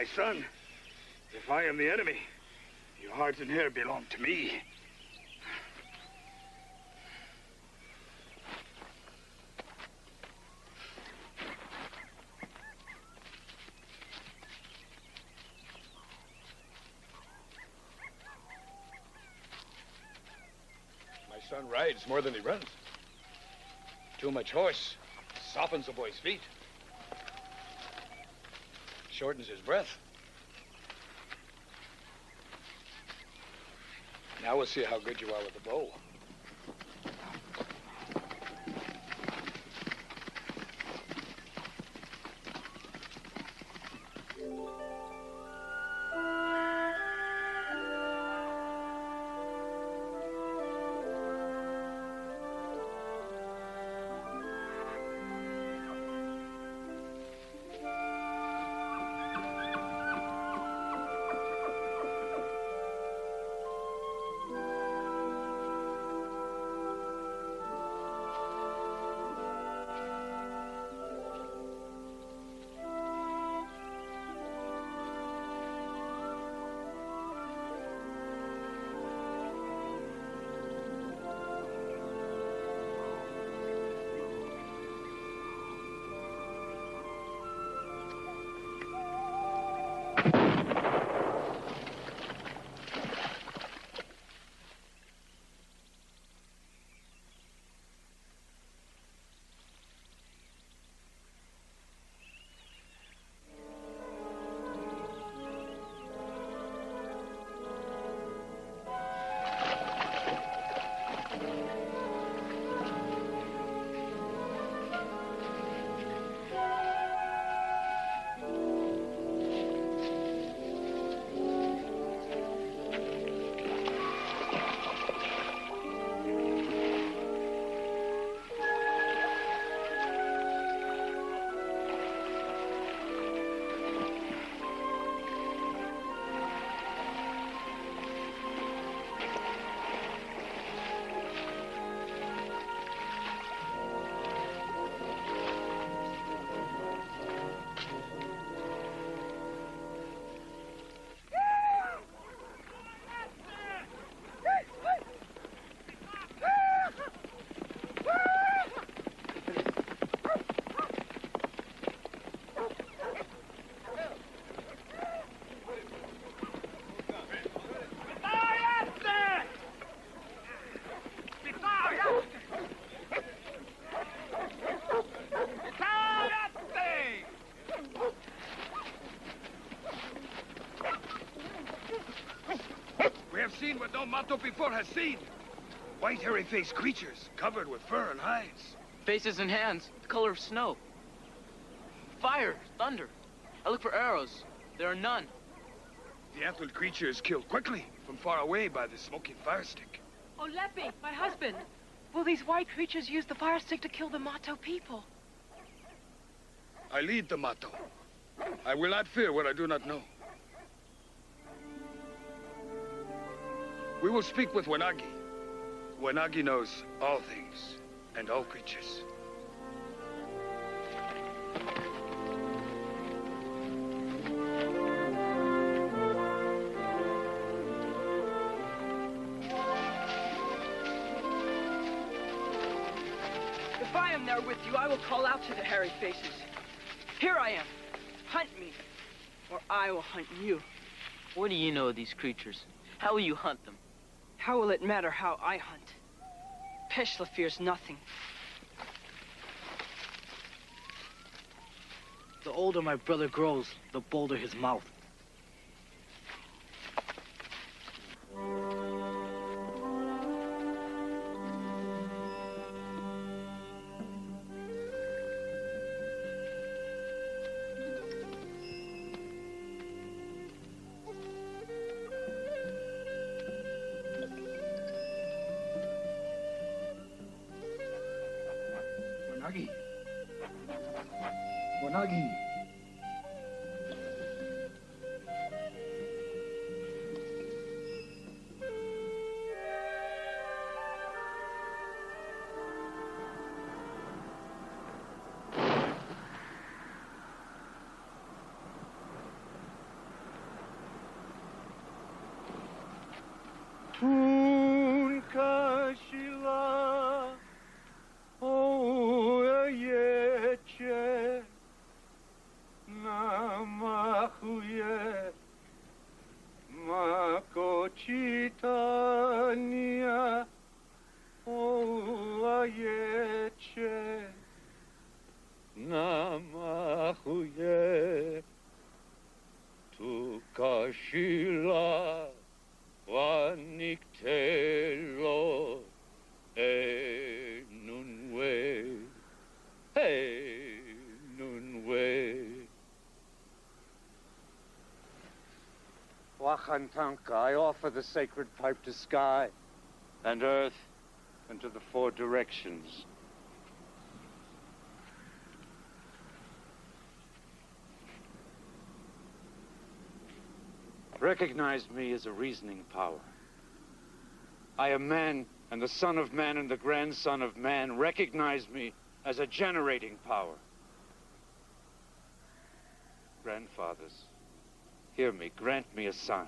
My son, if I am the enemy, your heart and hair belong to me. My son rides more than he runs. Too much horse softens a boy's feet. Shortens his breath. Now we'll see how good you are with the bow. Seen what no Mato before has seen. White hairy-faced creatures covered with fur and hides. Faces and hands, the color of snow. Fire, thunder. I look for arrows. There are none. The antlered creature is killed quickly from far away by the smoking fire stick. Oh, Lepi, my husband. Will these white creatures use the fire stick to kill the Mato people? I lead the Mato. I will not fear what I do not know. We will speak with Wanagi. Wanagi knows all things and all creatures. If I am there with you, I will call out to the hairy faces. Here I am. Hunt me, or I will hunt you. What do you know of these creatures? How will you hunt them? How will it matter how I hunt? Peshla fears nothing. The older my brother grows, the bolder his mouth. Wanagi. Wanagi. Почитания оваече намахуе Tukashila Waniktelo Nunwe Nunwe Wachantanka, I offer the sacred pipe to sky and earth and to the four directions. Recognize me as a reasoning power. I am man, and the son of man and the grandson of man. Recognize me as a generating power. Grandfathers, hear me, grant me a sign.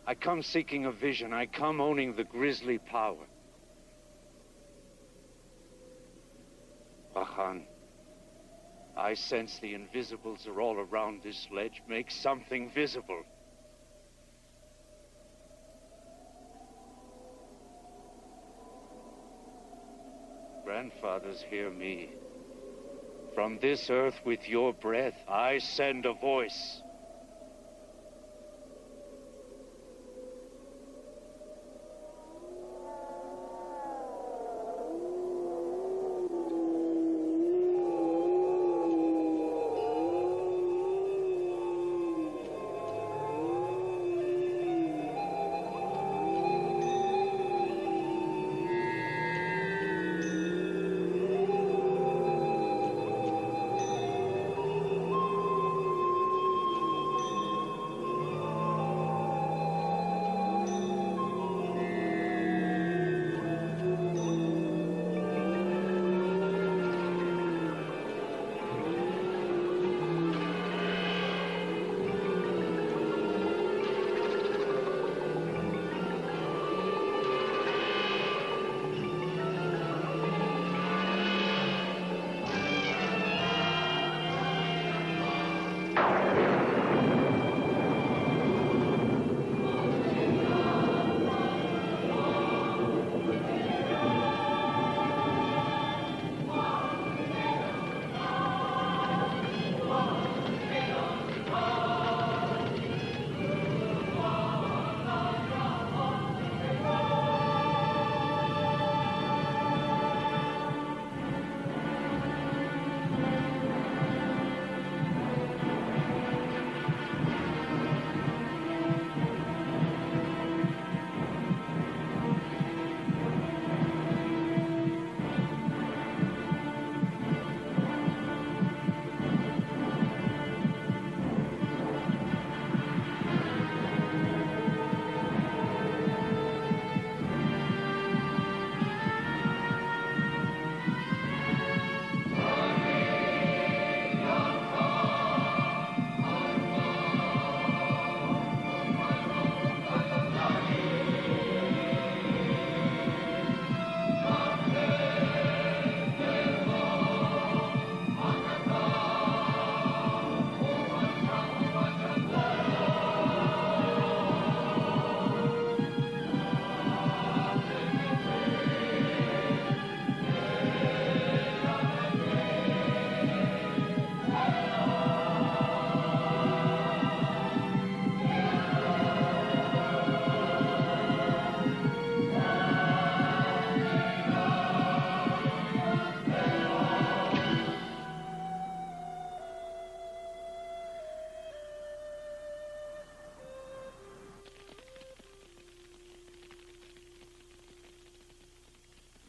I come seeking a vision. I come owning the grisly power. Achan, I sense the invisibles are all around this ledge. Make something visible. Grandfathers, hear me. From this earth with your breath, I send a voice.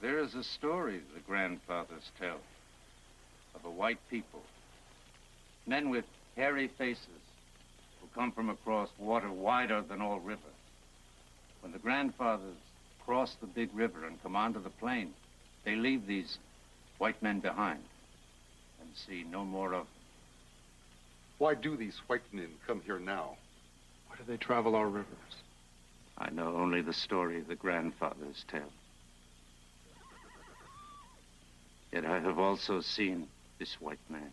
There is a story the grandfathers tell of a white people, men with hairy faces who come from across water wider than all river. When the grandfathers cross the big river and come onto the plain, they leave these white men behind and see no more of them. Why do these white men come here now? Why do they travel our rivers? I know only the story the grandfathers tell. Yet I have also seen this white man.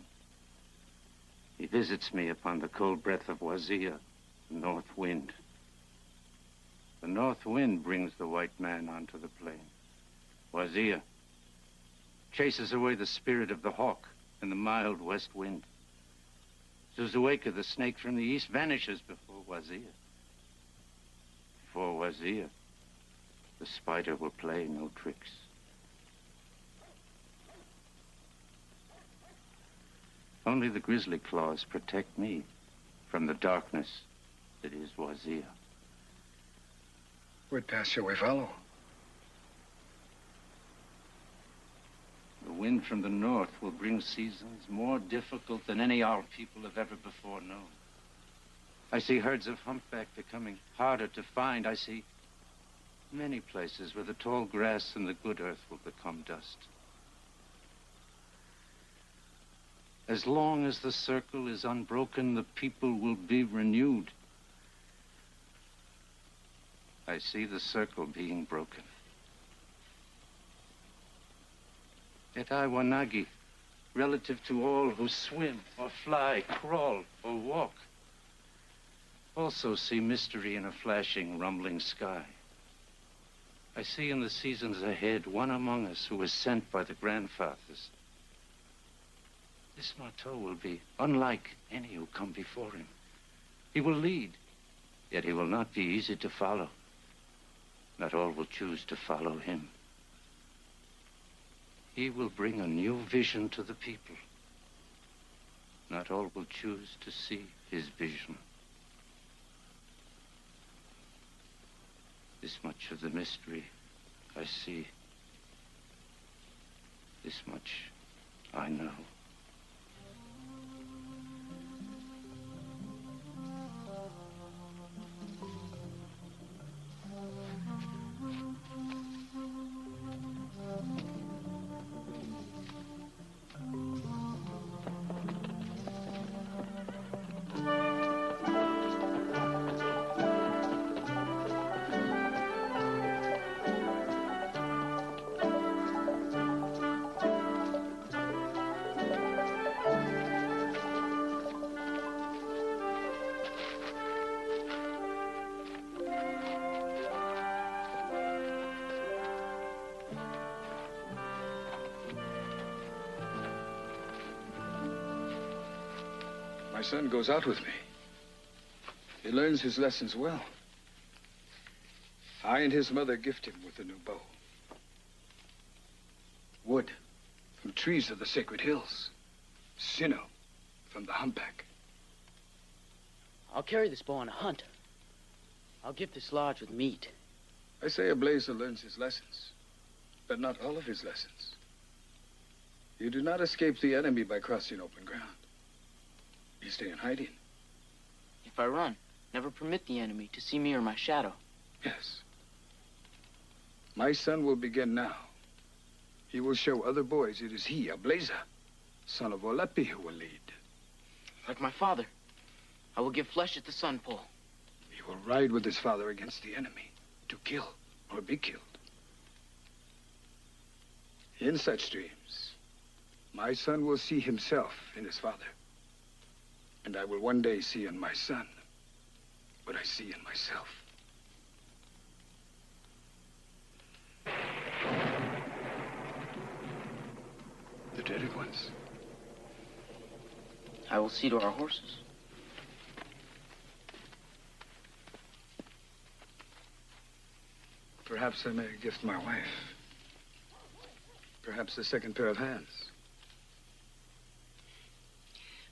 He visits me upon the cold breath of Wazir, the north wind. The north wind brings the white man onto the plain. Wazir chases away the spirit of the hawk and the mild west wind. Zuzueka, the snake from the east, vanishes before Wazir. Before Wazir, the spider will play no tricks. Only the grizzly claws protect me from the darkness that is Wazir. What path shall we follow? The wind from the north will bring seasons more difficult than any our people have ever before known. I see herds of humpback becoming harder to find. I see many places where the tall grass and the good earth will become dust. As long as the circle is unbroken, the people will be renewed. I see the circle being broken. Yet I, Wanagi, relative to all who swim or fly, crawl or walk, also see mystery in a flashing, rumbling sky. I see in the seasons ahead one among us who was sent by the grandfathers. This Marteau will be unlike any who come before him. He will lead, yet he will not be easy to follow. Not all will choose to follow him. He will bring a new vision to the people. Not all will choose to see his vision. This much of the mystery I see. This much I know. My son goes out with me. He learns his lessons well. I and his mother gift him with a new bow. Wood from trees of the sacred hills. Sino from the humpback. I'll carry this bow on a hunt. I'll gift this lodge with meat. I say a blazer learns his lessons, but not all of his lessons. You do not escape the enemy by crossing open ground. You stay in hiding. If I run, never permit the enemy to see me or my shadow. Yes. My son will begin now. He will show other boys it is he, a blazer, son of Olepi, who will lead. Like my father, I will give flesh at the sun pole. He will ride with his father against the enemy, to kill or be killed. In such dreams, my son will see himself in his father. And I will one day see in my son what I see in myself. The dreaded ones. I will see to our horses. Perhaps I may gift my wife. Perhaps a second pair of hands.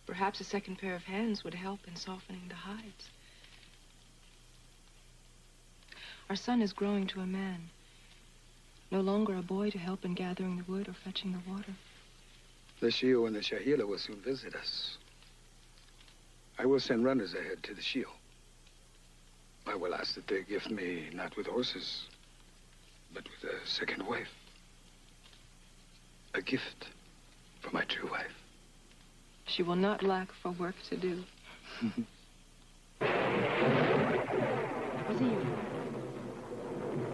Perhaps a second pair of hands would help in softening the hides. Our son is growing to a man. No longer a boy to help in gathering the wood or fetching the water. The Shio and the Shahila will soon visit us. I will send runners ahead to the Shio. I will ask that they gift me not with horses, but with a second wife. A gift for my true wife. She will not lack for work to do. Wazir,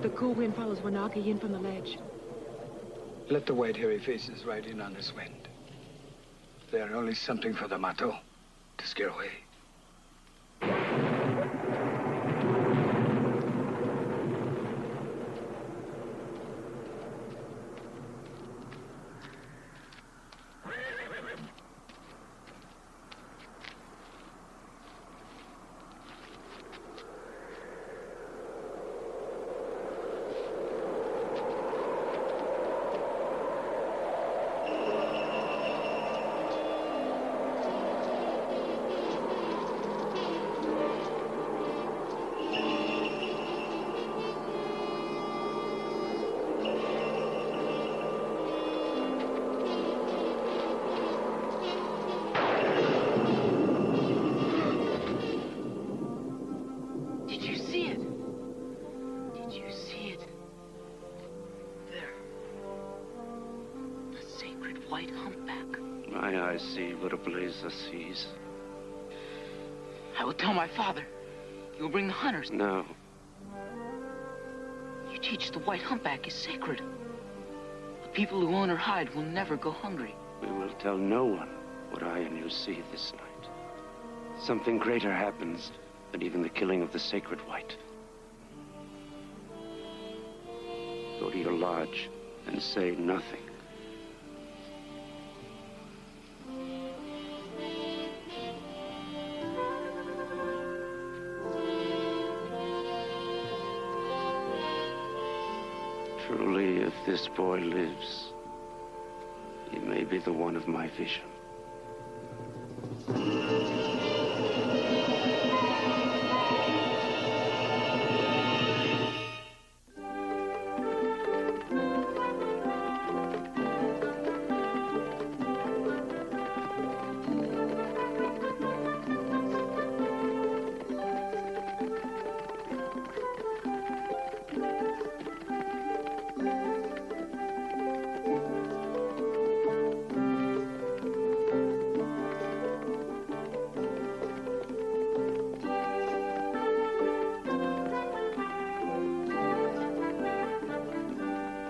the cool wind follows Wanagi in from the ledge. Let the white hairy faces ride in on this wind. They are only something for the Mato. to scare away. Did you see it? Did you see it? There. The sacred white humpback. My eyes see what a blazer sees. I will tell my father. He will bring the hunters. No. You teach the white humpback is sacred. The people who own her hide will never go hungry. We will tell no one what I and you see this night. Something greater happens than even the killing of the sacred white. Go to your lodge and say nothing. Truly, if this boy lives, he may be the one of my vision.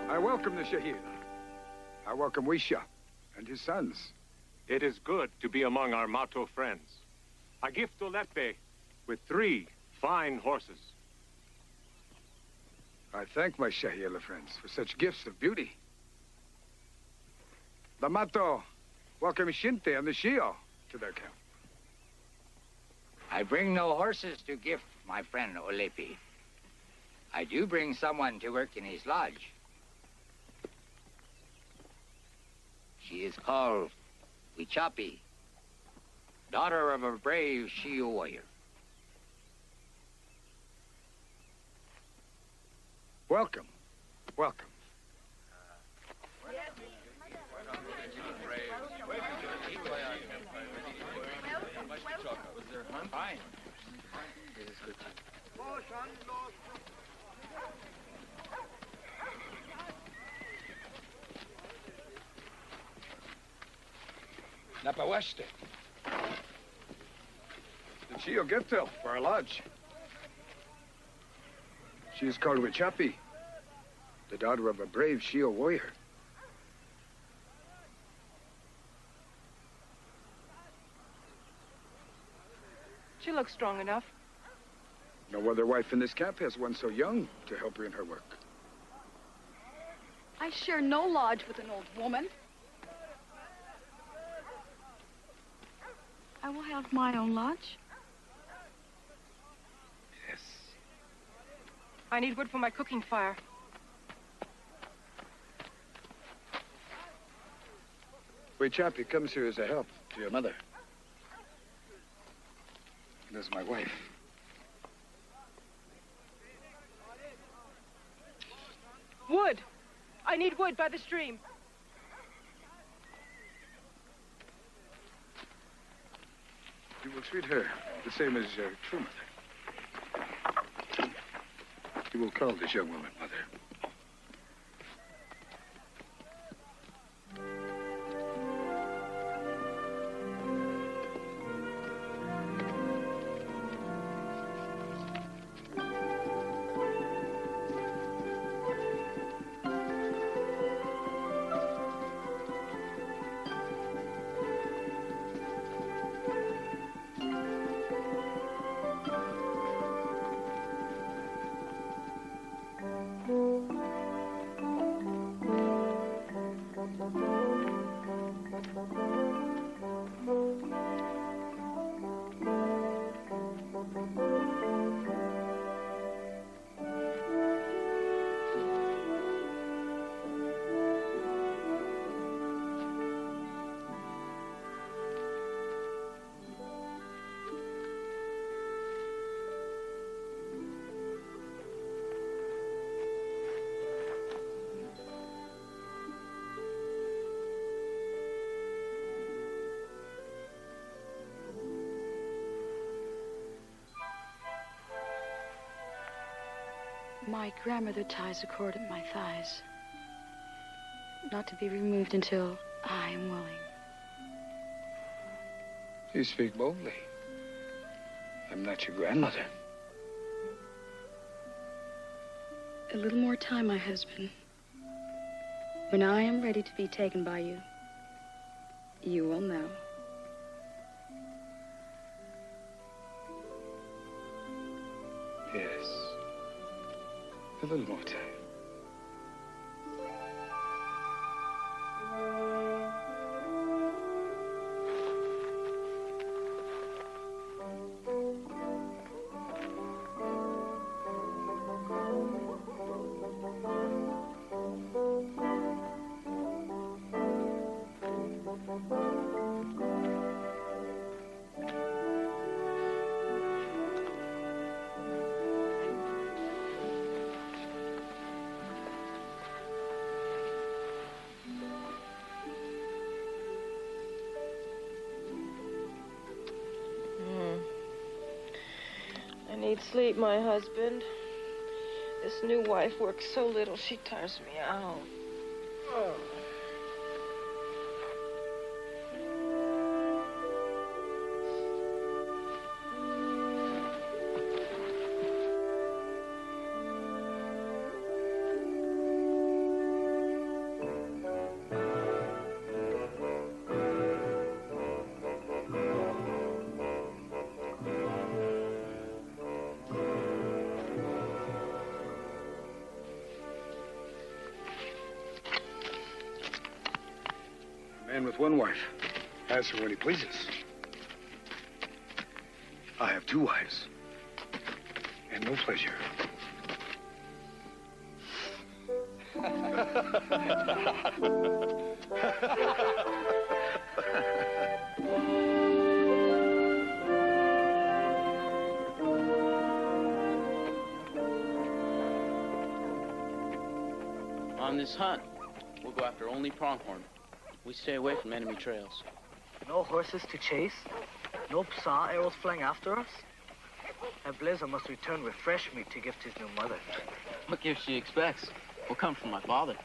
I welcome the Shahir. I welcome Wisha and his sons. It is good to be among our Mato friends. I gift Olepe with 3 fine horses. I thank my Shahila friends for such gifts of beauty. The Mato welcome Shinte and the Shio to their camp. I bring no horses to gift my friend Olepi. I do bring someone to work in his lodge. She is called Wichapi, daughter of a brave Shio warrior. Welcome. Welcome. Fine. Napaweste. The Shio Getel for our lodge. She is called Wichapi, the daughter of a brave Shio warrior. She looks strong enough. No other wife in this camp has one so young to help her in her work. I share no lodge with an old woman. I will have my own lodge. Yes. I need wood for my cooking fire. Wichapi comes here as a help to your mother. And as my wife. Wood! I need wood by the stream. You will treat her the same as your true mother. You will call this young woman mother. My grandmother ties a cord at my thighs. Not to be removed until I am willing. You speak boldly. I'm not your grandmother. A little more time, my husband. When I am ready to be taken by you, you will know. Yes. A little more time. I need sleep, my husband. This new wife works so little, she tires me out. Oh. A man with one wife has her when he pleases. I have two wives, and no pleasure. On this hunt, we'll go after only pronghorn. We stay away from enemy trails. No horses to chase? No saw arrows flying after us? And Blazer must return with fresh meat to gift his new mother. What gift she expects will come from my father.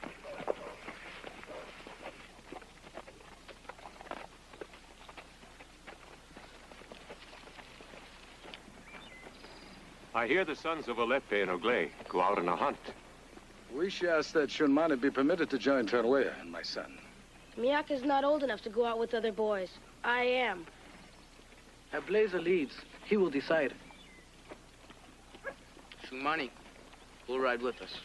I hear the sons of Olepe and Oglay go out on a hunt. We should ask that Shunmani be permitted to join Teruya and my son. Miyaka's not old enough to go out with other boys. I am. If Blazer leads, he will decide. Shungmani will ride with us.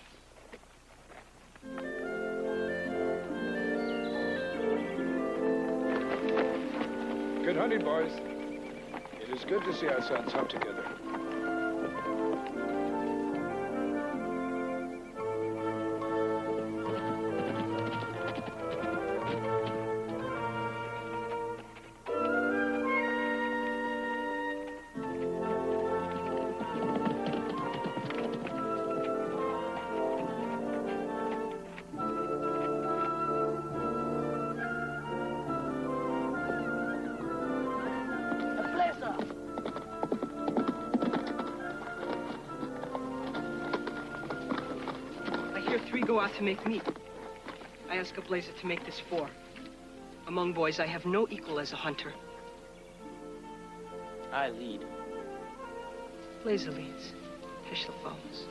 Good hunting, boys. It is good to see our sons hunt together. Go out to make meat. I ask a Blazer to make this 4. Among boys, I have no equal as a hunter. I lead. Blazer leads. Pishla follows.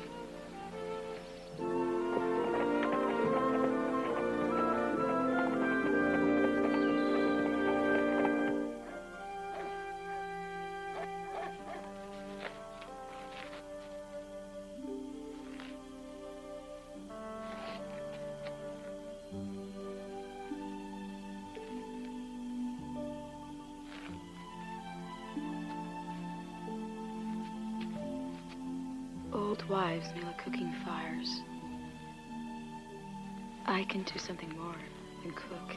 Old wives kneel at cooking fires. I can do something more than cook.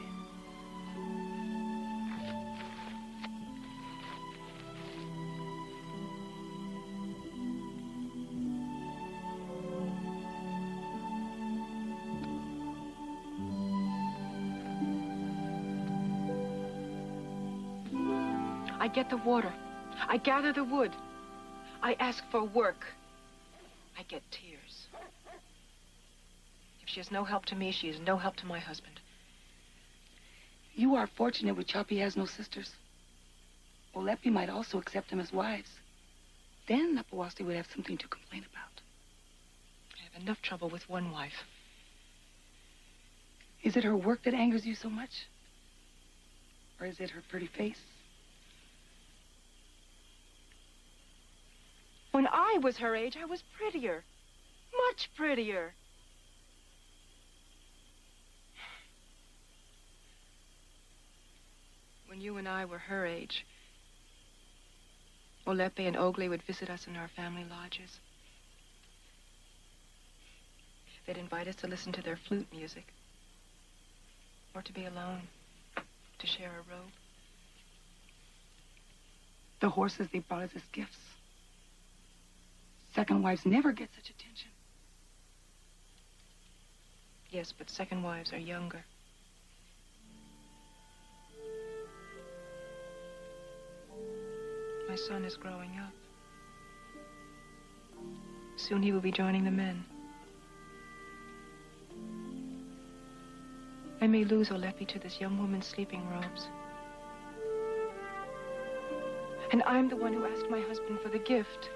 I get the water. I gather the wood. I ask for work. I get tears. She is no help to me. She is no help to my husband. You are fortunate Wachapi has no sisters. Olepi might also accept them as wives. Then Napawaste would have something to complain about. I have enough trouble with one wife. Is it her work that angers you so much? Or is it her pretty face? When I was her age, I was prettier. Much prettier. When you and I were her age, Olepe and Ogle would visit us in our family lodges. They'd invite us to listen to their flute music. Or to be alone, to share a robe. The horses they brought us as gifts. Second wives never get such attention. Yes, but second wives are younger. My son is growing up. Soon he will be joining the men. I may lose Olepi to this young woman's sleeping robes. And I'm the one who asked my husband for the gift.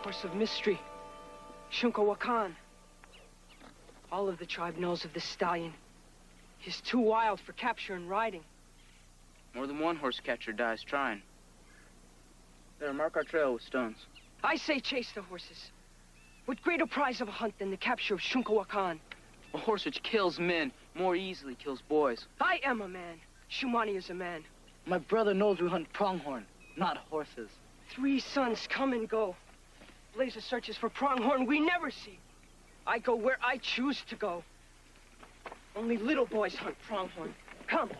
Horse of mystery, Shunkawakan. All of the tribe knows of this stallion. He's too wild for capture and riding. More than one horse catcher dies trying. Better mark our trail with stones. I say chase the horses. What greater prize of a hunt than the capture of Shunkawakan? A horse which kills men more easily kills boys. I am a man. Shumani is a man. My brother knows we hunt pronghorn, not horses. 3 sons come and go. Blazer searches for pronghorn we never see. I go where I choose to go. Only little boys hunt pronghorn. Come.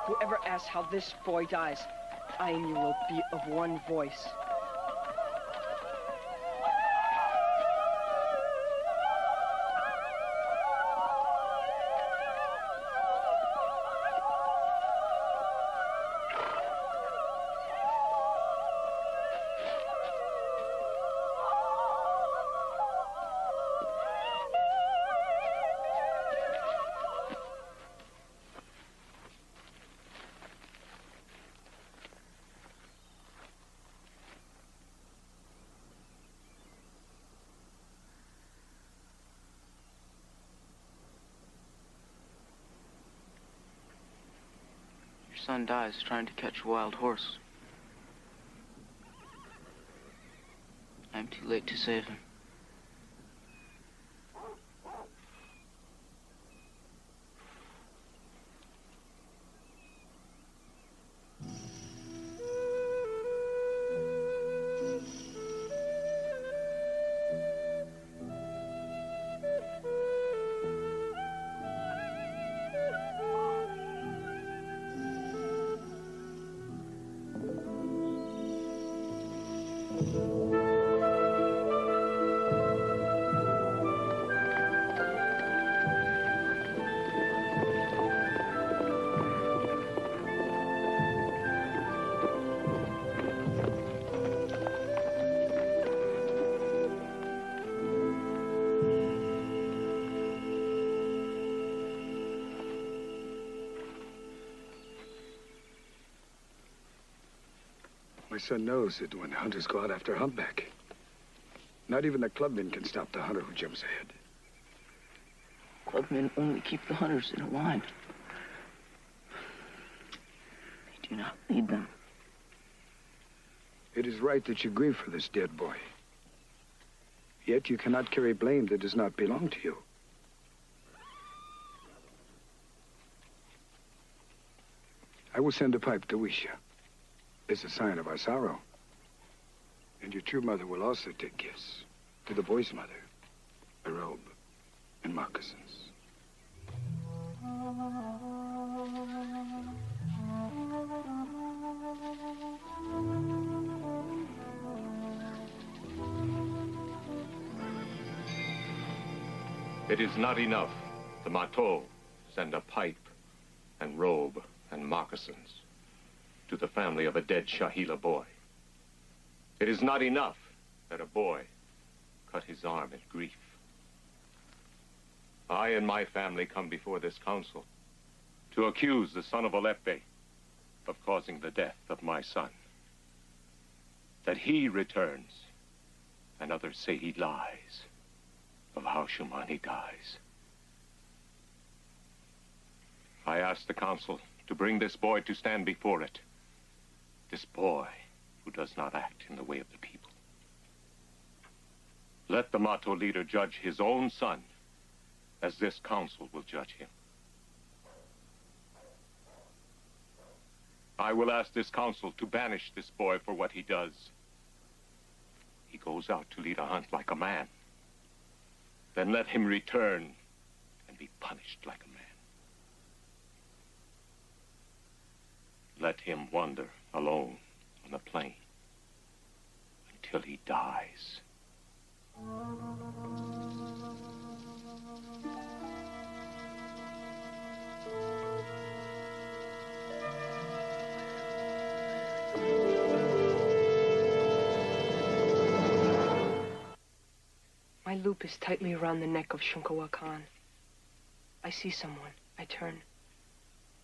Whoever asks how this boy dies, I and you will be of one voice. Your son dies trying to catch a wild horse. I'm too late to save him. My son knows that when the hunters go out after humpback, not even the clubmen can stop the hunter who jumps ahead. Clubmen only keep the hunters in a line. They do not lead them. It is right that you grieve for this dead boy. Yet you cannot carry blame that does not belong to you. I will send a pipe to Wisha. It's a sign of our sorrow. And your true mother will also take gifts to the boy's mother, a robe and moccasins. It is not enough. The Mato send a pipe and robe and moccasins to the family of a dead Shahila boy. It is not enough that a boy cut his arm in grief. I and my family come before this council to accuse the son of Olepe of causing the death of my son. That he returns, and others say he lies, of how Shumani dies. I ask the council to bring this boy to stand before it. This boy who does not act in the way of the people. Let the Mato leader judge his own son as this council will judge him. I will ask this council to banish this boy for what he does. He goes out to lead a hunt like a man. Then let him return and be punished like a man. Let him wander alone on the plain until he dies. My loop is tightly around the neck of Shunkawa Khan. I see someone. I turn.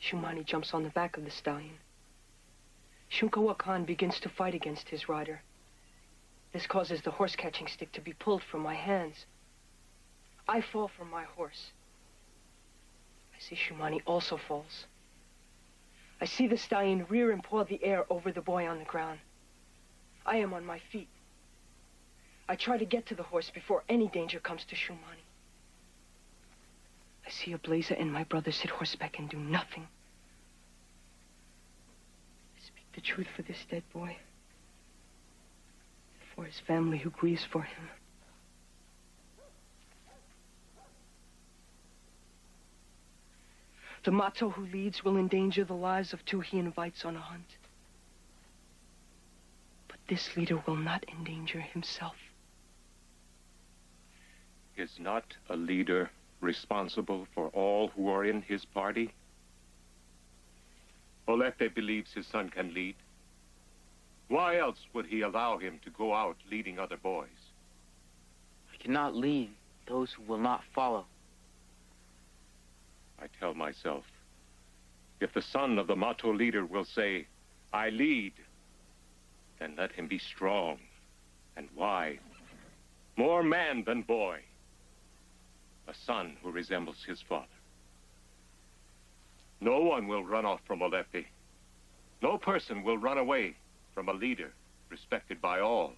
Shumani jumps on the back of the stallion. Shunkawa Khan begins to fight against his rider. This causes the horse-catching stick to be pulled from my hands. I fall from my horse. I see Shumani also falls. I see the stallion rear and paw the air over the boy on the ground. I am on my feet. I try to get to the horse before any danger comes to Shumani. I see Ablaza and my brother sit horseback and do nothing. I speak the truth for this dead boy. For his family who grieves for him. The Mato who leads will endanger the lives of two he invites on a hunt. But this leader will not endanger himself. Is not a leader responsible for all who are in his party? Olepe believes his son can lead. Why else would he allow him to go out leading other boys? I cannot lead those who will not follow. I tell myself, if the son of the Mato leader will say, I lead, then let him be strong and wise, more man than boy, a son who resembles his father. No one will run off from Olepi. No person will run away from a leader respected by all.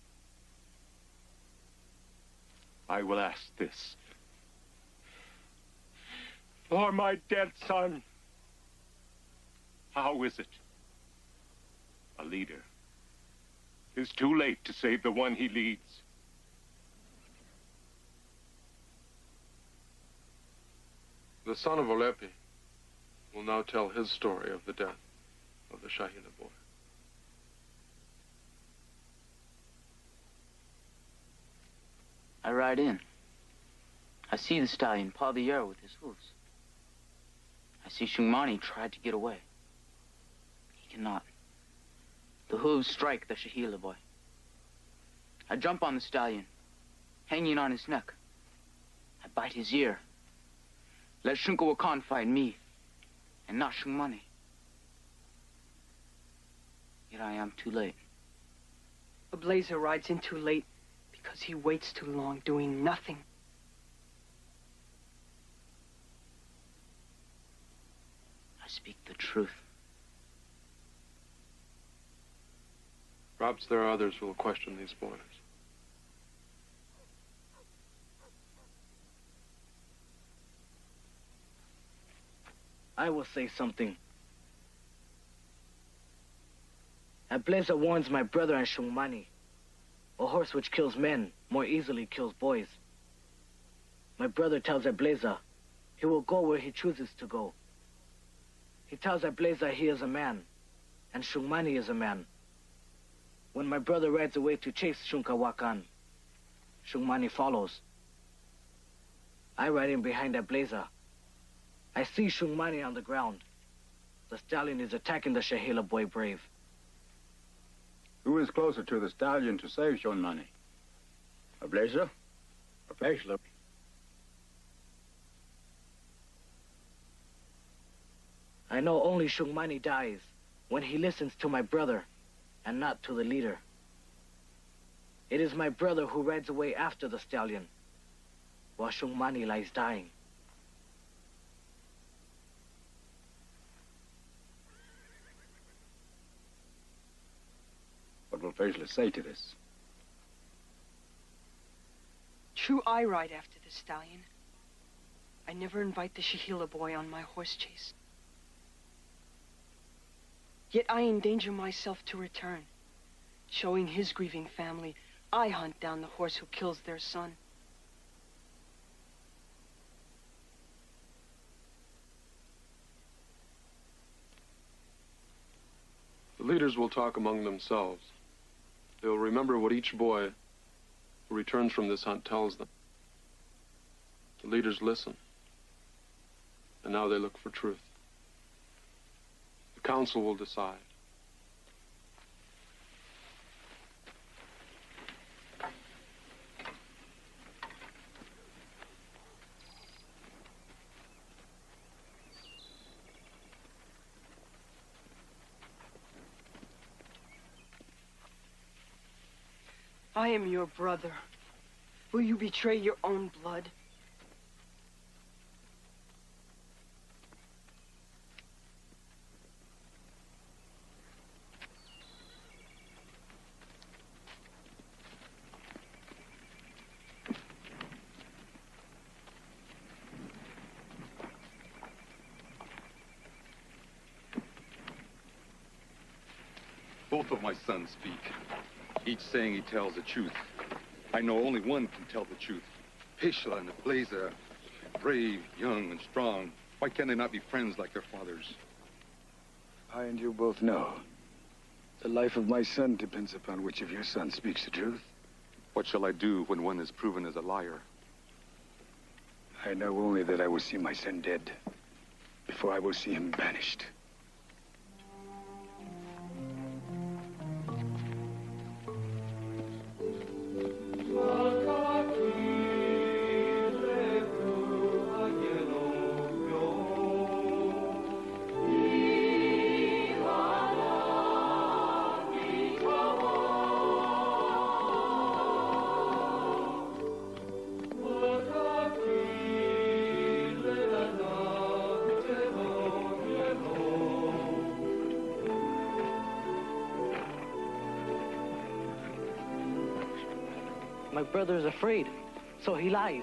I will ask this. For my dead son, how is it? A leader is too late to save the one he leads. The son of Olepi will now tell his story of the death of the Shahila boy. I ride in. I see the stallion paw the air with his hooves. I see Shungmani try to get away. He cannot. The hooves strike the Shahila boy. I jump on the stallion, hanging on his neck. I bite his ear. Let Shunkawakan fight me, and not Shungmani. Yet I am too late. A blazer rides in too late because he waits too long doing nothing. I speak the truth. Perhaps there are others who will question these boys. I will say something. Blazer warns my brother and Shungmani. A horse which kills men more easily kills boys. My brother tells Blazer he will go where he chooses to go. He tells Blazer he is a man, and Shungmani is a man. When my brother rides away to chase Shunkawakan, Shungmani follows. I ride in behind Blazer. I see Shungmani on the ground. The stallion is attacking the Shahila boy brave. Who is closer to the stallion to save Shungmani? A blazer? A Peshler? I know only Shungmani dies when he listens to my brother and not to the leader. It is my brother who rides away after the stallion, while Shungmani lies dying. What will Peshler say to this? True, I ride after the stallion. I never invite the Shahila boy on my horse chase. Yet I endanger myself to return. Showing his grieving family, I hunt down the horse who kills their son. The leaders will talk among themselves. They will remember what each boy who returns from this hunt tells them. The leaders listen, and now they look for truth. The council will decide. I am your brother. Will you betray your own blood? Both of my sons speak, each saying he tells the truth. I know only one can tell the truth. Peshler and the Blazer, brave, young, and strong. Why can't they not be friends like their fathers? I and you both know. The life of my son depends upon which of your sons speaks the truth. What shall I do when one is proven as a liar? I know only that I will see my son dead before I will see him banished. My brother is afraid, so he lies.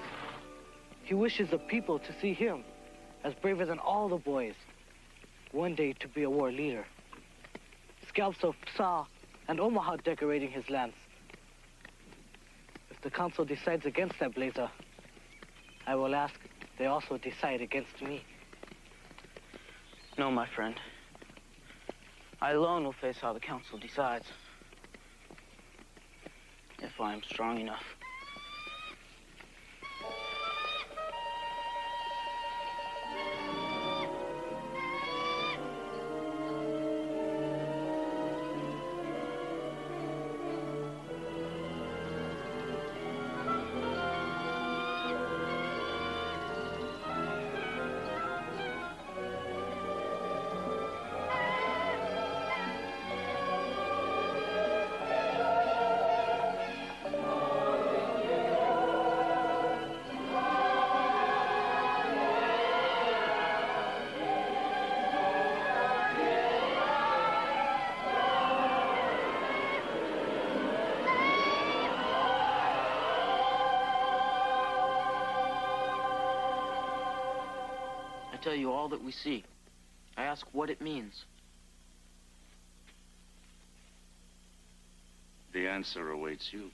He wishes the people to see him as braver than all the boys, one day to be a war leader. Scalps of Psa and Omaha decorating his lance. If the council decides against Ablaza, I will ask they also decide against me. No, my friend. I alone will face how the council decides. If I am strong enough. I tell you all that we see. I ask what it means. The answer awaits you.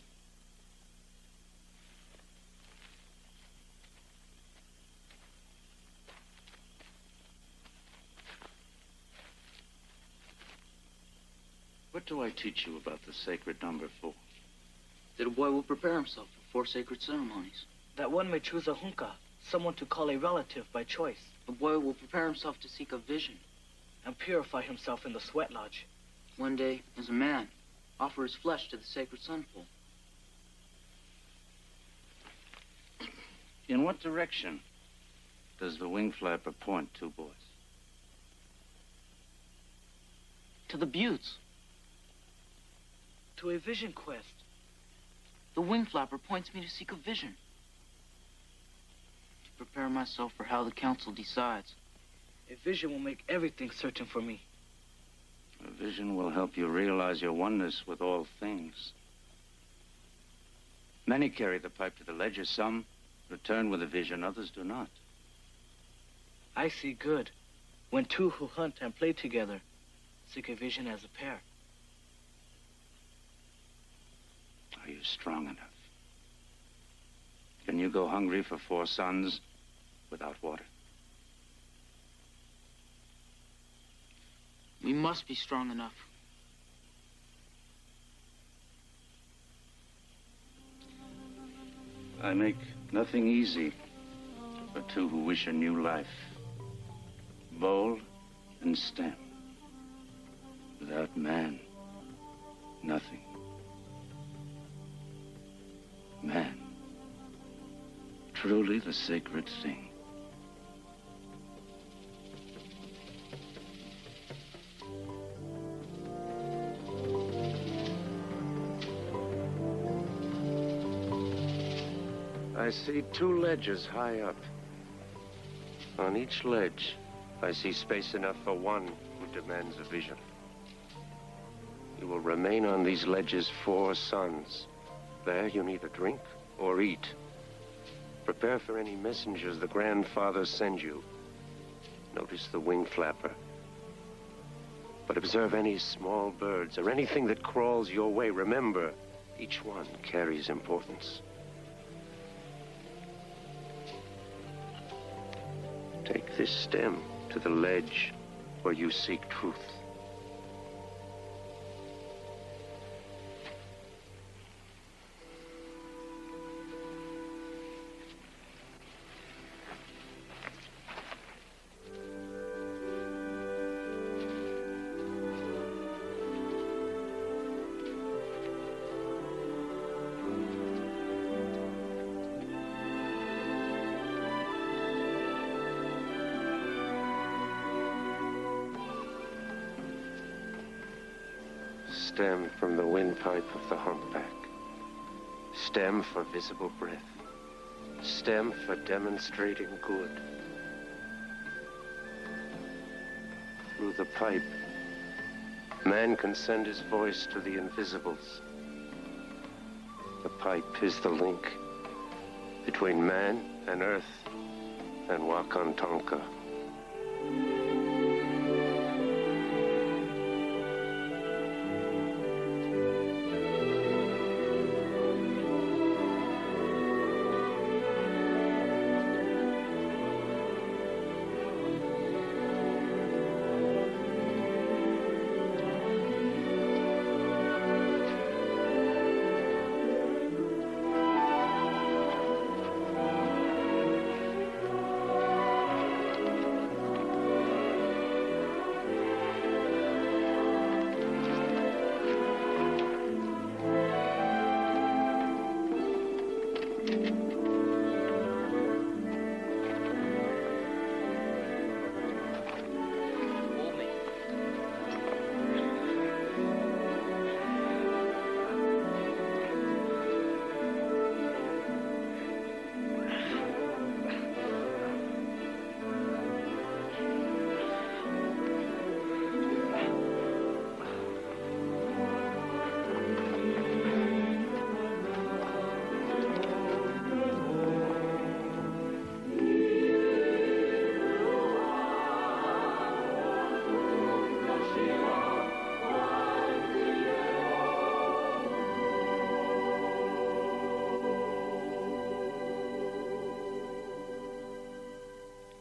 What do I teach you about the sacred number 4? That a boy will prepare himself for 4 sacred ceremonies. That one may choose a hunka, someone to call a relative by choice. The boy will prepare himself to seek a vision. And purify himself in the sweat lodge. One day, as a man, offer his flesh to the sacred sun pool. In what direction does the wing flapper point to, boys? To the buttes. To a vision quest. The wing flapper points me to seek a vision. To prepare myself for how the council decides. A vision will make everything certain for me. A vision will help you realize your oneness with all things. Many carry the pipe to the ledger. Some return with a vision, others do not. I see good when two who hunt and play together seek a vision as a pair. Are you strong enough? Can you go hungry for 4 suns without water? We must be strong enough. I make nothing easy for 2 who wish a new life. Bowl and stem. Without man, nothing. Man. Truly the sacred thing. I see 2 ledges high up. On each ledge, I see space enough for one who demands a vision. You will remain on these ledges 4 suns. There you neither drink or eat. Prepare for any messengers the grandfathers send you. Notice the wing flapper. But observe any small birds or anything that crawls your way. Remember, each one carries importance. Take this. this stem to the ledge where you seek truth. Stem from the windpipe of the humpback. Stem for visible breath. Stem for demonstrating good. Through the pipe, man can send his voice to the invisibles. The pipe is the link between man and earth and Wakantanka.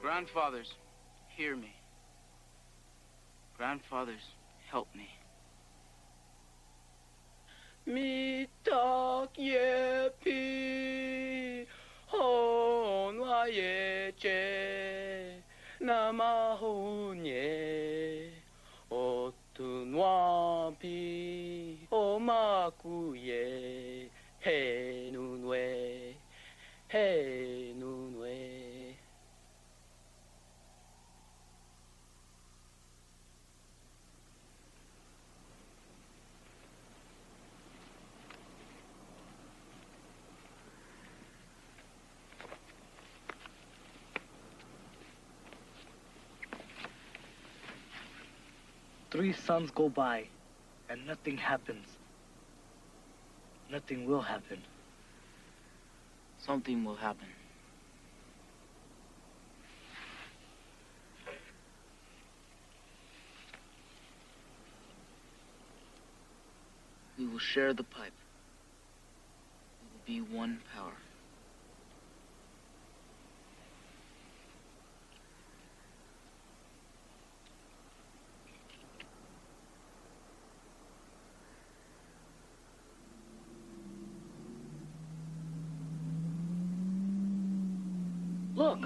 Grandfathers, hear me. Grandfathers, help me. 미탁예피 헌화예제 나마훈예 어tun와비 어마구예 해눈웨 해눈웨. Three suns go by, and nothing happens. Nothing will happen. Something will happen. We will share the pipe. We will be one power. Look!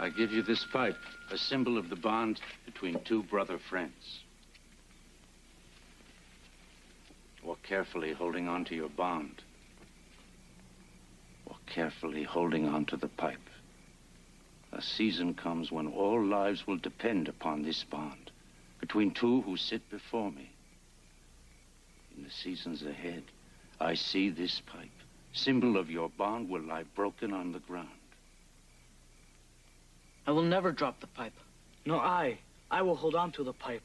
I give you this pipe, a symbol of the bond between two brother friends. Walk carefully, holding on to your bond. Walk carefully, holding on to the pipe. A season comes when all lives will depend upon this bond between two who sit before me. In the seasons ahead, I see this pipe, symbol of your bond, will lie broken on the ground. I will never drop the pipe. No, I will hold on to the pipe.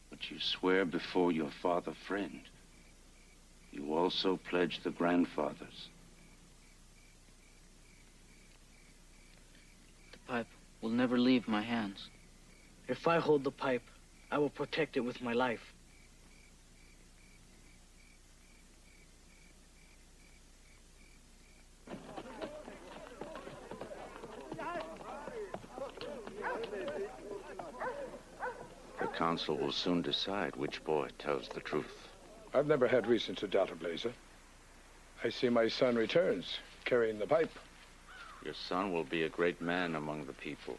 But you swear before your father friend. You also pledge the grandfathers. The pipe will never leave my hands. If I hold the pipe, I will protect it with my life. The council will soon decide which boy tells the truth. I've never had reason to doubt a Blazer. I see my son returns, carrying the pipe. Your son will be a great man among the people,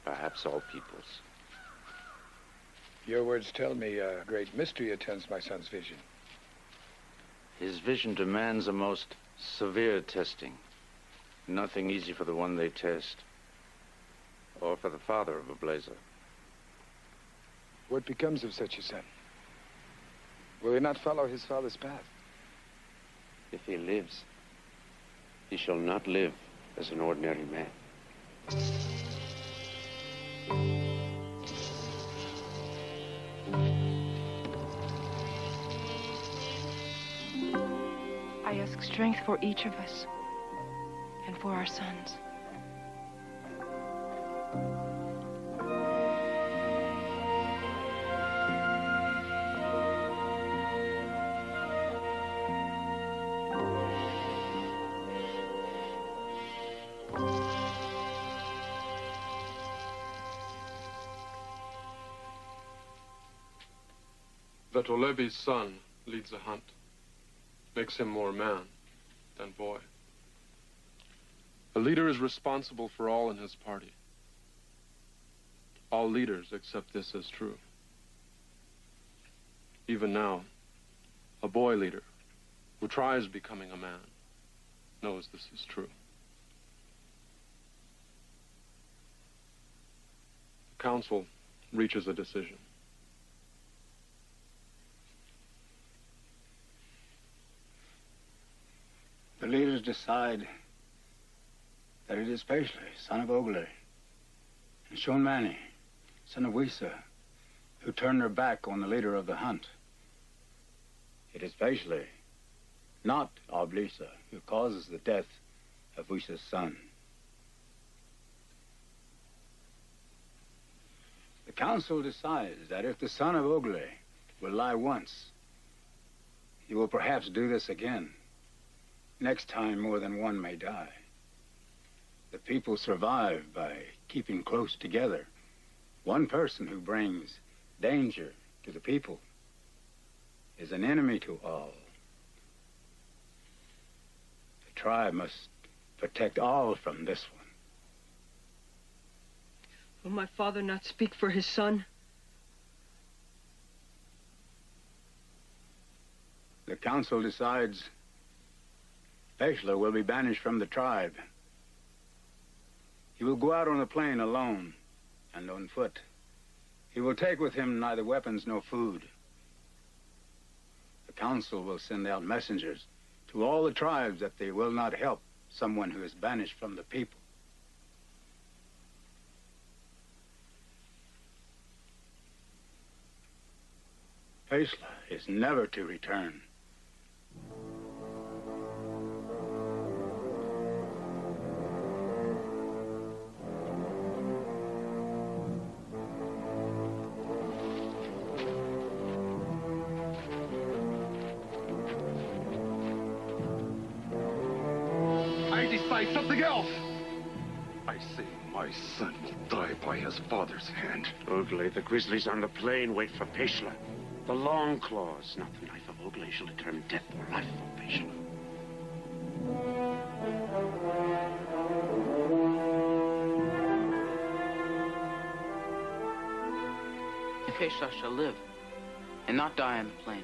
perhaps all peoples. Your words tell me a great mystery attends my son's vision. His vision demands a most severe testing. Nothing easy for the one they test, or for the father of a Blazer. What becomes of such a son? Will he not follow his father's path? If he lives, he shall not live as an ordinary man. I ask strength for each of us and for our sons. That Olebi's son leads a hunt makes him more man than boy. A leader is responsible for all in his party. All leaders accept this as true. Even now, a boy leader who tries becoming a man knows this is true. The council reaches a decision. The leaders decide that it is Paisley, son of Ogley, and Sean Manny, son of Wisa, who turned their back on the leader of the hunt. It is Paisley, not Oblisa, who causes the death of Wisa's son. The council decides that if the son of Ogley will lie once, he will perhaps do this again. Next time, more than one may die. The people survive by keeping close together. One person who brings danger to the people is an enemy to all. The tribe must protect all from this one. Will my father not speak for his son? The council decides Peshler will be banished from the tribe. He will go out on the plain alone and on foot. He will take with him neither weapons nor food. The council will send out messengers to all the tribes that they will not help someone who is banished from the people. Peshler is never to return. Something else! I say my son will die by his father's hand. Ogley, the grizzlies on the plain wait for Peshler. The long claws, not the knife of Ogley, shall determine death or life for Peshler. If Hesha shall live, and not die on the plain,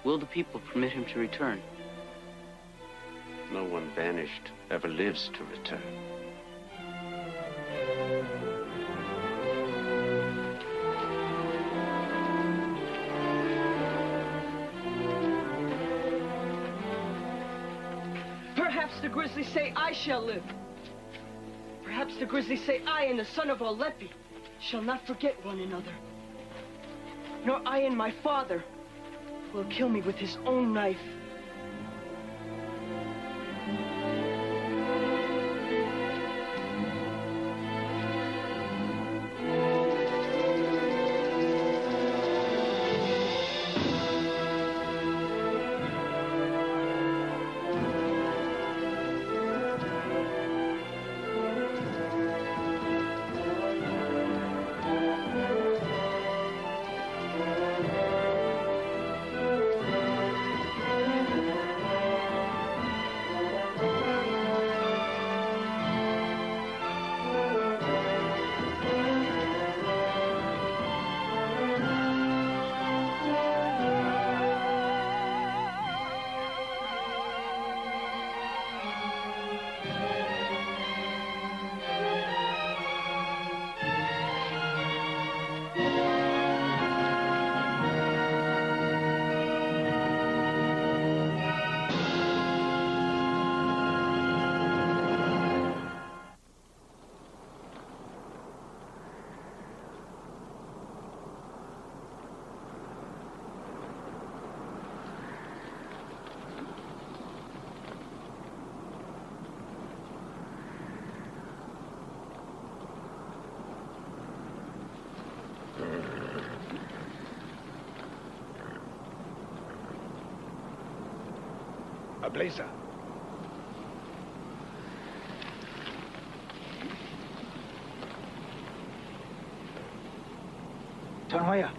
will the people permit him to return? No one banished ever lives to return. Perhaps the grizzlies say I shall live. Perhaps the grizzlies say I and the son of Olepi shall not forget one another. Nor I and my father will kill me with his own knife. Blazer. Tanhoya.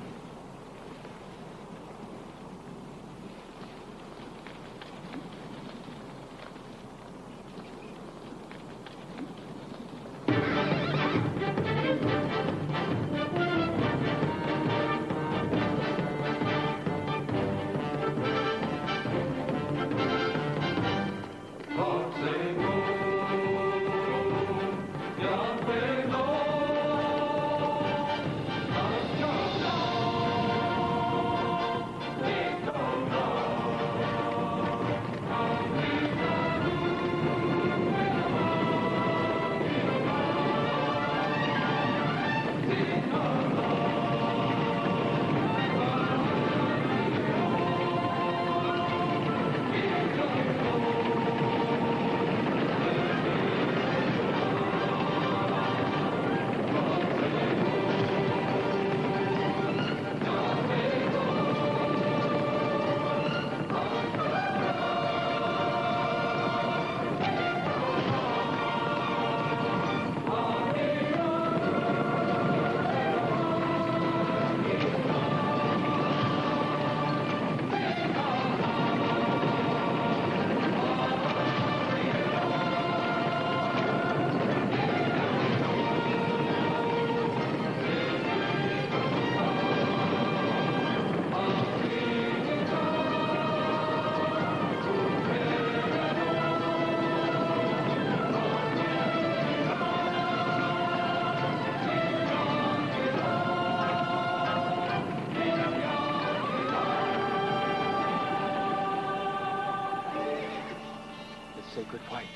Sacred fight.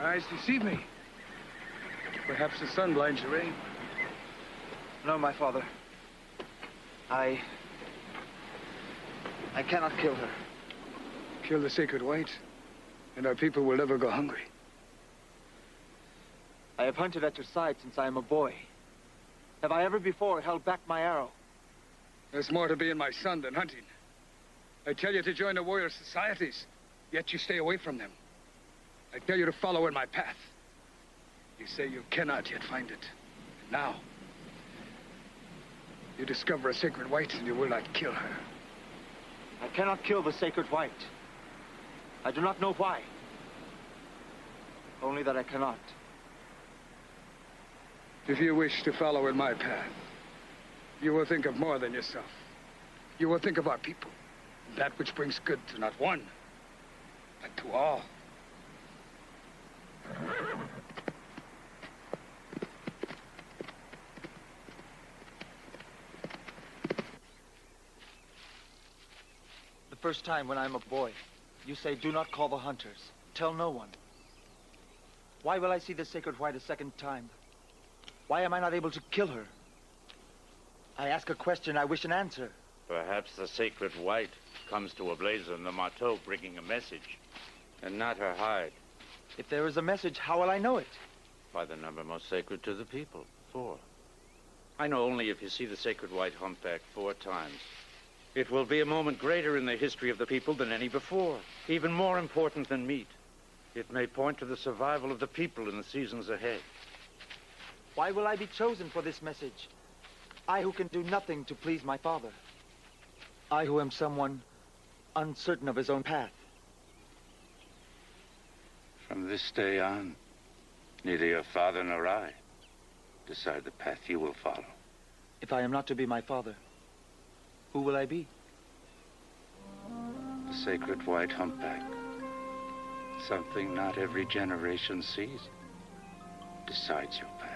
eyes deceive me. Perhaps the sun blinds your aim. No, my father. I cannot kill her. Kill the sacred white, and our people will never go hungry. I have hunted at your side since I am a boy. Have I ever before held back my arrow? There's more to being my son than hunting. I tell you to join the warrior societies, yet you stay away from them. I tell you to follow in my path. You say you cannot yet find it. And now, you discover a sacred white and you will not kill her. I cannot kill the sacred white. I do not know why. Only that I cannot. If you wish to follow in my path, you will think of more than yourself. You will think of our people. That which brings good to not one, but to all. The first time when I'm a boy, you say, do not call the hunters. Tell no one. Why will I see the sacred white a second time? Why am I not able to kill her? I ask a question, I wish an answer. Perhaps the sacred white comes to Ablaze in the Marteau bringing a message, and not her hide. If there is a message, how will I know it? By the number most sacred to the people, 4. I know only if you see the sacred white humpback 4 times. It will be a moment greater in the history of the people than any before, even more important than meat. It may point to the survival of the people in the seasons ahead. Why will I be chosen for this message? I who can do nothing to please my father. I who am someone uncertain of his own path. From this day on, neither your father nor I decide the path you will follow. If I am not to be my father, who will I be? The sacred white humpback. Something not every generation sees. Decides your path.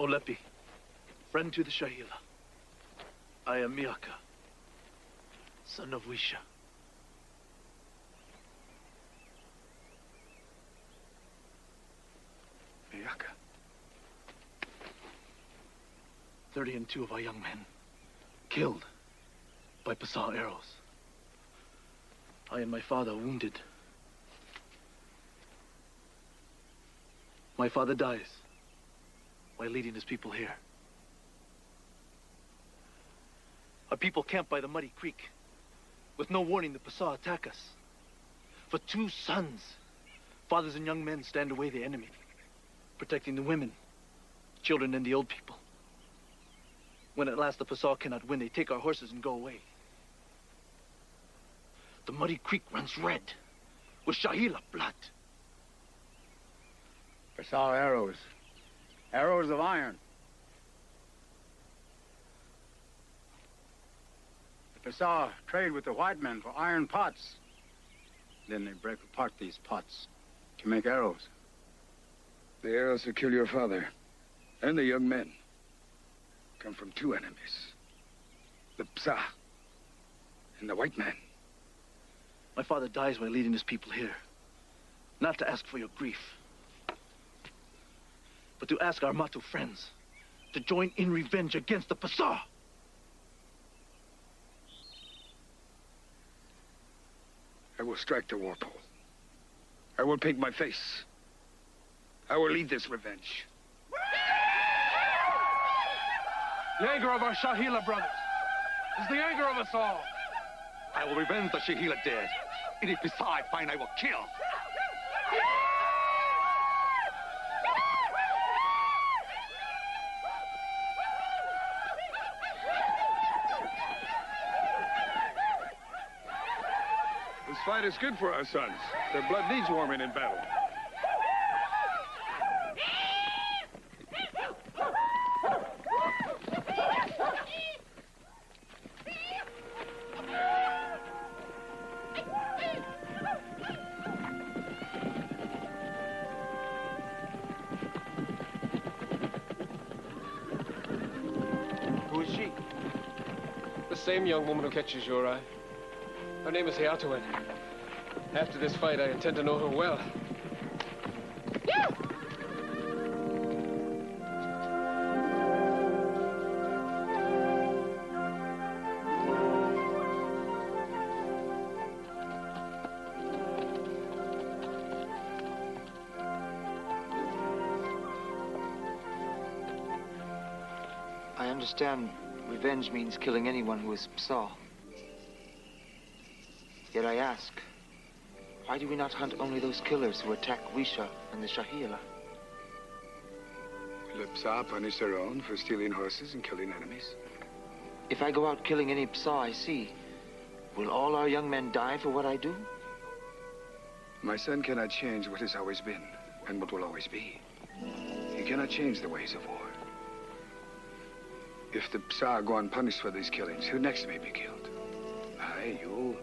Olepi, friend to the Shahila. I am Miaka, son of Wisha. Miaka. 32 of our young men killed by Pasa arrows. I and my father wounded. My father dies while leading his people here. Our people camp by the muddy creek. With no warning, the Pasa attack us. For 2 sons, fathers and young men stand away the enemy, protecting the women, children, and the old people. When at last the Pasa cannot win, they take our horses and go away. The muddy creek runs red with Shahila blood. Pasa arrows. Arrows of iron. The Pasa trade with the white men for iron pots. Then they break apart these pots to make arrows. The arrows that kill your father and the young men come from 2 enemies. The Psa and the white man. My father dies by leading his people here. Not to ask for your grief, but to ask our Matu friends to join in revenge against the Pasa. I will strike the war pole. I will paint my face. I will lead this revenge. The anger of our Shahila brothers is the anger of us all. I will revenge the Shahila dead. Any Pisa I find, I will kill. This fight is good for our sons. Their blood needs warming in battle. Who is she? The same young woman who catches your eye. Her name is Heatuan. After this fight, I intend to know her well. I understand revenge means killing anyone who is Psa. Yet I ask, why do we not hunt only those killers who attack Wisha and the Shahila? Will the Psa punish their own for stealing horses and killing enemies? If I go out killing any Psa I see, will all our young men die for what I do? My son cannot change what has always been and what will always be. He cannot change the ways of war. If the Psa go unpunished for these killings, who next may be killed? I, you,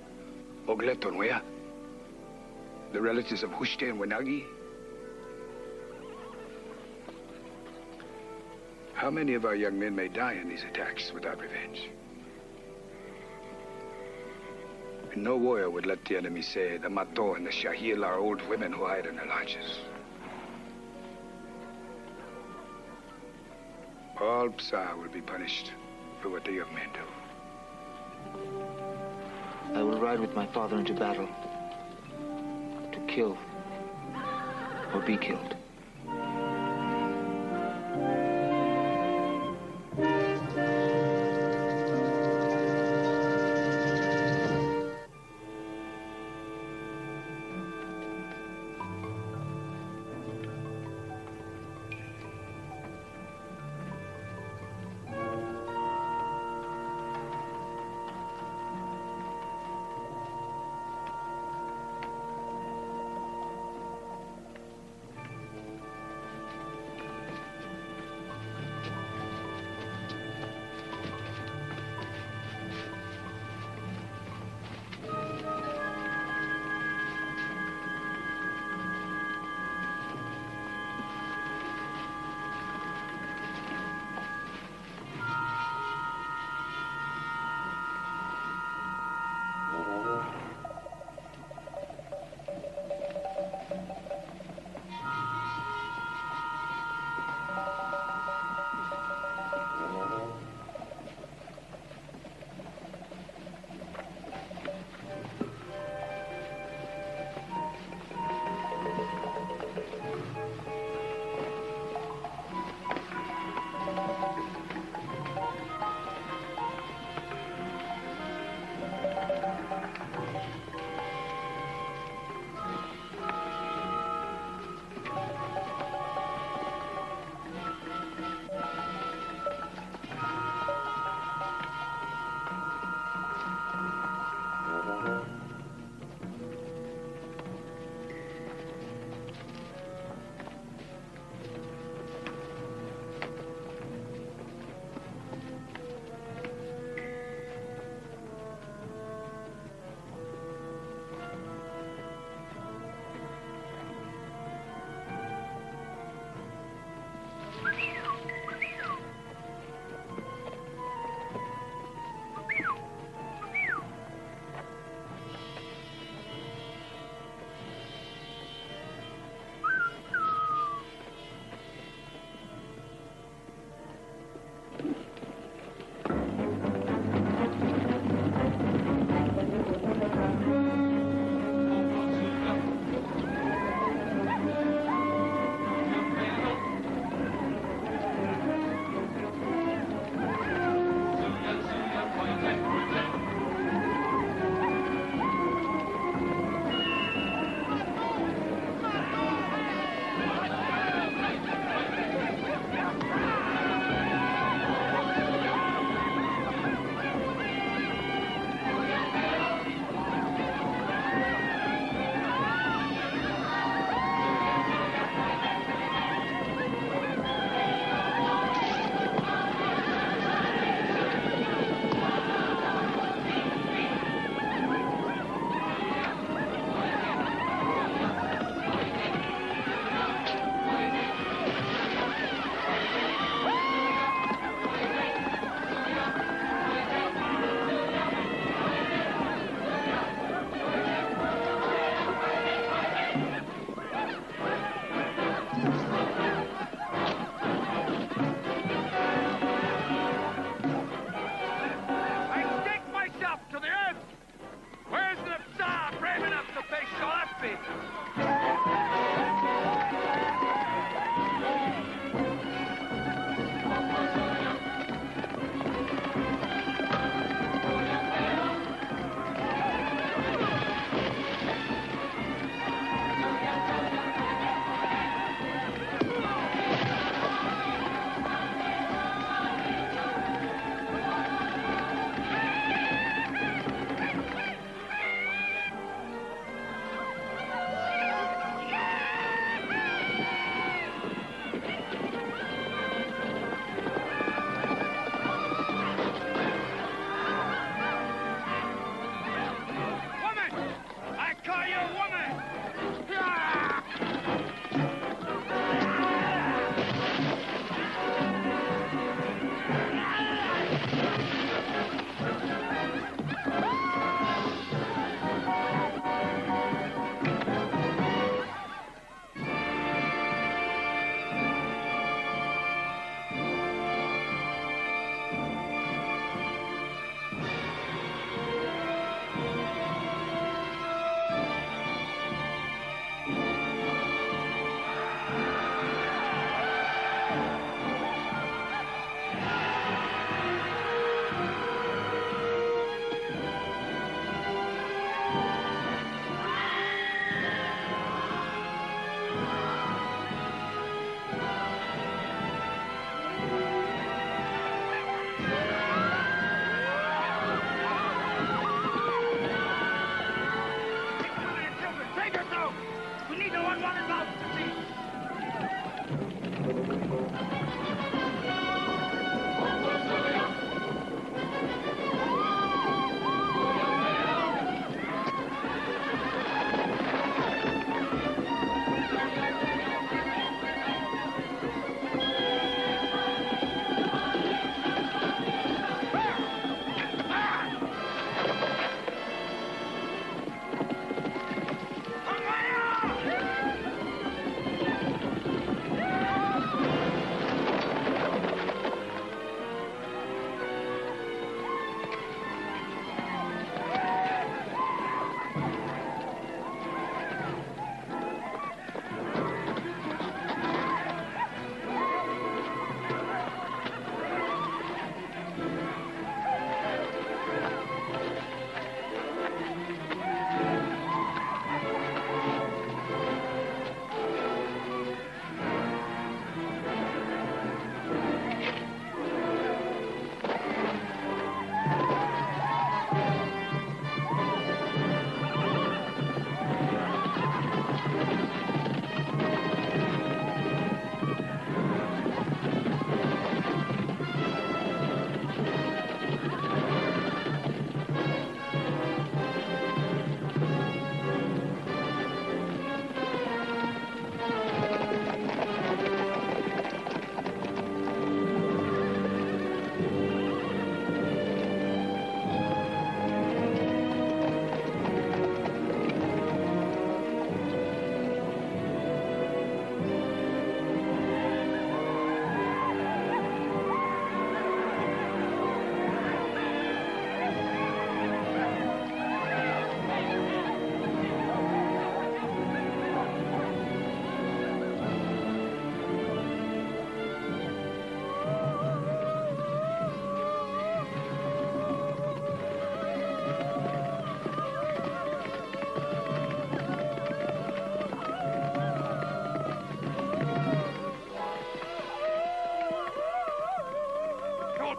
Ogletonwea, the relatives of Hushte and Wenagi. How many of our young men may die in these attacks without revenge? And no warrior would let the enemy say the Mato and the Shahil are old women who hide in their lodges. All Psa will be punished for what the young men do. I will ride with my father into battle. To kill or be killed.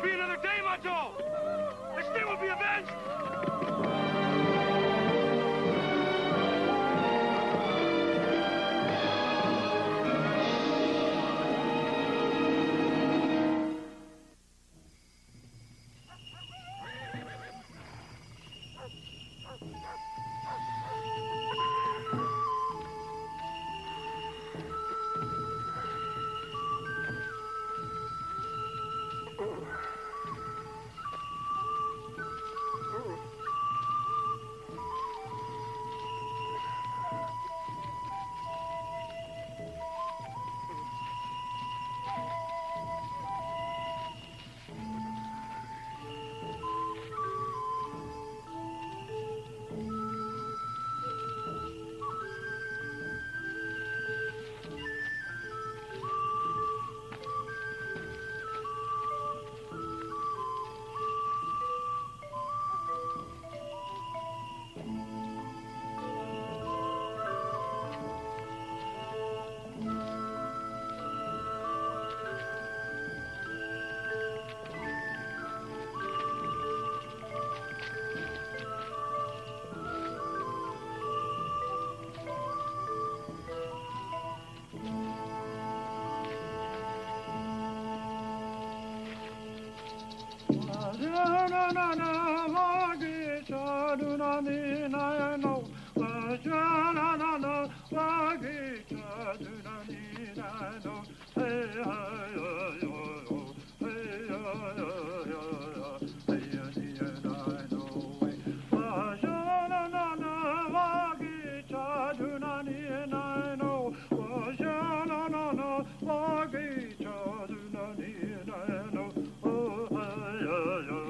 won't be another day, Mato! This day will be avenged!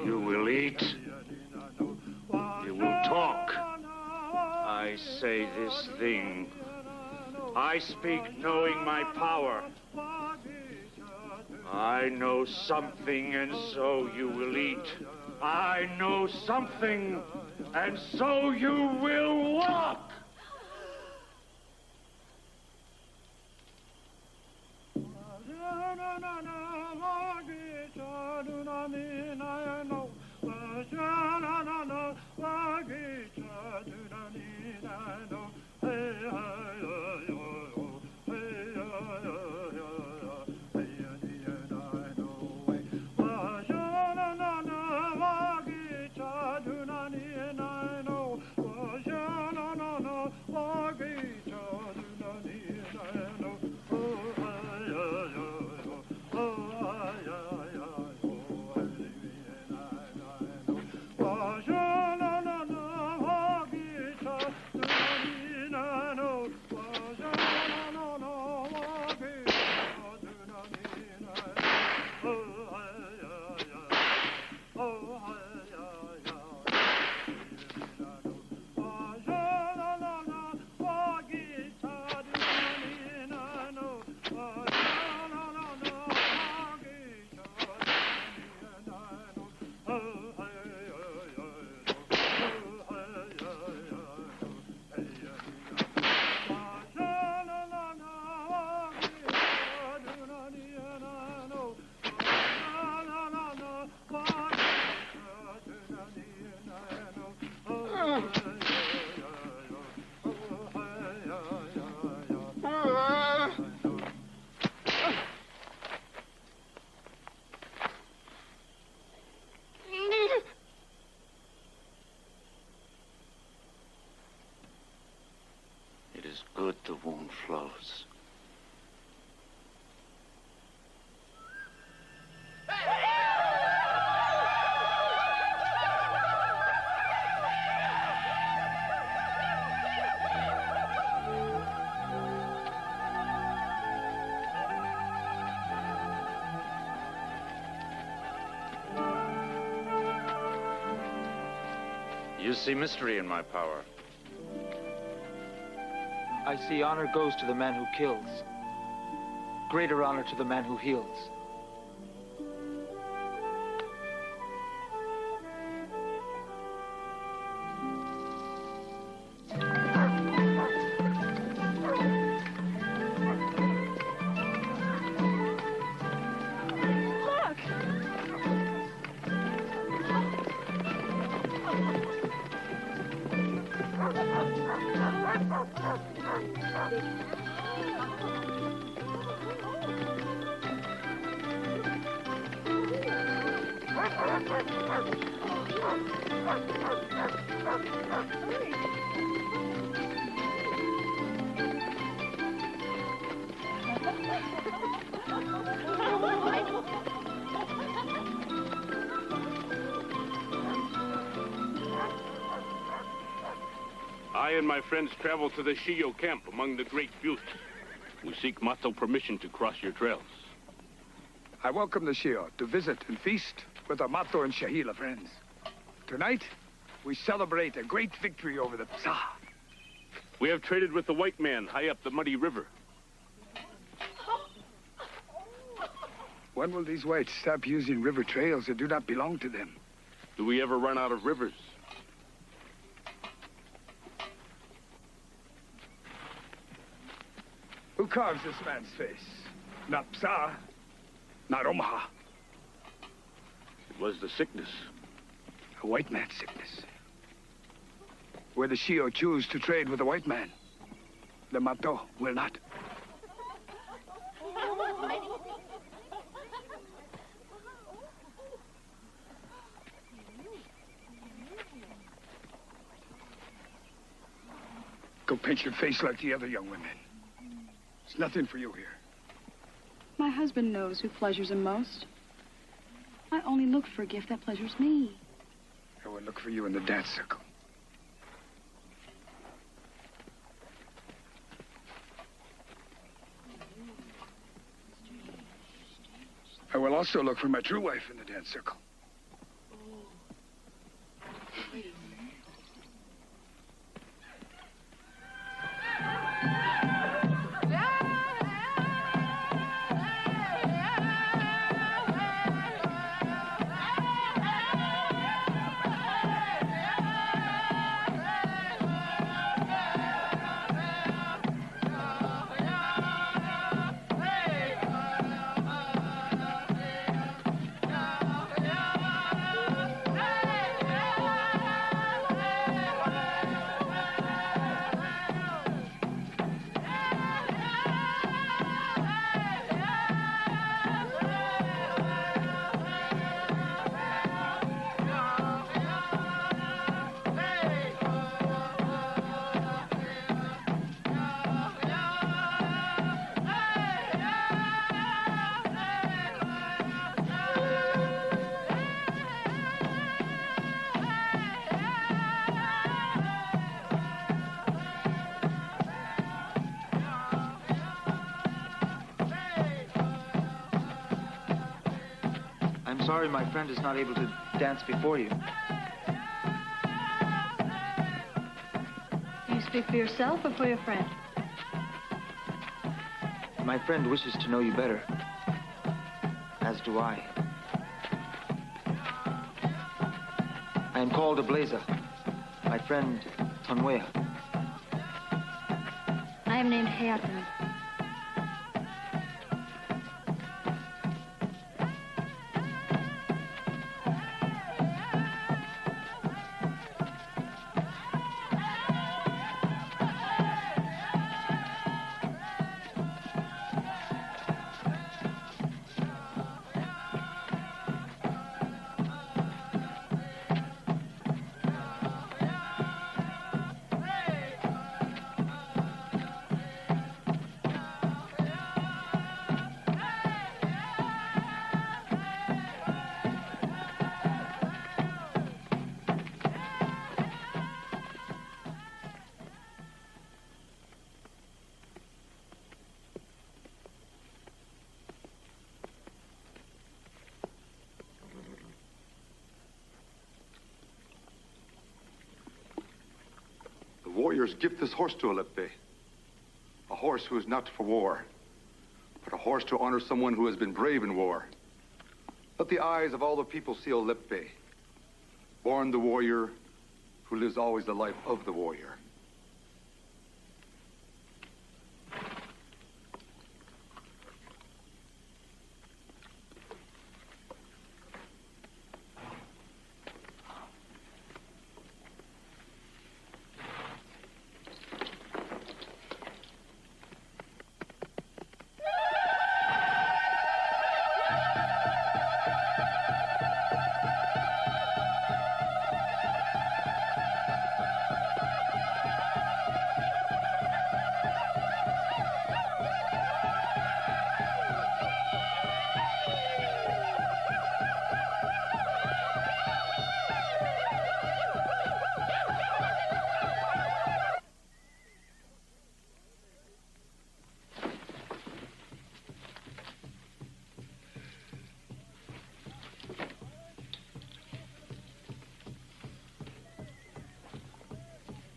You will eat. You will talk. I say this thing. I speak knowing my power. I know something, and so you will eat. I know something, and so you will walk. It is good the wound flows. You see mystery in my power. I see honor goes to the man who kills. Greater honor to the man who heals. I and my friends travel to the Shio camp among the Great Buttes. We seek Mato permission to cross your trails. I welcome the Shio to visit and feast with our Mato and Shahila friends. Tonight, we celebrate a great victory over the Psa. We have traded with the white man high up the muddy river. When will these whites stop using river trails that do not belong to them? Do we ever run out of rivers? Who carves this man's face? Not Psa, not Omaha. It was the sickness. A white man's sickness. Where the Shio choose to trade with the white man, the Mato will not. Go paint your face like the other young women. There's nothing for you here. My husband knows who pleasures him most. I only look for a gift that pleasures me. I will look for you in the dance circle. I will also look for my true wife in the dance circle. I'm sorry my friend is not able to dance before you. Do you speak for yourself or for your friend? My friend wishes to know you better. As do I. I am called Ableza. My friend, Tonwea. I am named Hayatan. Warriors gift this horse to Alepe. A horse who is not for war, but a horse to honor someone who has been brave in war. Let the eyes of all the people see Alepe, born the warrior who lives always the life of the warrior.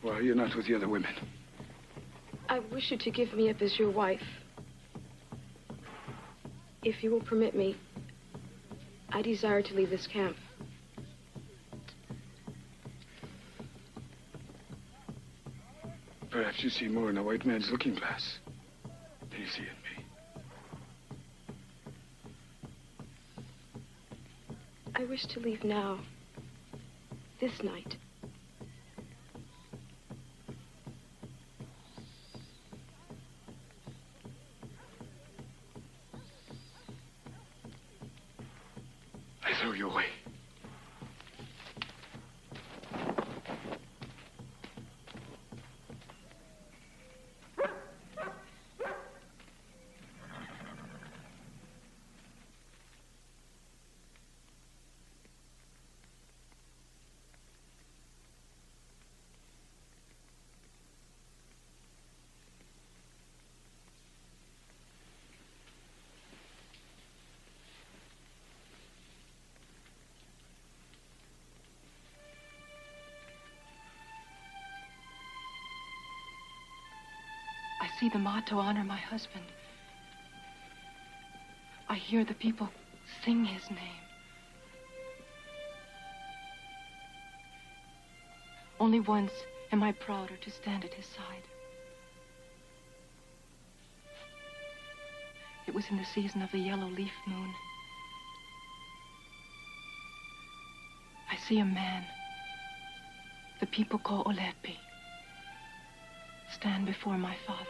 Why are you not with the other women? I wish you to give me up as your wife. If you will permit me, I desire to leave this camp. Perhaps you see more in a white man's looking glass than you see in me. I wish to leave now, this night. I throw you away. I see the motto, honor my husband. I hear the people sing his name. Only once am I prouder to stand at his side. It was in the season of the yellow leaf moon. I see a man the people call Olepi stand before my father.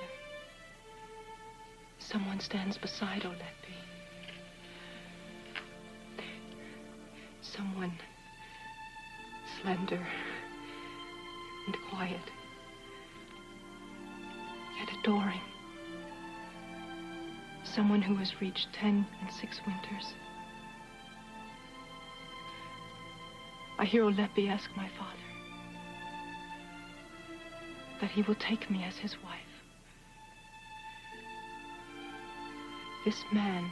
Someone stands beside Olepi. Someone slender and quiet, yet adoring. Someone who has reached 10 and 6 winters. I hear Olepi ask my father that he will take me as his wife. This man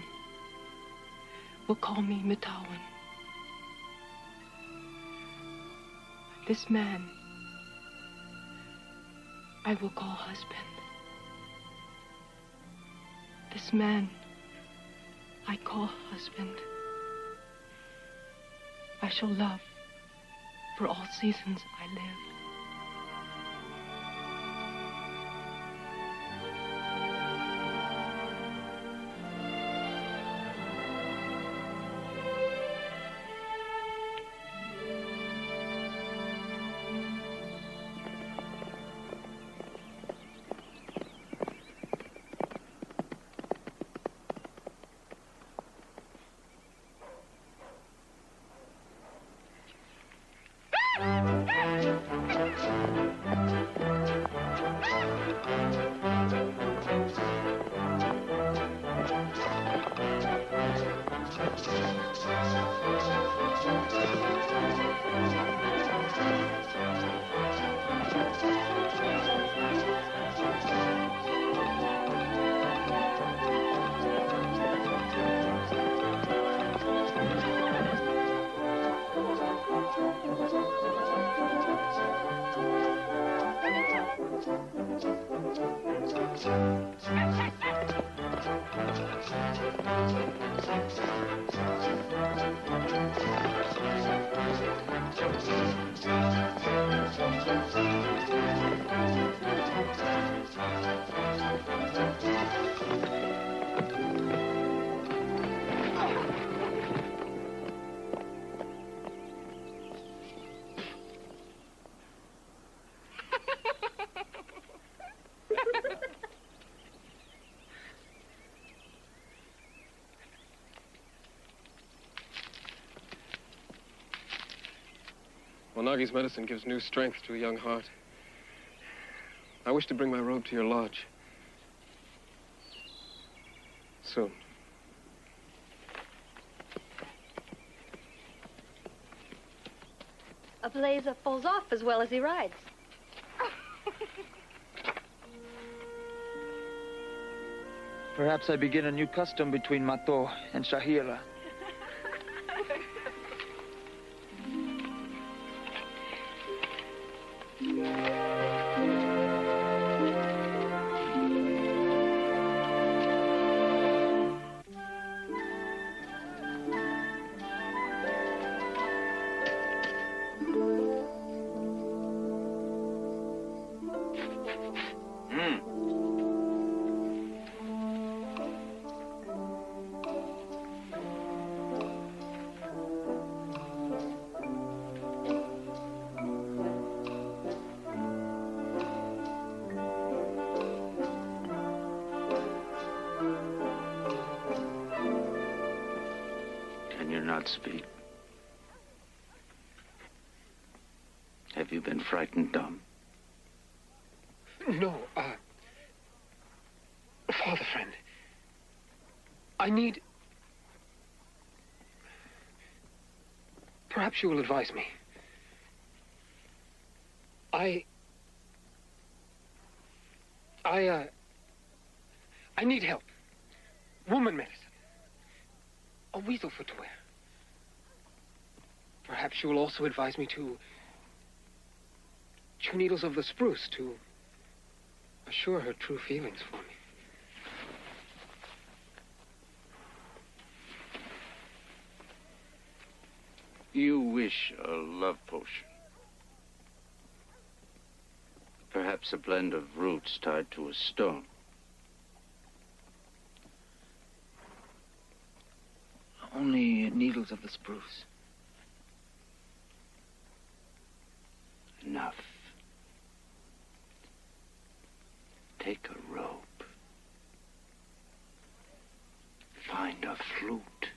will call me Mitawan. This man I will call husband. This man I call husband. I shall love for all seasons I live. Nagi's medicine gives new strength to a young heart. I wish to bring my robe to your lodge. Soon. A blazer pulls off as well as he rides. Perhaps I begin a new custom between Mato and Shahira. Can you not speak? Have you been frightened dumb? No, Father friend. I need... Perhaps you will advise me. I need help. Woman medicine. A weasel foot to wear. Perhaps you will also advise me to chew needles of the spruce to assure her true feelings for me. You wish a love potion. Perhaps a blend of roots tied to a stone. Only needles of the spruce. Enough. Take a rope. Find a flute.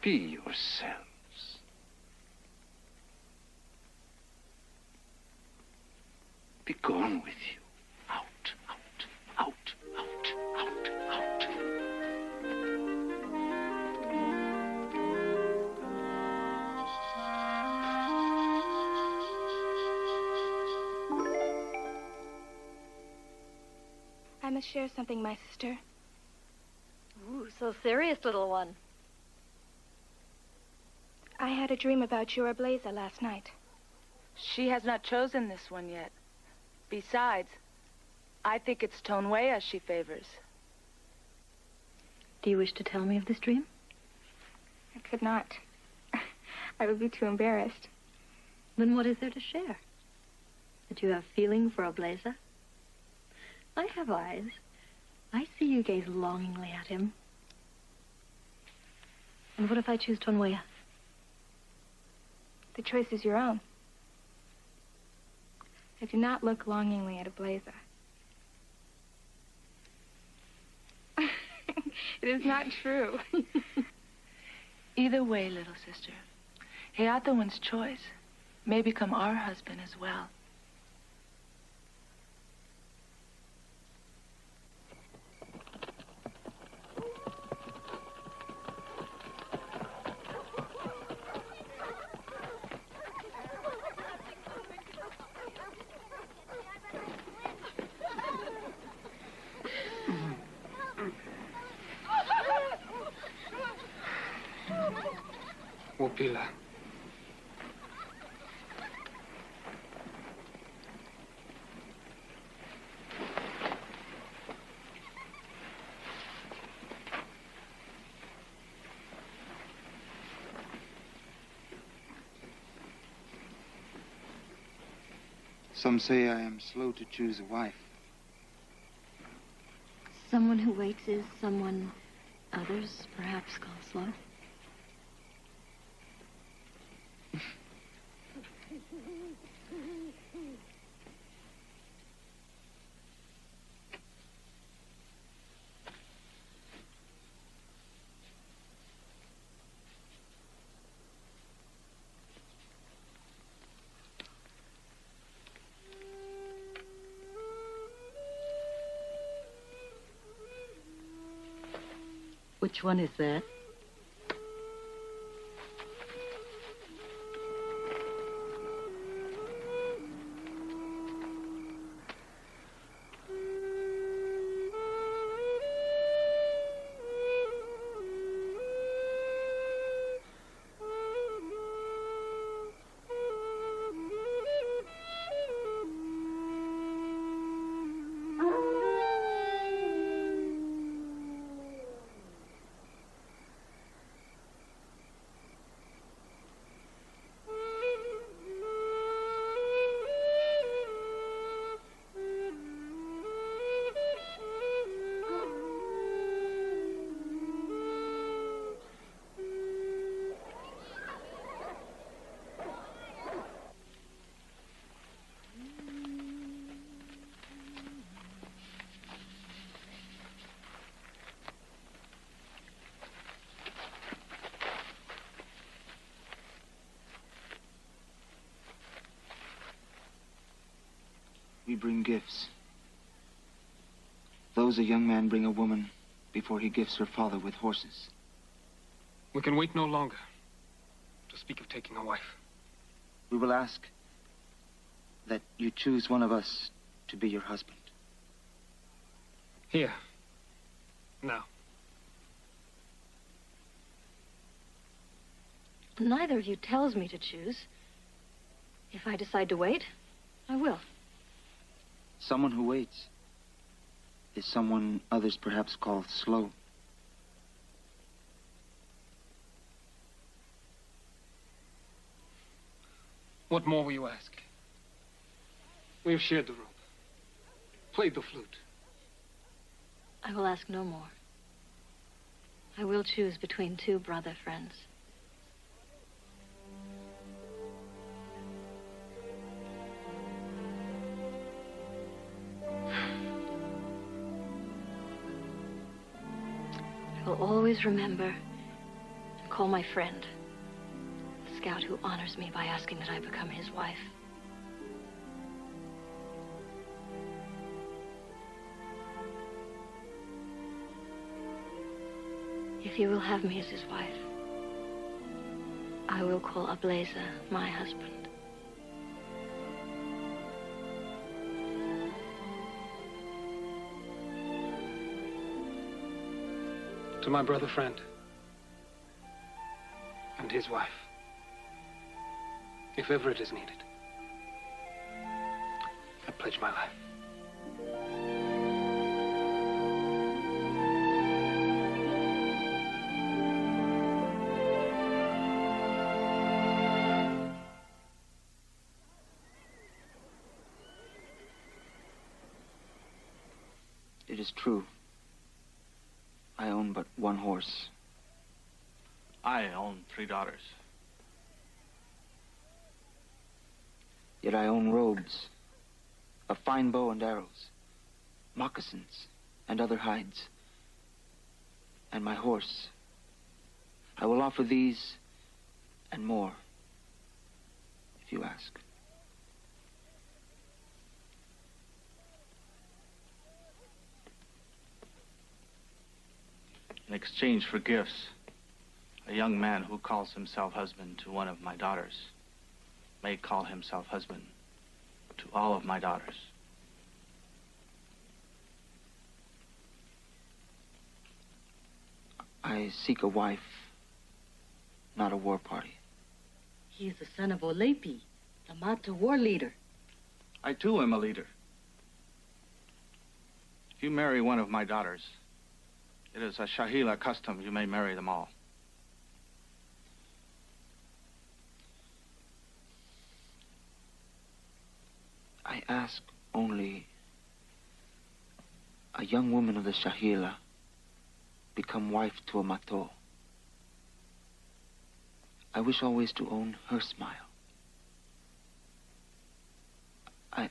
Be yourselves. Be gone with you. Out, out, out, out, out, out. I must share something, my sister. Ooh, so serious, little one. I had a dream about your Ablaza last night. She has not chosen this one yet. Besides, I think it's Tonwea she favors. Do you wish to tell me of this dream? I could not. I would be too embarrassed. Then what is there to share? That you have feeling for Ablaza? I have eyes. I see you gaze longingly at him. And what if I choose Tonwea? The choice is your own. I do not look longingly at Ablaza. It is not true. Either way, little sister, Heatawin's choice may become our husband as well. Wopila. Some say I am slow to choose a wife. Someone who waits is someone others perhaps call slow. Which one is that? We bring gifts. Those a young man bring a woman before he gifts her father with horses. We can wait no longer to speak of taking a wife. We will ask that you choose one of us to be your husband. Here. Now. Neither of you tells me to choose. If I decide to wait, I will. Someone who waits is someone others perhaps call slow. What more will you ask? We have shared the rope, played the flute. I will ask no more. I will choose between two brother friends. I will always remember and call my friend, the scout who honors me by asking that I become his wife. If you will have me as his wife, I will call Ableza my husband. To my brother friend and his wife, if ever it is needed, I pledge my life. It is true. I own but one horse. I own 3 daughters. Yet I own robes, a fine bow and arrows, moccasins, and other hides. And my horse. I will offer these and more, if you ask. In exchange for gifts, a young man who calls himself husband to one of my daughters may call himself husband to all of my daughters. I seek a wife, not a war party. He is the son of Olepi, the Mata war leader. I too am a leader. If you marry one of my daughters, it is a Shahila custom you may marry them all. I ask only a young woman of the Shahila become wife to a Mato. I wish always to own her smile.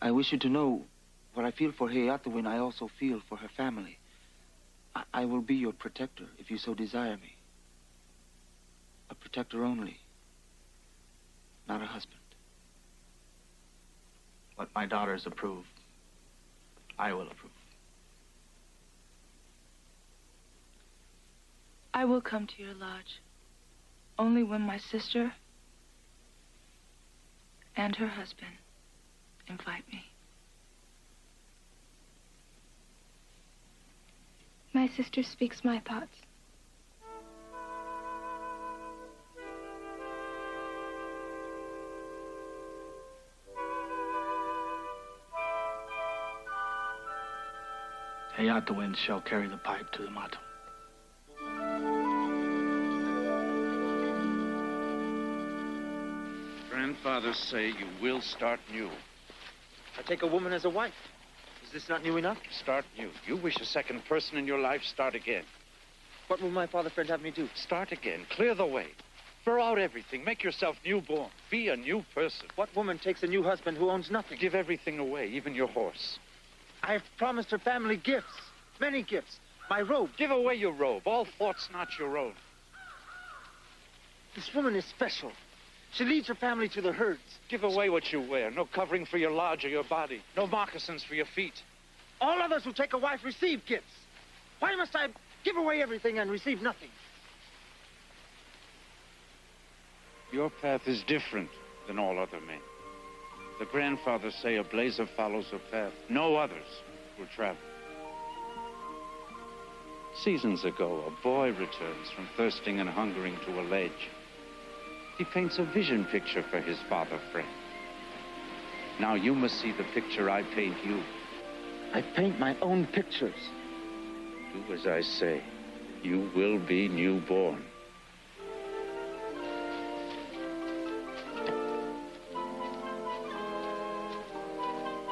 I wish you to know what I feel for Hayatawin, I also feel for her family. I will be your protector if you so desire me. A protector only, not a husband. What my daughters approve, I will approve. I will come to your lodge only when my sister and her husband invite me. My sister speaks my thoughts. Hayatawin shall carry the pipe to the Mato. Grandfathers say you will start new. I take a woman as a wife. Is this not new enough? Start new. You wish a second person in your life, start again. What will my father friend have me do? Start again. Clear the way. Throw out everything. Make yourself newborn. Be a new person. What woman takes a new husband who owns nothing? Give everything away, even your horse. I've promised her family gifts. Many gifts. My robe. Give away your robe. All thought's not your own. This woman is special. She leads her family to the herds. Give away what you wear. No covering for your lodge or your body. No moccasins for your feet. All others who take a wife receive gifts. Why must I give away everything and receive nothing? Your path is different than all other men. The grandfathers say a blazer follows a path no others will travel. Seasons ago, a boy returns from thirsting and hungering to a ledge. He paints a vision picture for his father friend. Now you must see the picture I paint you. I paint my own pictures. Do as I say. You will be newborn.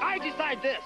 I decide this.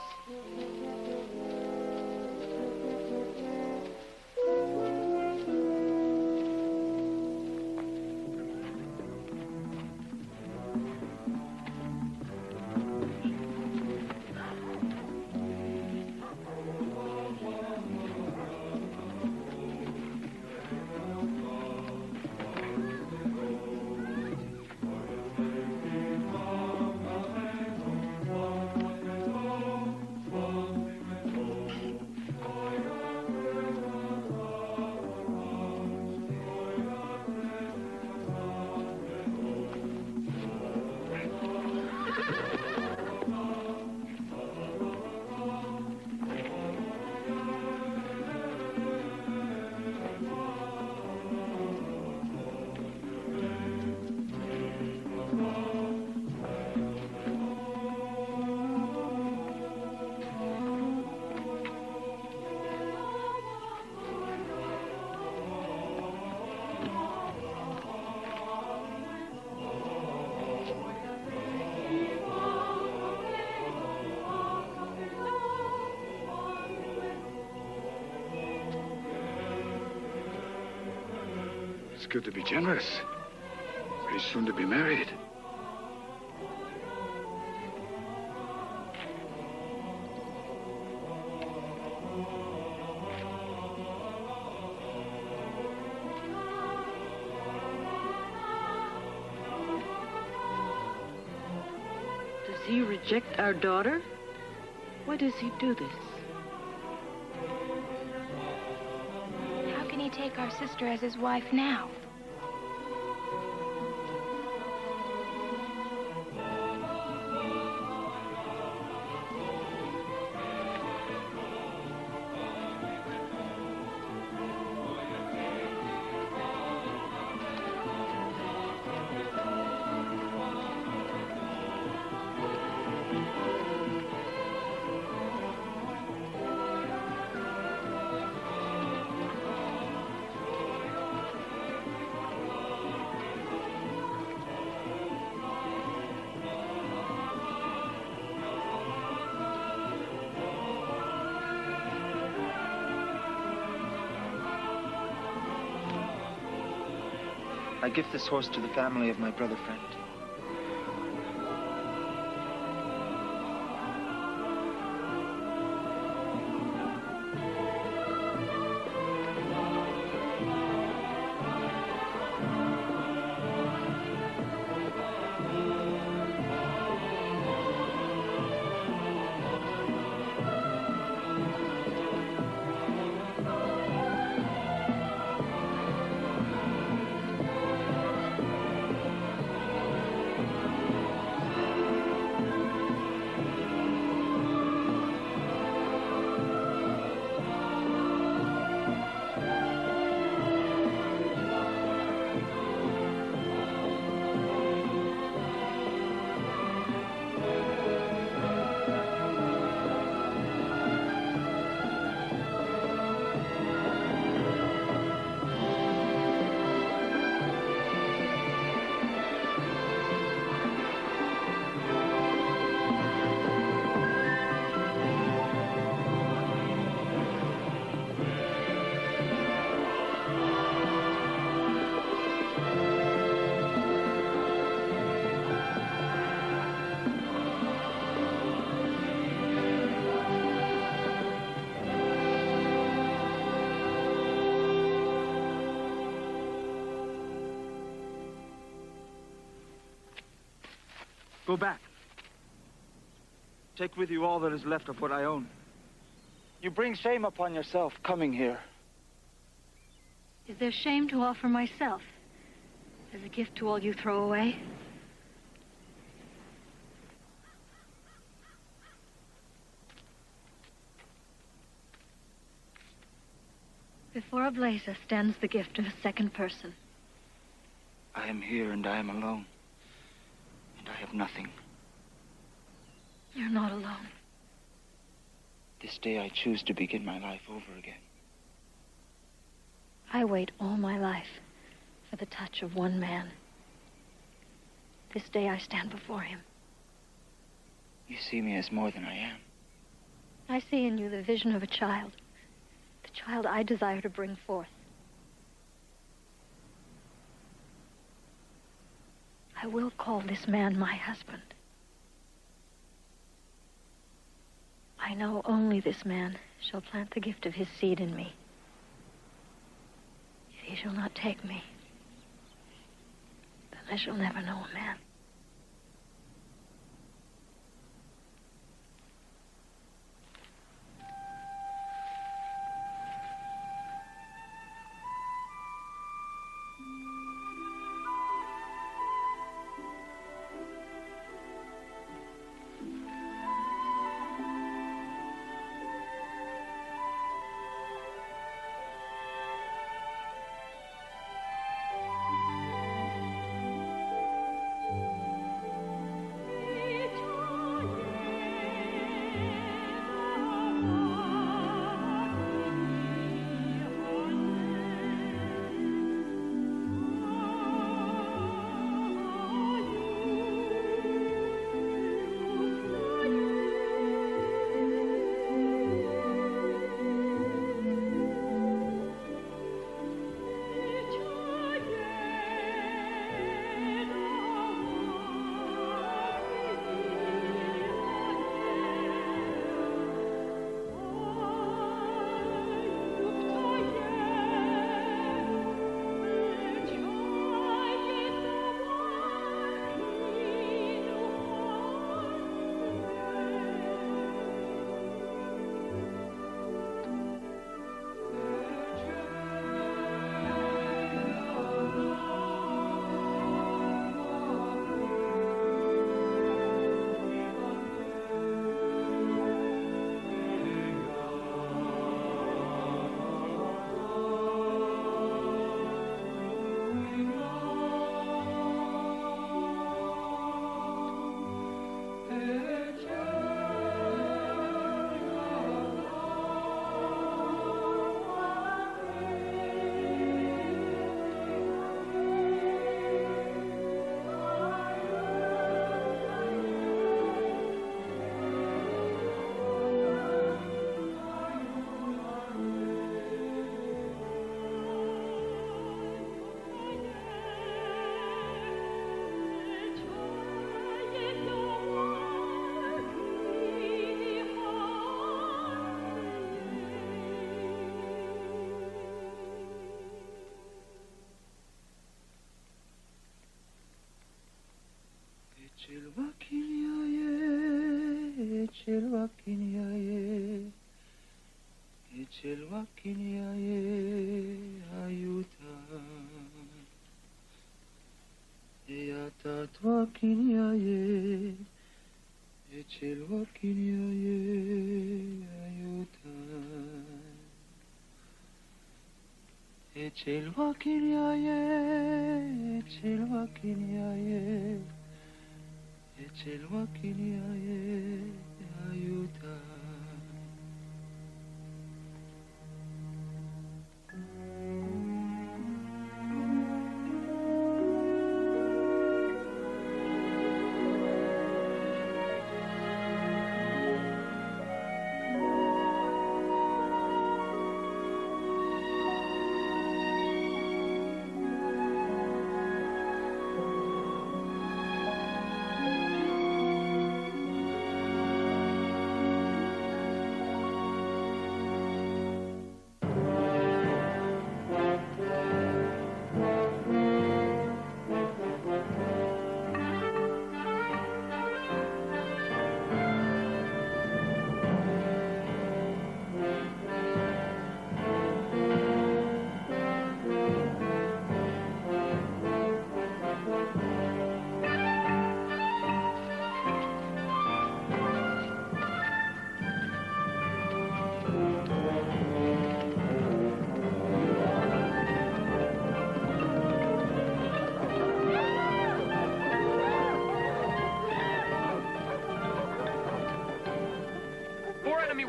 It's good to be generous. Very soon to be married. Does he reject our daughter? Why does he do this? How can he take our sister as his wife now? I give this horse to the family of my brother friend. Go back. Take with you all that is left of what I own. You bring shame upon yourself coming here. Is there shame to offer myself as a gift to all you throw away? Before Obleza stands the gift of a second person. I am here and I am alone. And I have nothing. You're not alone. This day I choose to begin my life over again. I wait all my life for the touch of one man. This day I stand before him. You see me as more than I am. I see in you the vision of a child. The child I desire to bring forth. I will call this man my husband. I know only this man shall plant the gift of his seed in me. If he shall not take me, then I shall never know a man.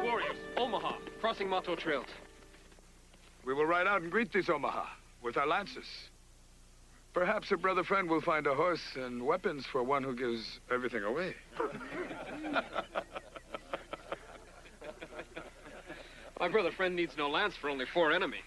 warriors. Omaha, crossing Mato trails. We will ride out and greet these Omaha with our lances. Perhaps a brother friend will find a horse and weapons for one who gives everything away. My brother friend needs no lance for only 4 enemy.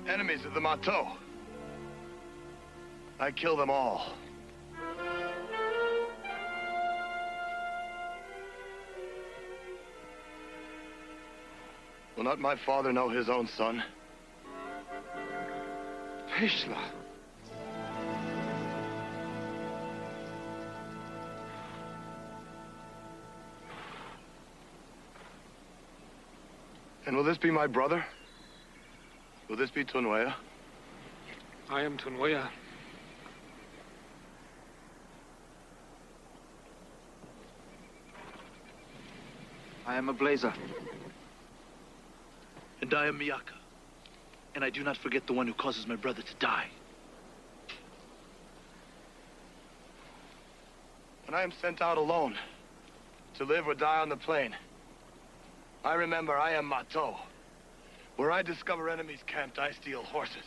Enemies of the Mato. I kill them all. Will not my father know his own son? Peshla. And will this be my brother? Will this be Tunwea? I am Tunwea. I am a blazer. And I am Miyaka. And I do not forget the one who causes my brother to die. When I am sent out alone, to live or die on the plain, I remember I am Mato. Where I discover enemies camped, I steal horses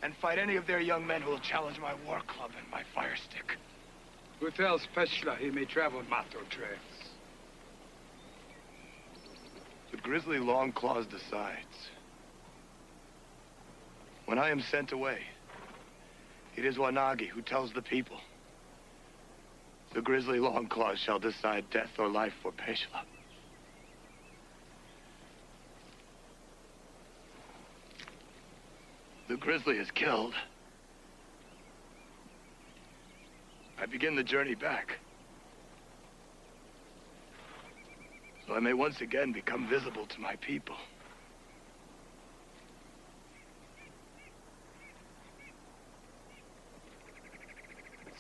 and fight any of their young men who will challenge my war club and my fire stick. Who tells Peshla he may travel Mato trails? The grizzly Longclaws decides. When I am sent away, it is Wanagi who tells the people. The grizzly Longclaws shall decide death or life for Peshla. The grizzly is killed. I begin the journey back. So I may once again become visible to my people.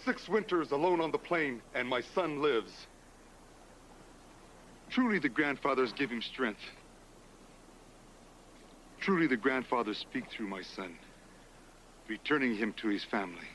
"6 winters alone on the plain, and my son lives. Truly the grandfathers give him strength. Truly the grandfathers speak through my son, returning him to his family.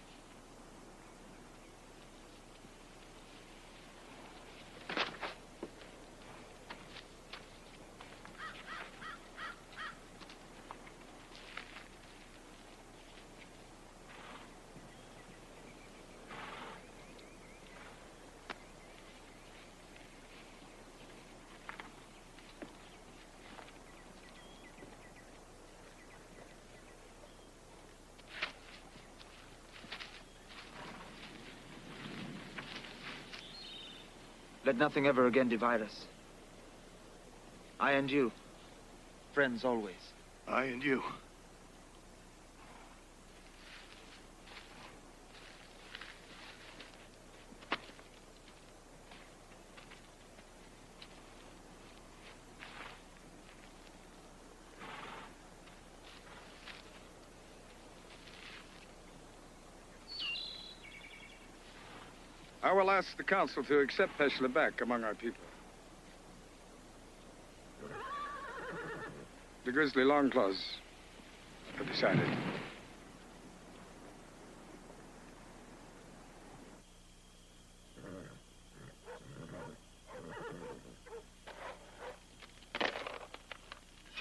Let nothing ever again divide us. I and you, friends always. I and you. I will ask the council to accept Peshla back among our people. The Grizzly Longclaws have decided.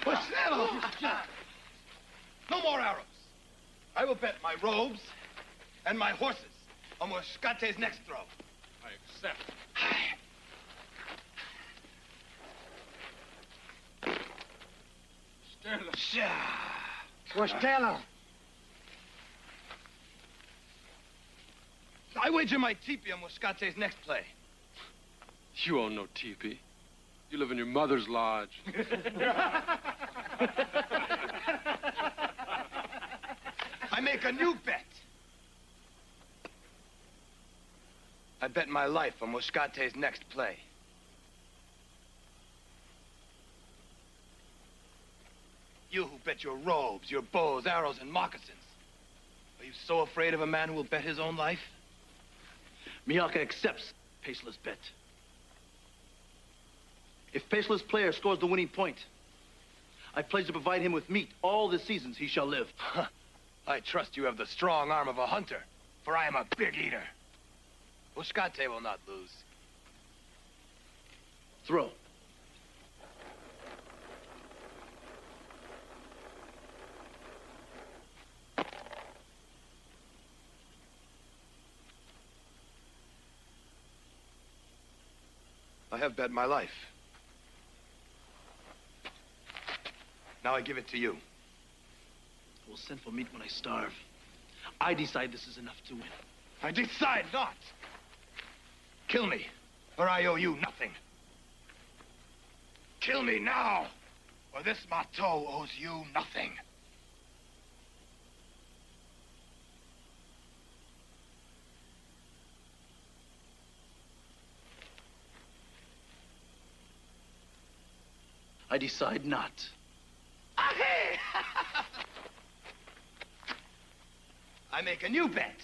What's that all? No more arrows. I will bet my robes and my horses on Moscate's next throw. I accept. Stella. I wager my teepee on Moscate's next play. You own no teepee. You live in your mother's lodge. I make a new bet. I bet my life on Moscate's next play. You who bet your robes, your bows, arrows, and moccasins. Are you so afraid of a man who will bet his own life? Miaka accepts Pesla's bet. If Pesla's player scores the winning point, I pledge to provide him with meat all the seasons he shall live. I trust you have the strong arm of a hunter, for I am a big eater. Moscate will not lose. Throw. I have bet my life. Now I give it to you. I will send for meat when I starve. I decide this is enough to win. I decide not. Kill me, or I owe you nothing. Kill me now, or this Mato owes you nothing. I decide not. I make a new bet.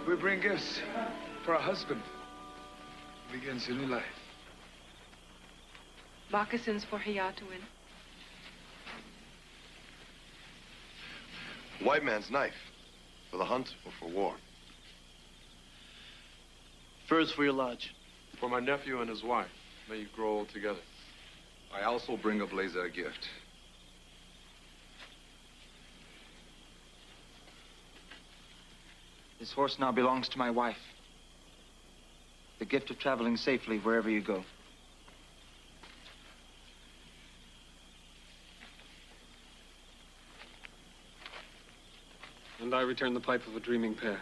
We bring gifts for our husband who begins a new life. Moccasins for Hayatuan. White man's knife. For the hunt or for war? Furs for your lodge. For my nephew and his wife. May you grow old together. I also bring Ableza a gift. This horse now belongs to my wife. The gift of traveling safely wherever you go. And I return the pipe of a dreaming pair.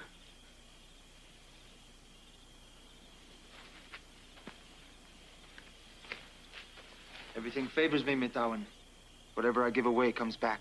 Everything favors me, Mitawan. Whatever I give away comes back.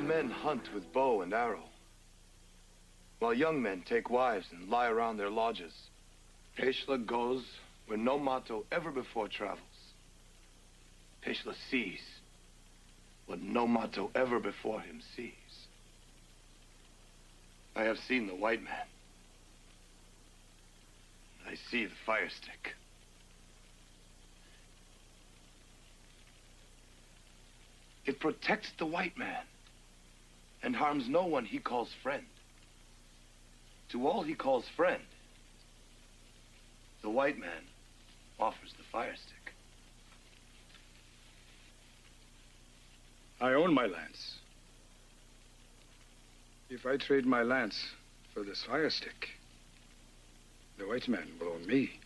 men hunt with bow and arrow, while young men take wives and lie around their lodges. Peshla goes where no Mato ever before travels. Peshla sees what no Mato ever before him sees. I have seen the white man. I see the fire stick. It protects the white man and harms no one he calls friend. To all he calls friend, the white man offers the fire stick. I own my lance. If I trade my lance for this fire stick, the white man will own me.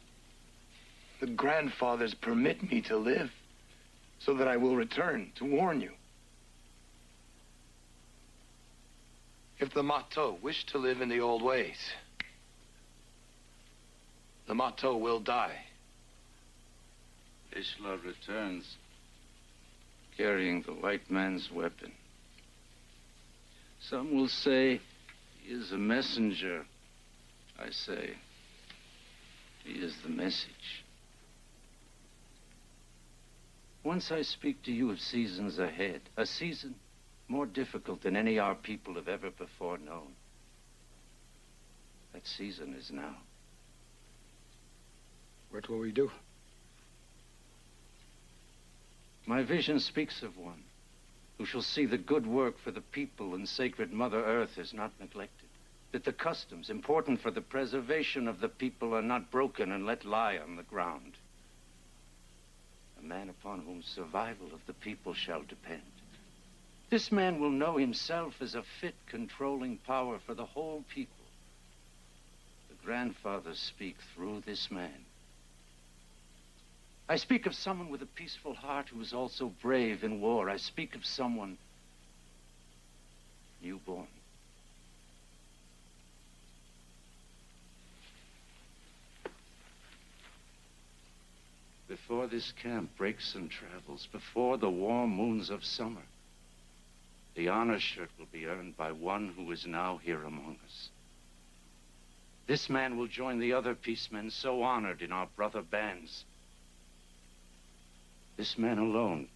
The grandfathers permit me to live so that I will return to warn you. If the Mato wish to live in the old ways, the Mato will die. Ishla returns, carrying the white man's weapon. Some will say he is a messenger. I say he is the message. Once I speak to you of seasons ahead, a season more difficult than any our people have ever before known. That season is now. What will we do? My vision speaks of one who shall see the good work for the people and sacred Mother Earth is not neglected. That the customs important for the preservation of the people are not broken and let lie on the ground. A man upon whom survival of the people shall depend. This man will know himself as a fit controlling power for the whole people. The grandfathers speak through this man. I speak of someone with a peaceful heart who is also brave in war. I speak of someone newborn. Before this camp breaks and travels, before the warm moons of summer, the honor shirt will be earned by one who is now here among us. This man will join the other peacemen so honored in our brother bands. This man alone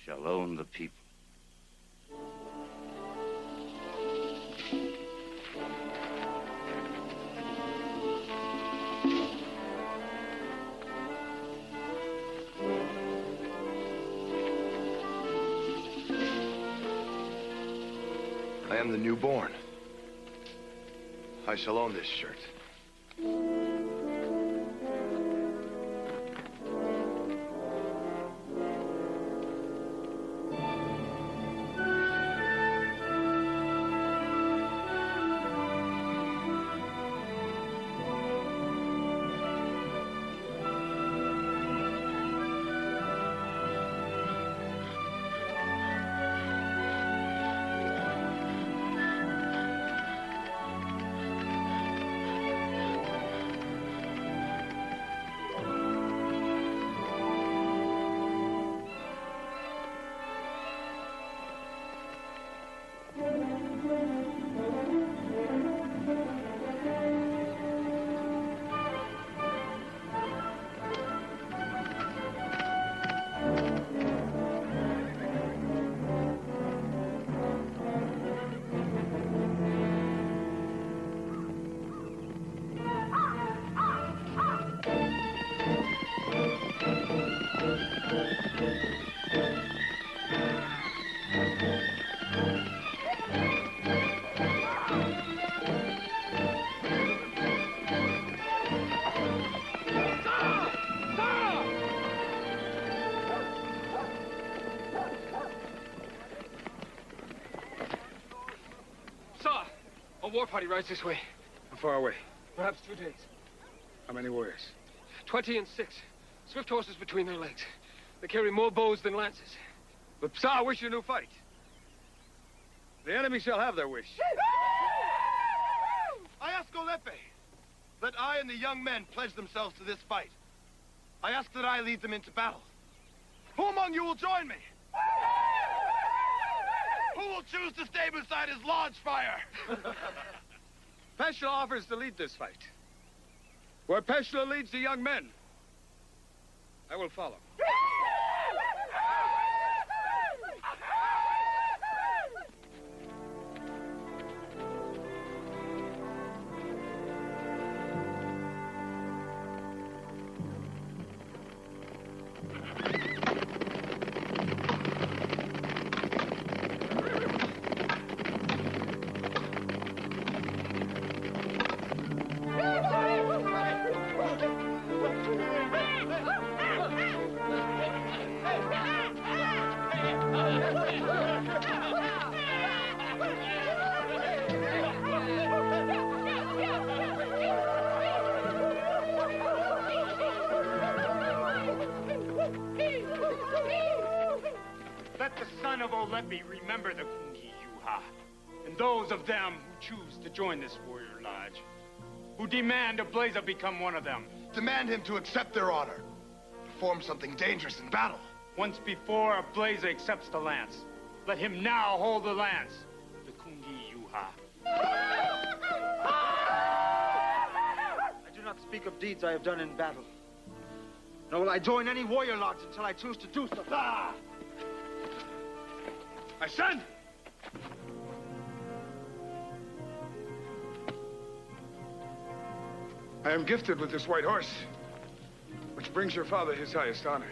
shall own the people. I am the newborn. I shall own this shirt. A war party rides this way. How far away? Perhaps 2 days. How many warriors? 20 and 6. Swift horses between their legs. They carry more bows than lances. But Psa wish a new fight. The enemy shall have their wish. I ask Olepe that I and the young men pledge themselves to this fight. I ask that I lead them into battle. Who among you will join me? Who Who will choose to stay beside his launch fire? Peshla offers to lead this fight. Where Peshla leads the young men, I will follow. Let the son of Olepi remember the Kungi Yuha, and those of them who choose to join this warrior lodge, who demand Ablaza become one of them. Demand him to accept their honor, perform something dangerous in battle. Once before Ablaza accepts the lance, let him now hold the lance, the Kungi Yuha. I do not speak of deeds I have done in battle. Nor will I join any warrior lodge until I choose to do so. Ah! My son! I am gifted with this white horse, which brings your father his highest honor.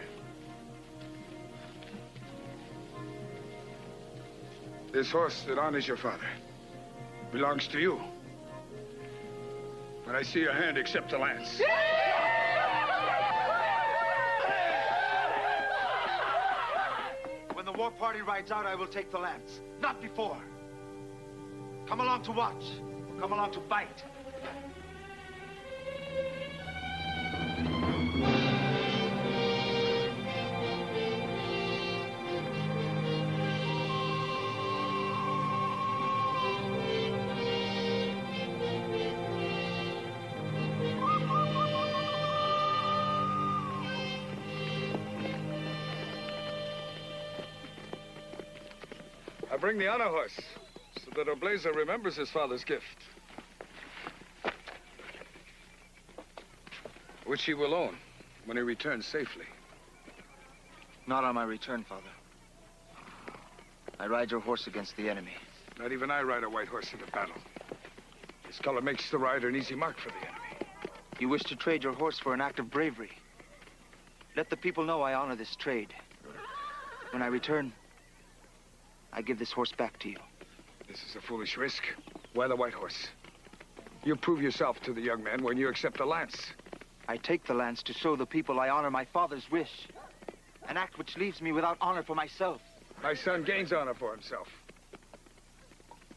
This horse that honors your father belongs to you. When I see your hand, accept the lance. When the war party rides out, I will take the lance. Not before. Come along to watch. Come along to fight. I bring the honor horse, so that Ablaza remembers his father's gift. Which he will own when he returns safely. Not on my return, Father. I ride your horse against the enemy. Not even I ride a white horse into battle. His color makes the rider an easy mark for the enemy. You wish to trade your horse for an act of bravery. Let the people know I honor this trade. When I return, I give this horse back to you. This is a foolish risk. Why the white horse? You prove yourself to the young man when you accept the lance. I take the lance to show the people I honor my father's wish. An act which leaves me without honor for myself. My son gains honor for himself.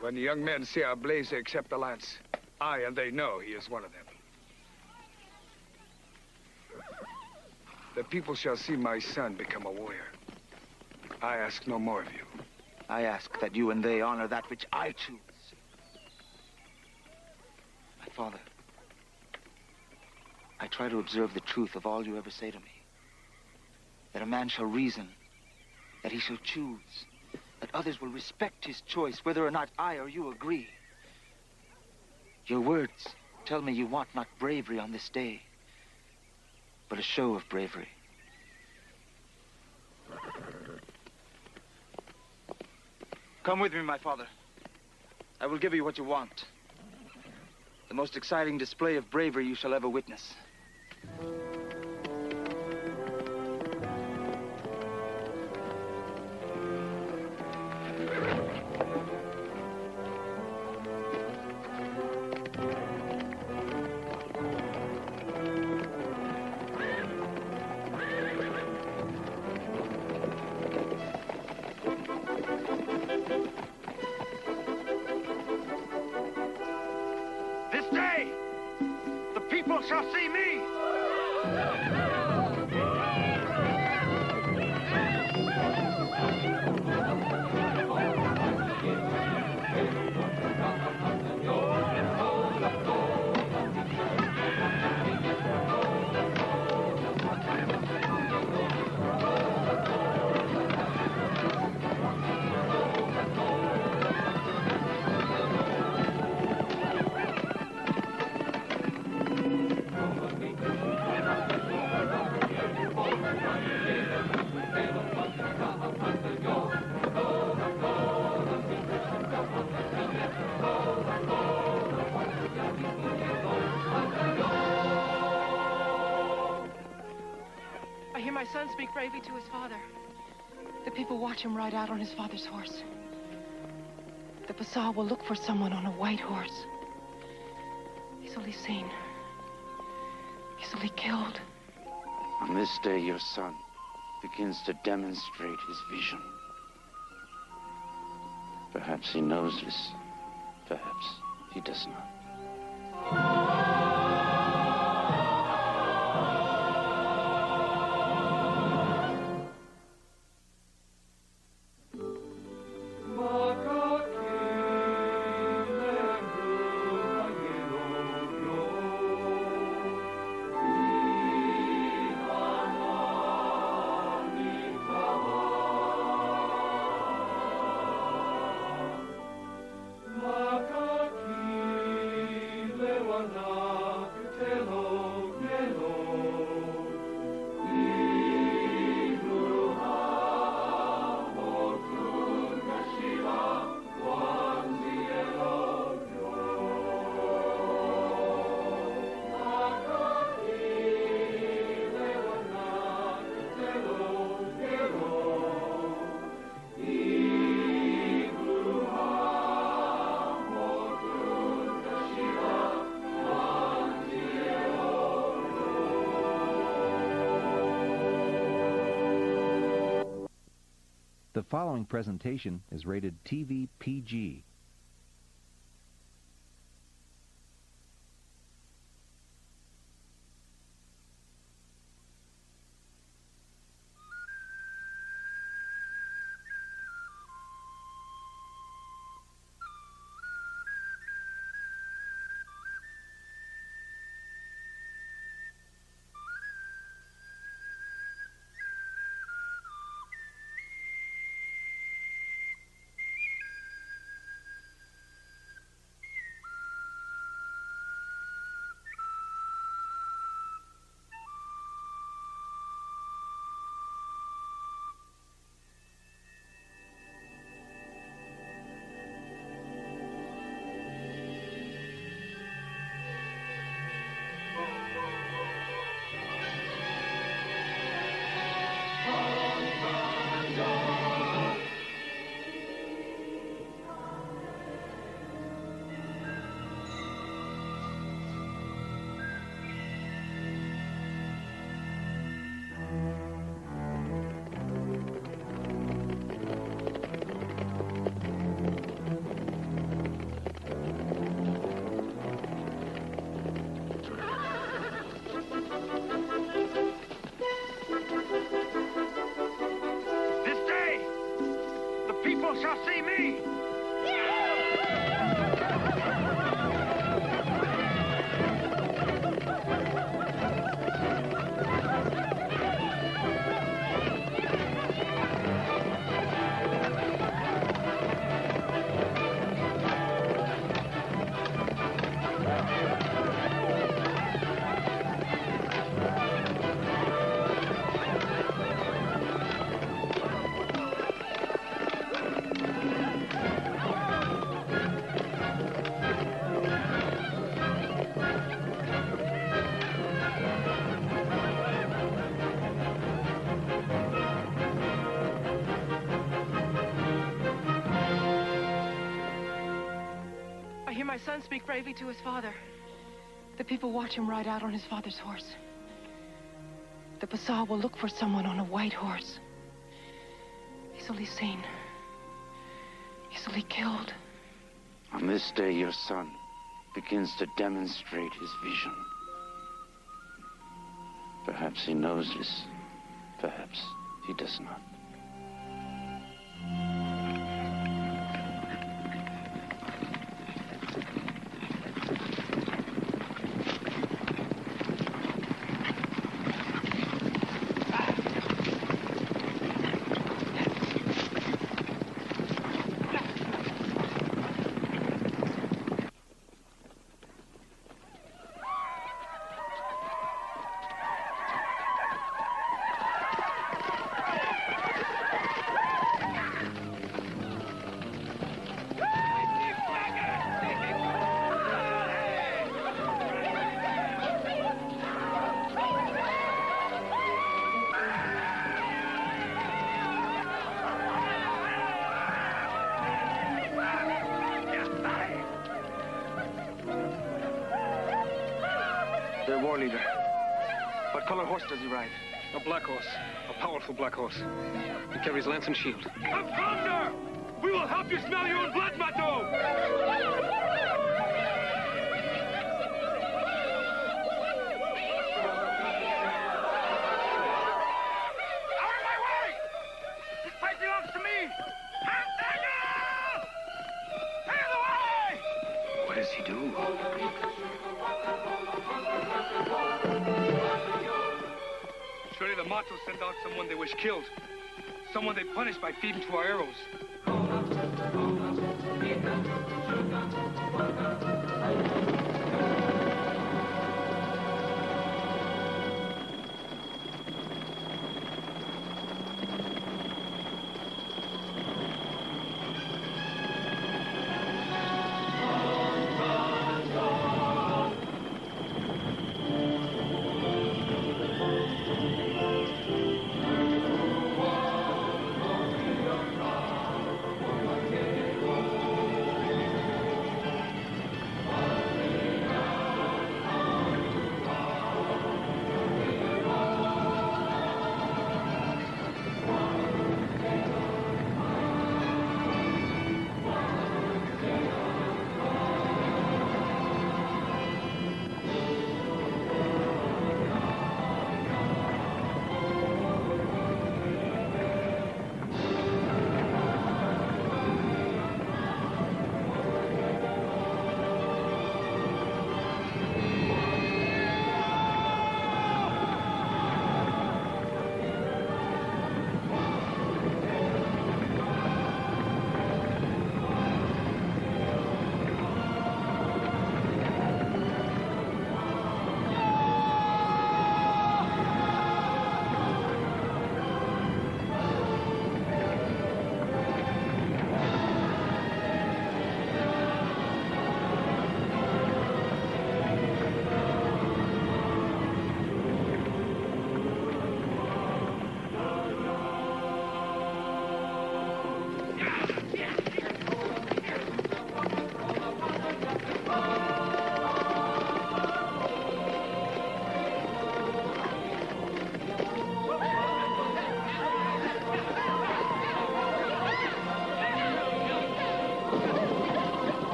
When the young men see Ablaza accept the lance, I and they know he is one of them. The people shall see my son become a warrior. I ask no more of you. I ask that you and they honor that which I choose. My father, I try to observe the truth of all you ever say to me. That a man shall reason, that he shall choose, that others will respect his choice, whether or not I or you agree. Your words tell me you want not bravery on this day, but a show of bravery. Come with me, my father. I will give you what you want. The most exciting display of bravery you shall ever witness. This day, the people shall see me. son speak bravely to his father. The people watch him ride out on his father's horse. The Passau will look for someone on a white horse. Easily seen. Easily killed. On this day, your son begins to demonstrate his vision. Perhaps he knows this. Perhaps he does not. The following presentation is rated TV PG. Shall see me! I hear my son speak bravely to his father. The people watch him ride out on his father's horse. The Passau will look for someone on a white horse. Easily seen. Easily killed. On this day, your son begins to demonstrate his vision. Perhaps he knows this. Perhaps he does not. Their war leader. What color horse does he ride? A black horse. A powerful black horse. He carries lance and shield. Come closer! We will help you smell your own blood, Mato! What does he do? Surely the Matos send out someone they wish killed. Someone they punish by feeding to our arrows.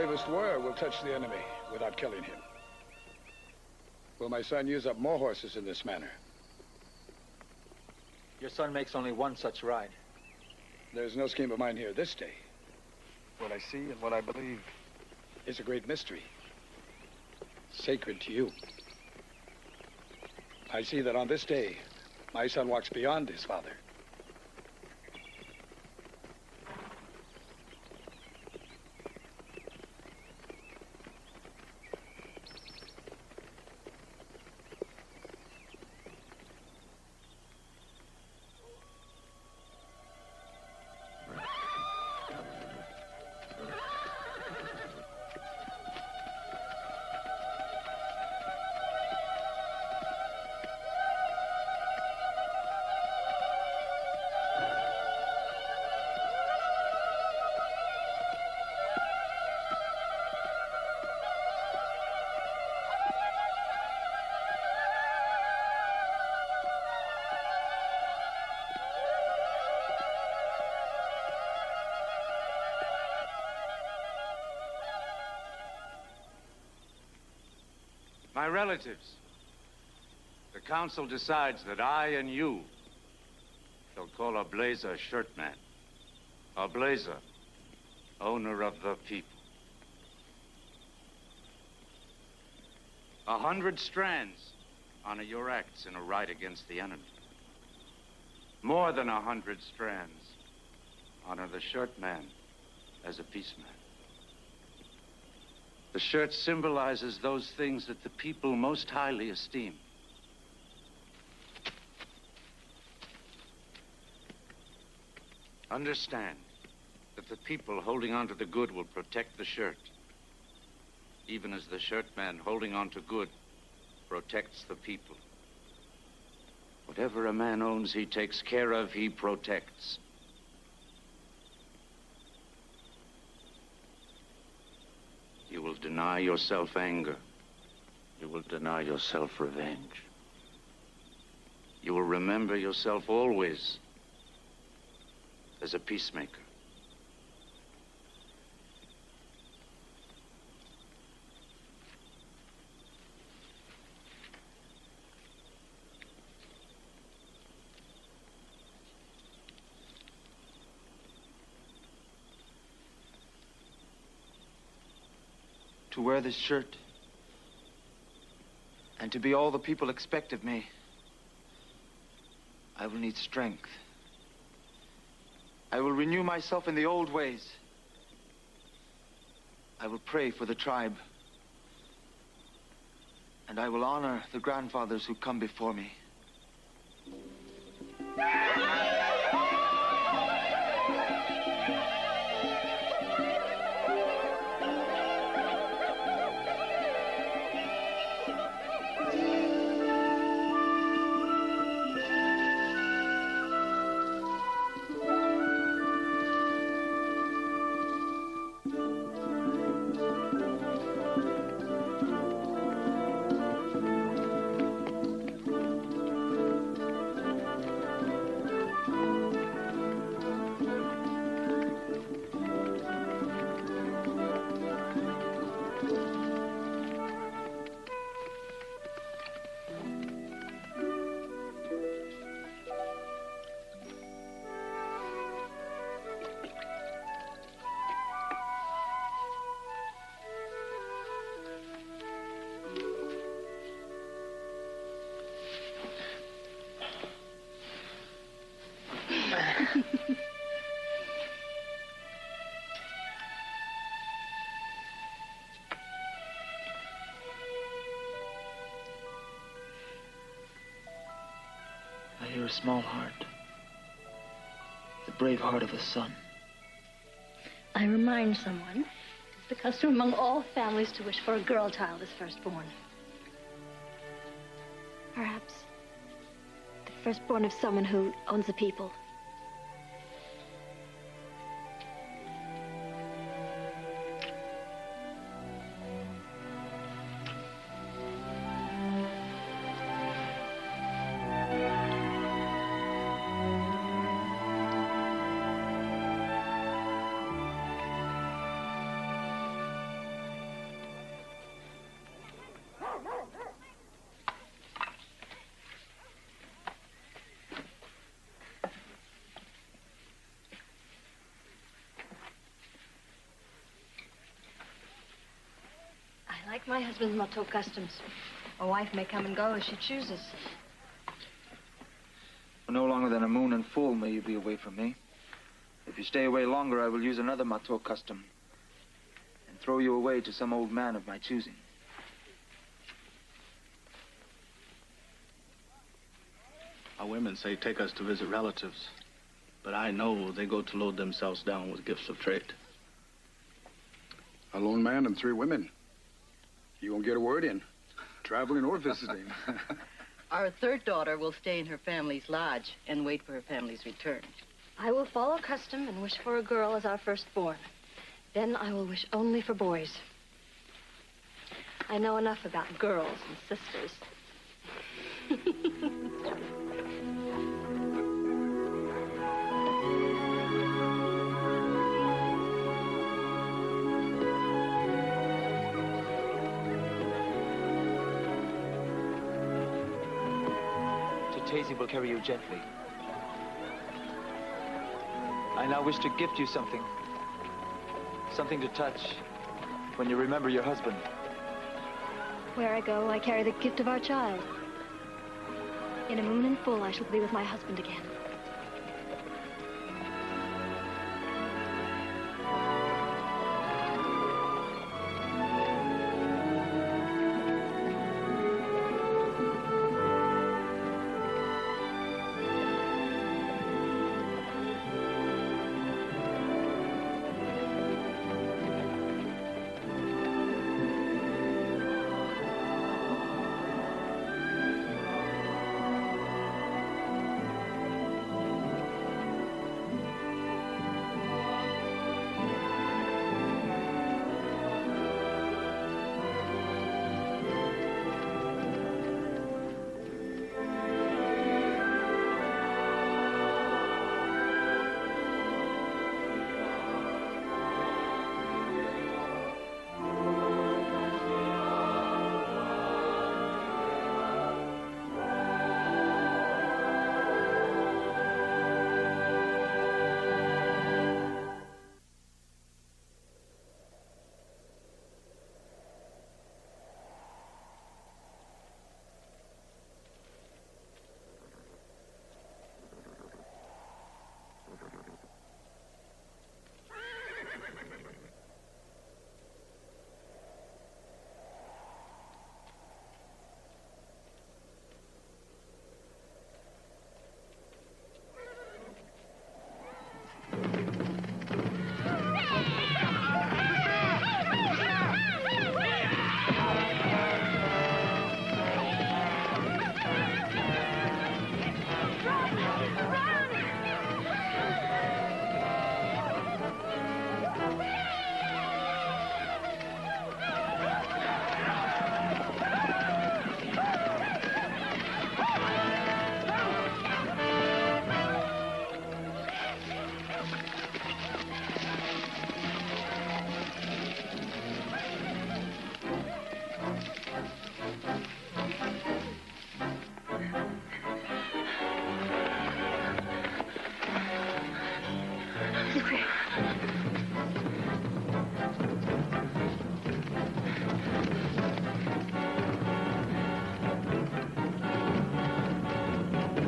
bravest warrior will touch the enemy without killing him. Will my son use up more horses in this manner? Your son makes only one such ride. There's no scheme of mine here this day. What I see and what I believe is a great mystery, sacred to you. I see that on this day, my son walks beyond his father. My relatives, the council decides that I and you shall call Obleza Shirtman. Obleza, owner of the people. 100 strands honor your acts in a right against the enemy. More than 100 strands honor the Shirtman as a peaceman. The shirt symbolizes those things that the people most highly esteem. Understand that the people holding on to the good will protect the shirt, even as the shirt man holding on to good protects the people. Whatever a man owns, he takes care of, he protects. You will deny yourself anger. You will deny yourself revenge. You will remember yourself always as a peacemaker. To wear this shirt and to be all the people expect of me, I will need strength. I will renew myself in the old ways. I will pray for the tribe. And I will honor the grandfathers who come before me. I hear a small heart. The brave heart of a son. I remind someone it's the custom among all families to wish for a girl child as firstborn. Perhaps the firstborn of someone who owns the people. I like my husband's motto customs. A wife may come and go as she chooses. For no longer than a moon and full may you be away from me. If you stay away longer, I will use another motto custom and throw you away to some old man of my choosing. Our women say take us to visit relatives, but I know they go to load themselves down with gifts of trade. A lone man and 3 women. You won't get a word in, traveling or visiting. Our third daughter will stay in her family's lodge and wait for her family's return. I will follow custom and wish for a girl as our firstborn. Then I will wish only for boys. I know enough about girls and sisters. Tazy will carry you gently. I now wish to gift you something. Something to touch when you remember your husband. Where I go, I carry the gift of our child. In a moon and full, I shall be with my husband again.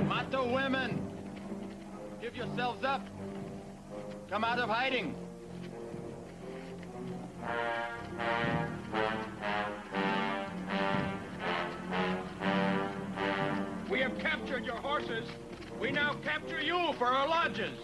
Mato women, give yourselves up. Come out of hiding. We have captured your horses. We now capture you for our lodges.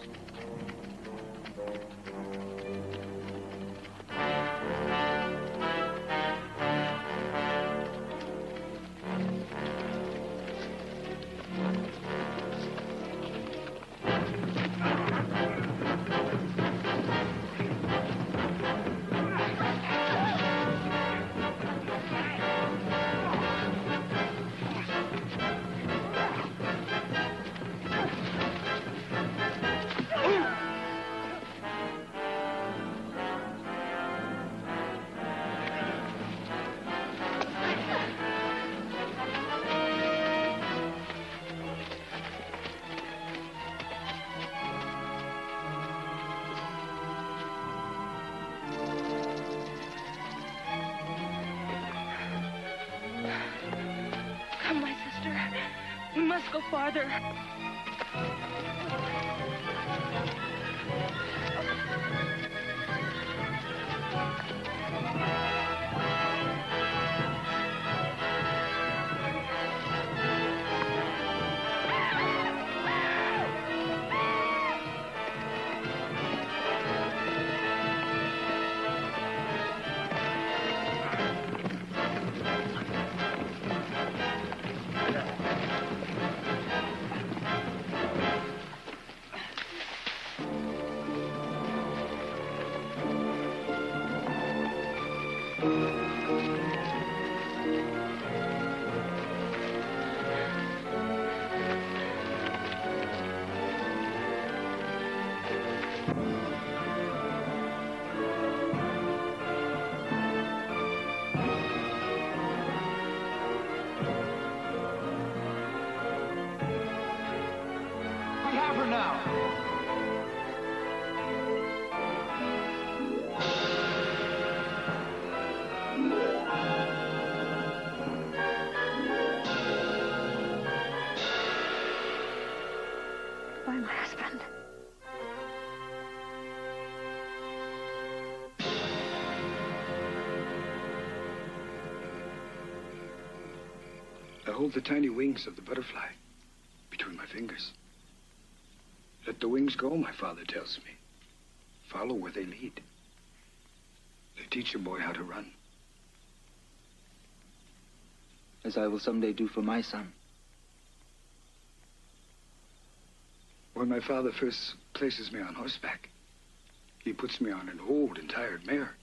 Come, my sister. We must go farther. We have her now. Why, my husband? I hold the tiny wings of the butterfly between my fingers. Let the wings go, my father tells me. Follow where they lead. They teach a boy how to run. As I will someday do for my son. When my father first places me on horseback, he puts me on an old and tired mare.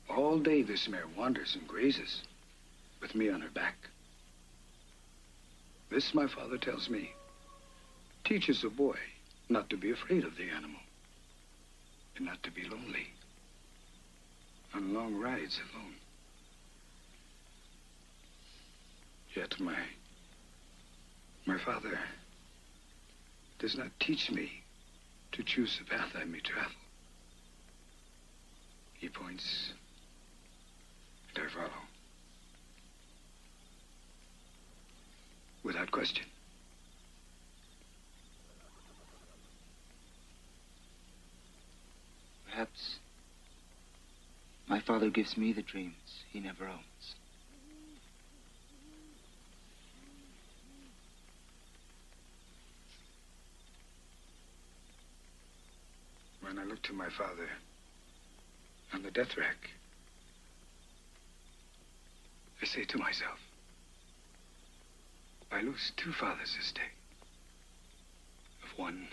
All day this mare wanders and grazes, with me on her back. This, my father tells me, teaches a boy not to be afraid of the animal and not to be lonely on long rides alone. Yet my father does not teach me to choose the path I may travel. He points and I follow. Without question. Perhaps my father gives me the dreams he never owns. When I look to my father on the death rack, I say to myself, I lose two fathers this day. Of one,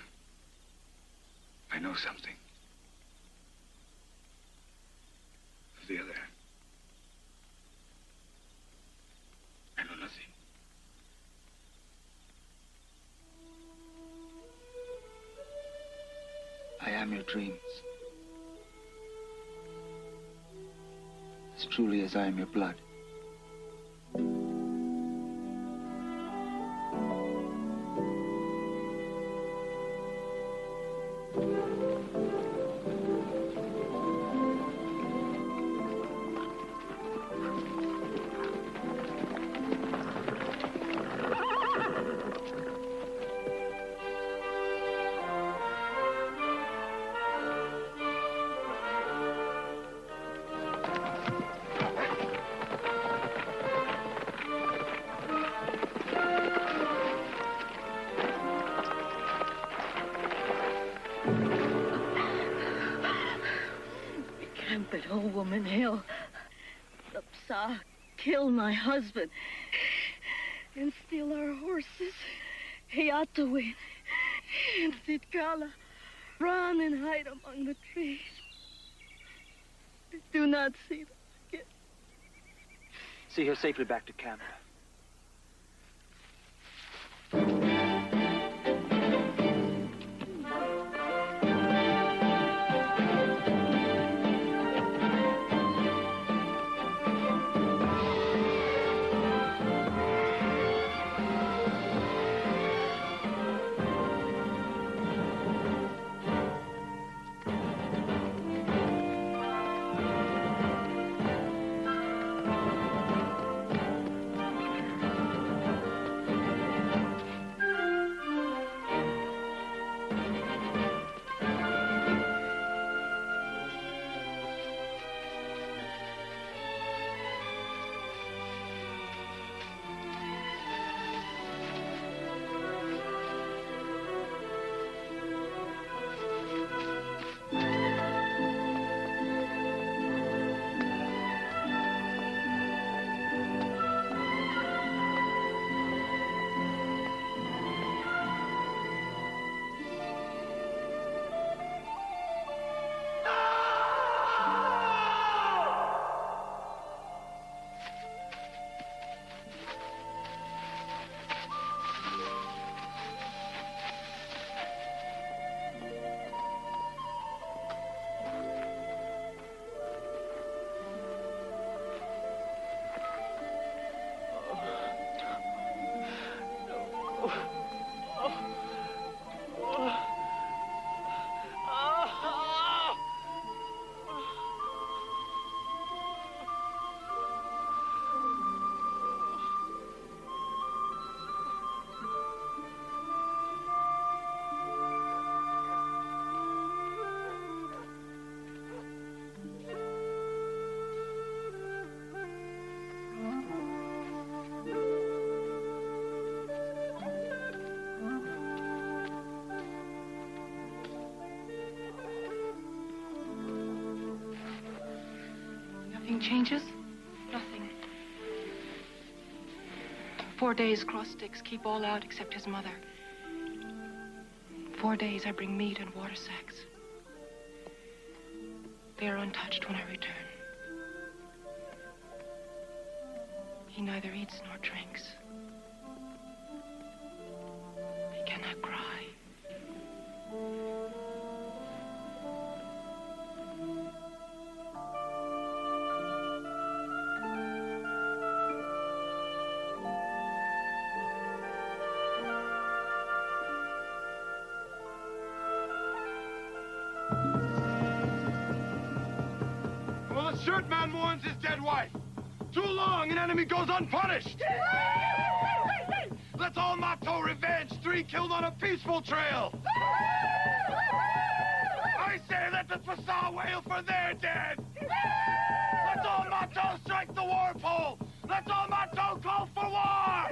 I know something. Of the other, I know nothing. I am your dreams. As truly as I am your blood. stupid old woman Hill. The Psa killed my husband and steal our horses. Hayatawin and Sitkala run and hide among the trees. I do not see them again. See her safely back to camp. Nothing changes? Nothing. 4 days, cross sticks, keep all out except his mother. 4 days, I bring meat and water sacks. They are untouched when I return. He neither eats nor drinks. He cannot cry. Well, the shirt man mourns his dead wife. Too long, an enemy goes unpunished. Let's all Mato revenge. 3 killed on a peaceful trail. I say let the Psa wail for their dead. Let's all Mato strike the war pole. Let's all Mato call for war.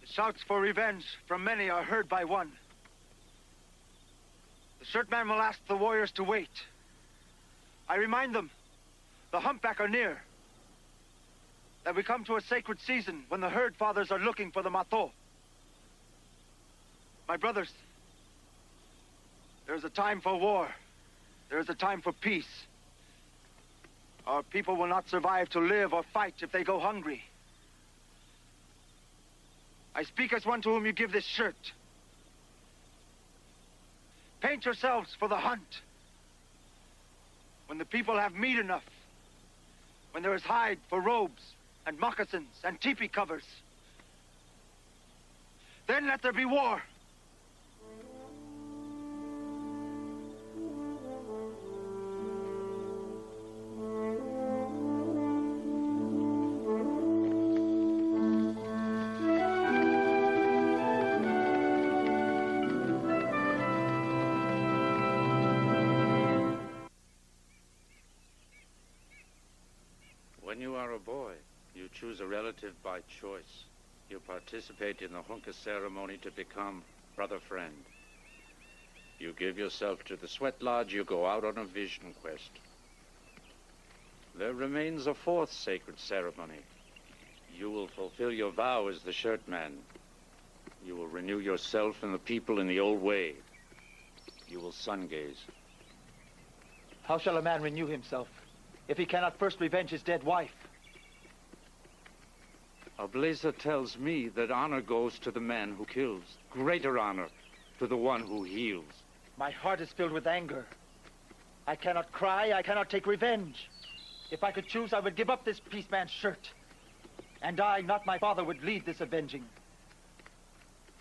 Shouts for revenge from many are heard by one. The shirt man will ask the warriors to wait. I remind them, the humpback are near. That we come to a sacred season when the herd fathers are looking for the Mato. My brothers, there is a time for war. There is a time for peace. Our people will not survive to live or fight if they go hungry. I speak as one to whom you give this shirt. Paint yourselves for the hunt. When the people have meat enough, when there is hide for robes and moccasins and teepee covers, then let there be war. When you are a boy, you choose a relative by choice. You participate in the hunka ceremony to become brother friend. You give yourself to the sweat lodge, you go out on a vision quest. There remains a fourth sacred ceremony. You will fulfill your vow as the shirt man. You will renew yourself and the people in the old way. You will sun gaze. How shall a man renew himself if he cannot first revenge his dead wife? A blazer tells me that honor goes to the man who kills. Greater honor to the one who heals. My heart is filled with anger. I cannot cry, I cannot take revenge. If I could choose, I would give up this peaceman's shirt. And I, not my father, would lead this avenging.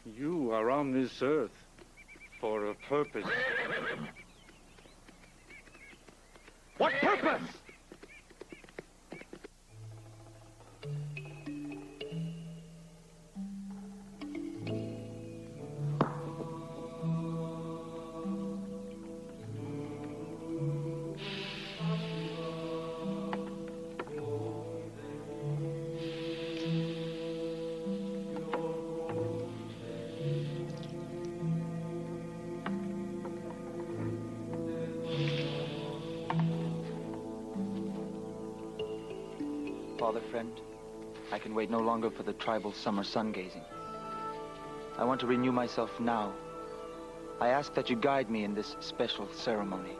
You are on this earth for a purpose. What purpose? Father friend, I can wait no longer for the tribal summer sun gazing. I want to renew myself now. I ask that you guide me in this special ceremony.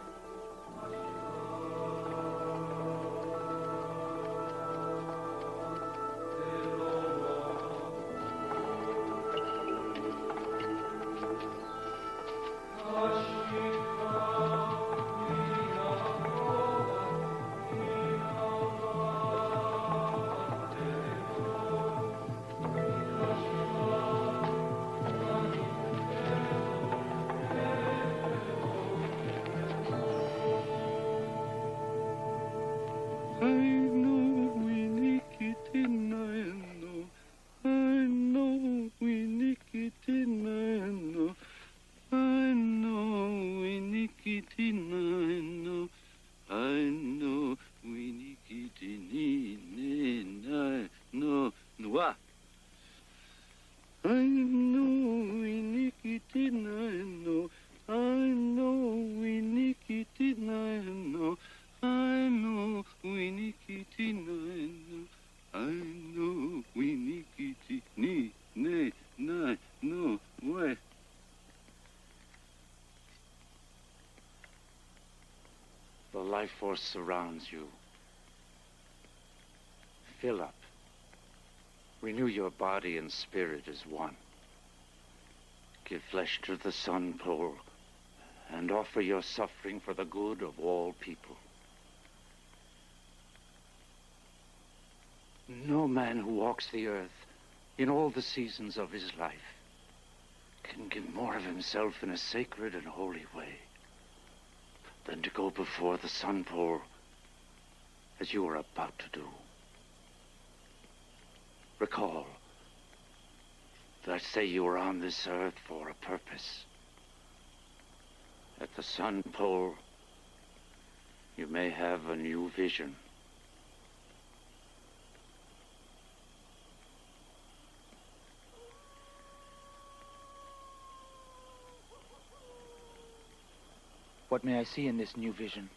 The life force surrounds you. Fill up. Renew your body and spirit as one. Give flesh to the sun pole and offer your suffering for the good of all people. No man who walks the earth in all the seasons of his life can give more of himself in a sacred and holy way than to go before the sun pole as you are about to do. Recall that I say you are on this earth for a purpose. At the sun pole, you may have a new vision. What may I see in this new vision?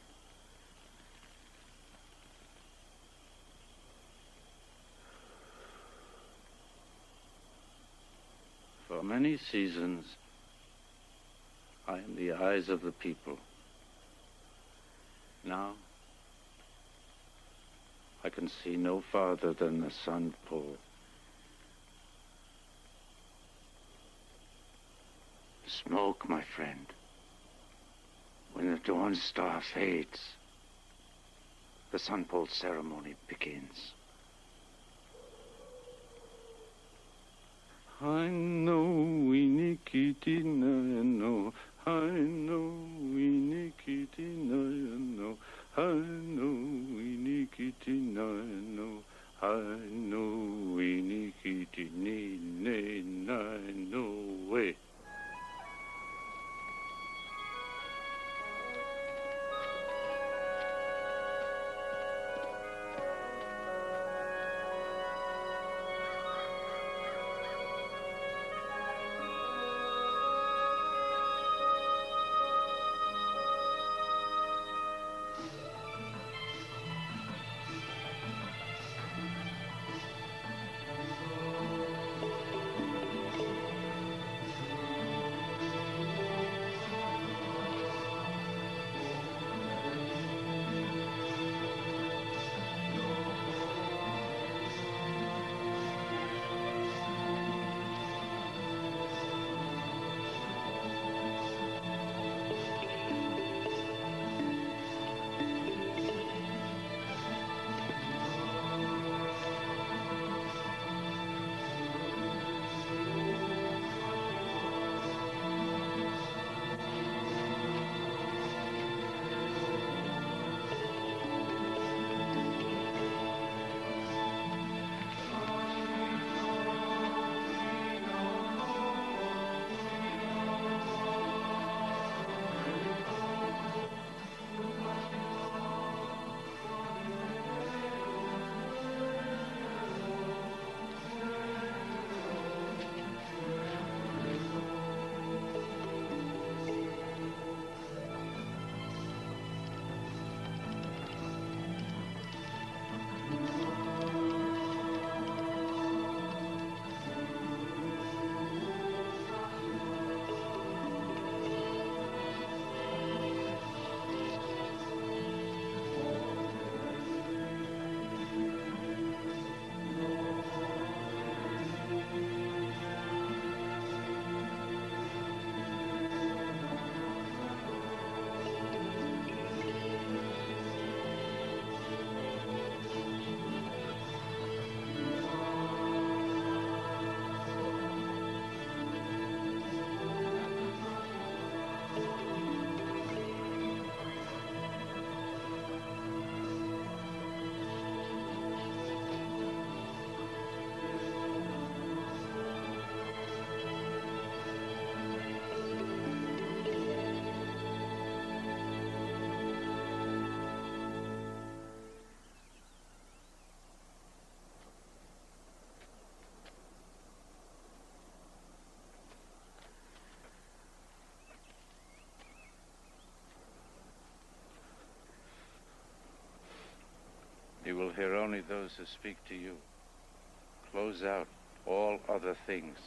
For many seasons, I am the eyes of the people. Now, I can see no farther than the sun pull. Smoke, my friend. When the dawn star fades, the sun pull ceremony begins. I know inikiti na no. I know inikiti na no. I know inikiti na no. I know inikiti ni ne na no way. You will hear only those who speak to you. Close out all other things.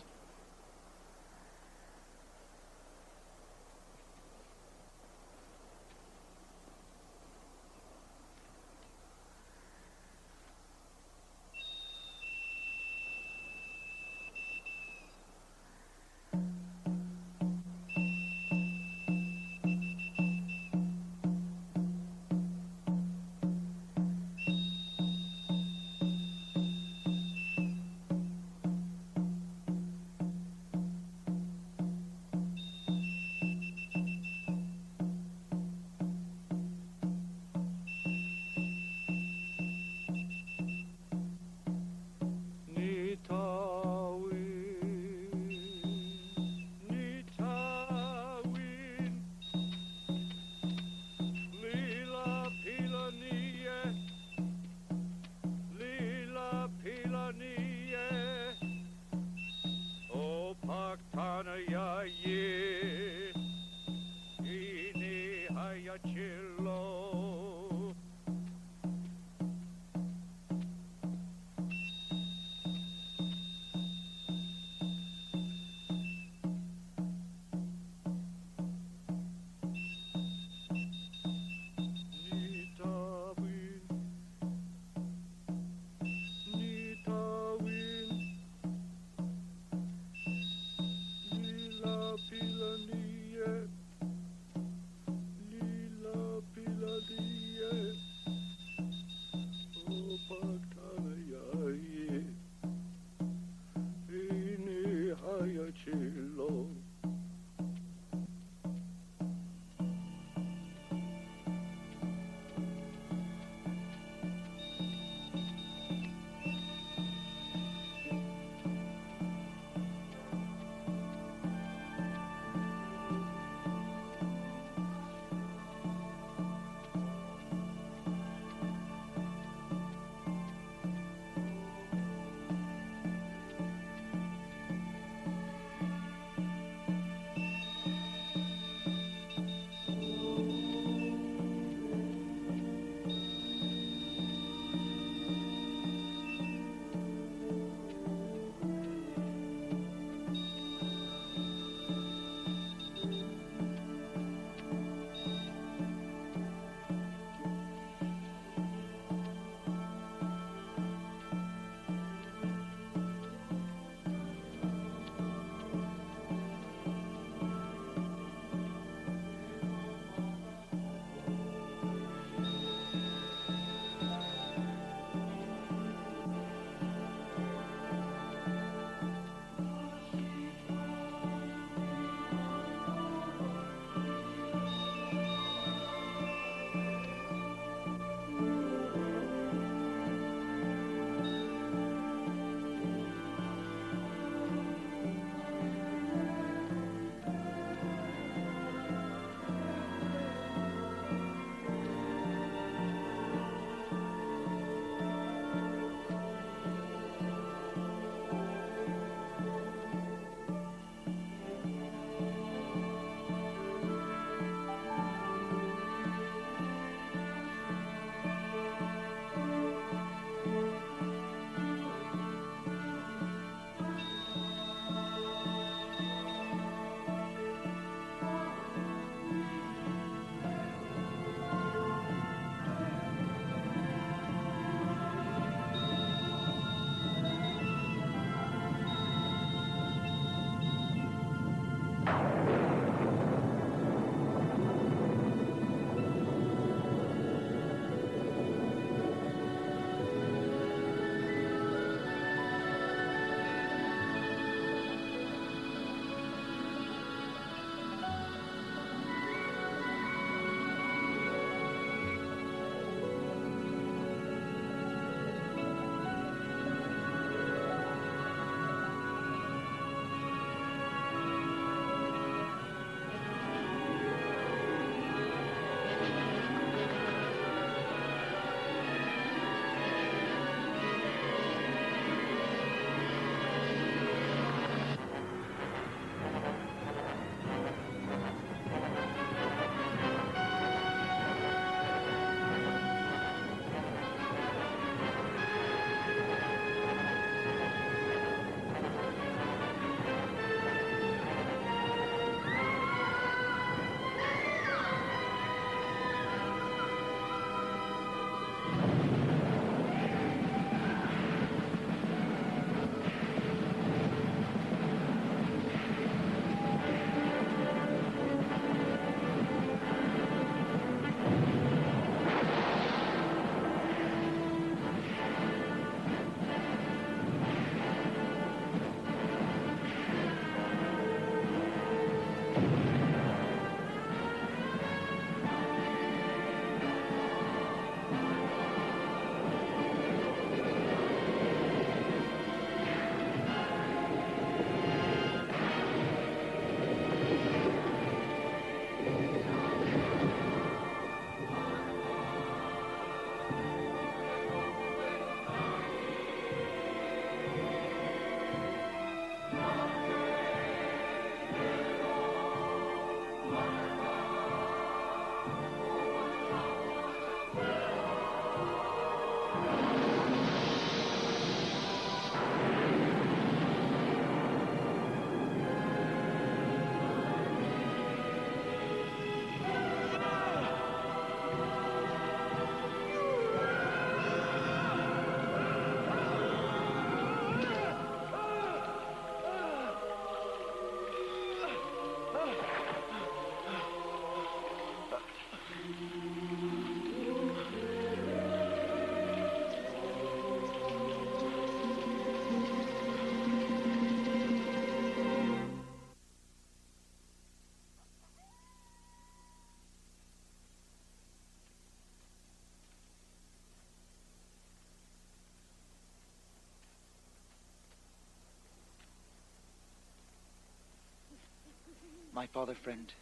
My father friend,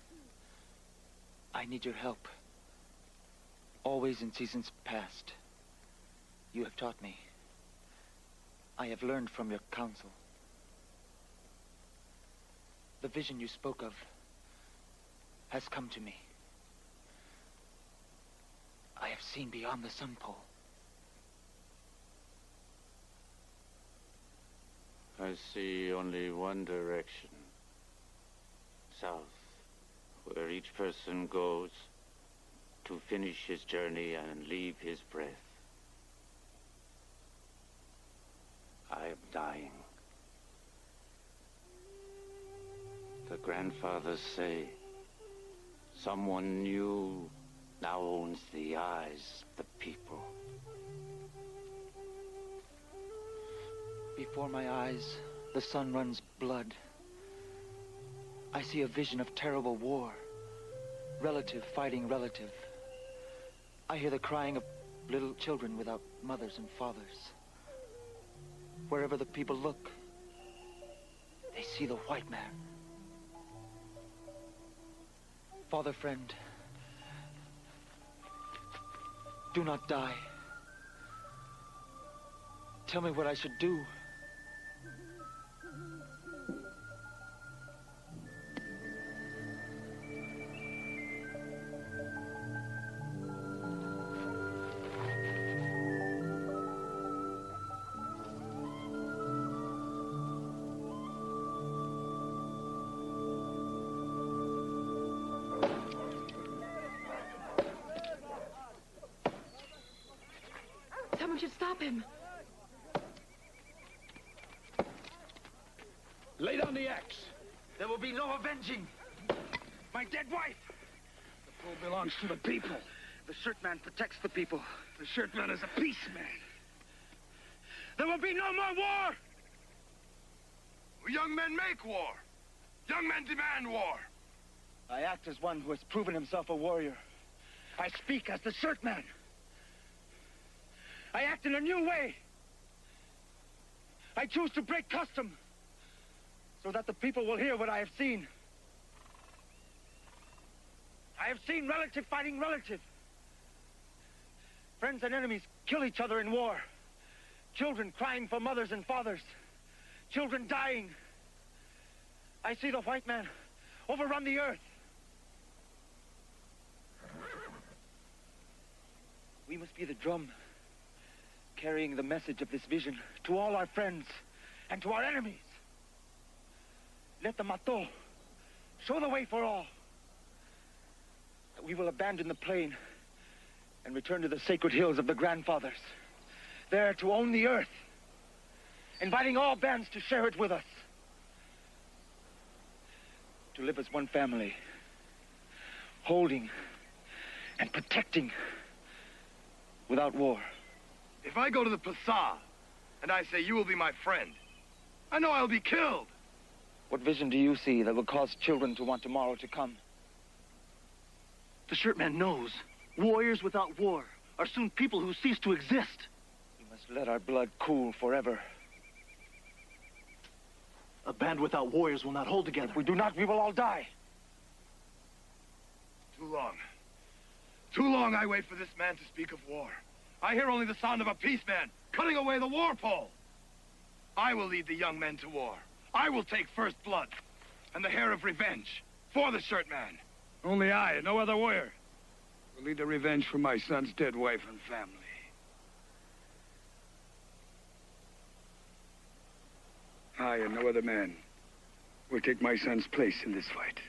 I need your help. Always in seasons past, you have taught me. I have learned from your counsel. The vision you spoke of has come to me. I have seen beyond the sun pole. I see only one direction. South, where each person goes to finish his journey and leave his breath. I am dying. The grandfathers say someone new now owns the eyes of the people. Before my eyes, the sun runs blood. I see a vision of terrible war. Relative fighting relative. I hear the crying of little children without mothers and fathers. Wherever the people look, they see the white man. Father friend, do not die. Tell me what I should do. Someone should stop him. Lay down the axe. There will be no avenging. My dead wife. The pole belongs to the people. The shirt man protects the people. The shirt man is a peace man. There will be no more war. Young men make war. Young men demand war. I act as one who has proven himself a warrior. I speak as the shirt man. I act in a new way. I choose to break custom so that the people will hear what I have seen. I have seen relative fighting relative. Friends and enemies kill each other in war. Children crying for mothers and fathers. Children dying. I see the white man overrun the earth. We must be the drum, carrying the message of this vision to all our friends and to our enemies. Let the Mato show the way for all. We will abandon the plain and return to the sacred hills of the grandfathers, there to own the earth, inviting all bands to share it with us. To live as one family, holding and protecting without war. If I go to the Pasa and I say you will be my friend, I know I'll be killed. What vision do you see that will cause children to want tomorrow to come? The shirt man knows. Warriors without war are soon people who cease to exist. We must let our blood cool forever. A band without warriors will not hold together. If we do not, we will all die. Too long. Too long I wait for this man to speak of war. I hear only the sound of a peace man cutting away the war pole. I will lead the young men to war. I will take first blood and the hair of revenge for the shirt man. Only I, no other warrior, will lead the revenge for my son's dead wife and family. I and no other man will take my son's place in this fight.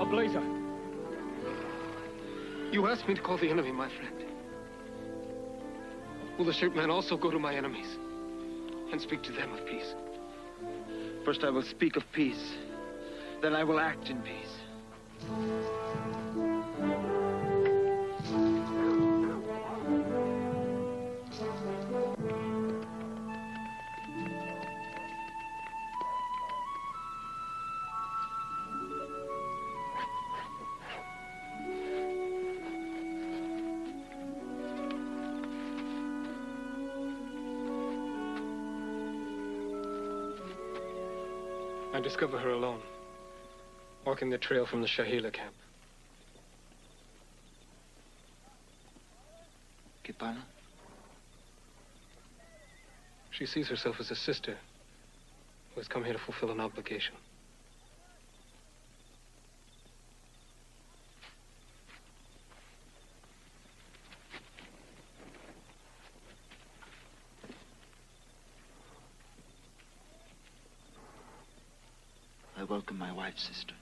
Blazer, you asked me to call the enemy my friend. Will the shirt man also go to my enemies and speak to them of peace? First I will speak of peace. Then I will act in peace. discover her alone, walking the trail from the Shahila camp. Kipana? She sees herself as a sister who has come here to fulfill an obligation. I welcome my wife's sister.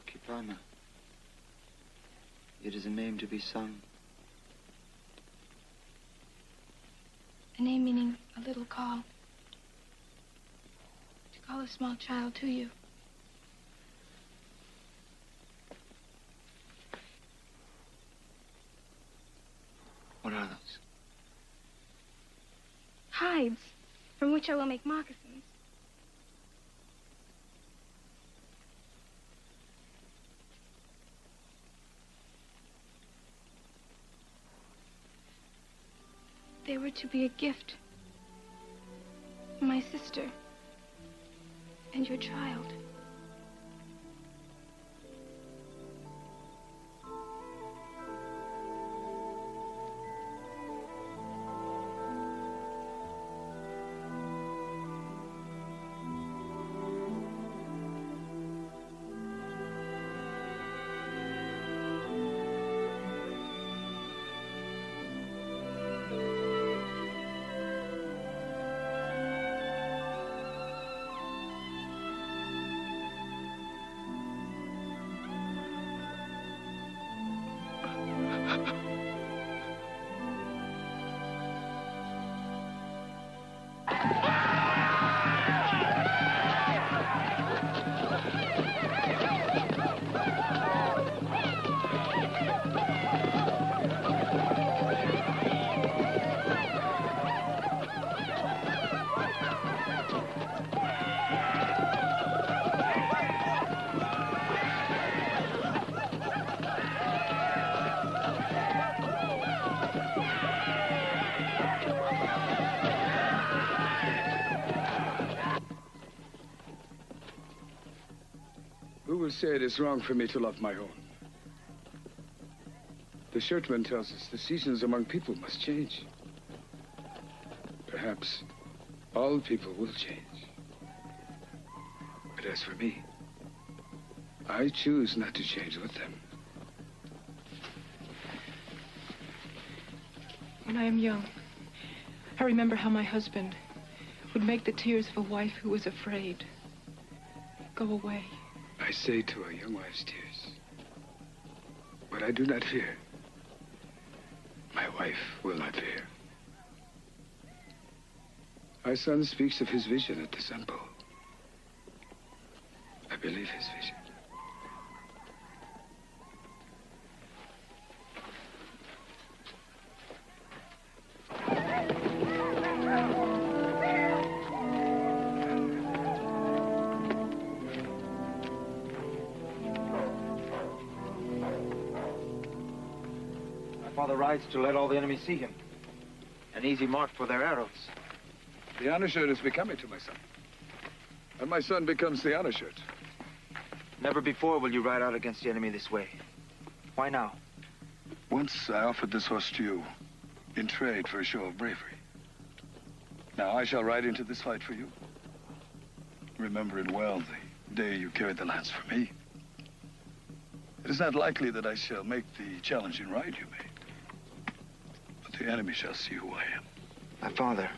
Kipana. It is a name to be sung. A name meaning a little call. To call a small child to you. What are those? Hides, from which I will make moccasins. They were to be a gift for my sister and your child. Who will say it is wrong for me to love my own? The shirtman tells us the seasons among people must change. Perhaps all people will change. But as for me, I choose not to change with them. When I am young, I remember how my husband would make the tears of a wife who was afraid go away. I say to a young wife's tears, but I do not fear. My wife will not fear. Our son speaks of his vision at the Sun Bowl. I believe his vision. Father rides to let all the enemy see him. An easy mark for their arrows. The honor shirt is becoming to my son. And my son becomes the honor shirt. Never before will you ride out against the enemy this way. Why now? Once I offered this horse to you in trade for a show of bravery. Now I shall ride into this fight for you. Remember it well, the day you carried the lance for me. It is not likely that I shall make the challenging ride you made. But the enemy shall see who I am. My father,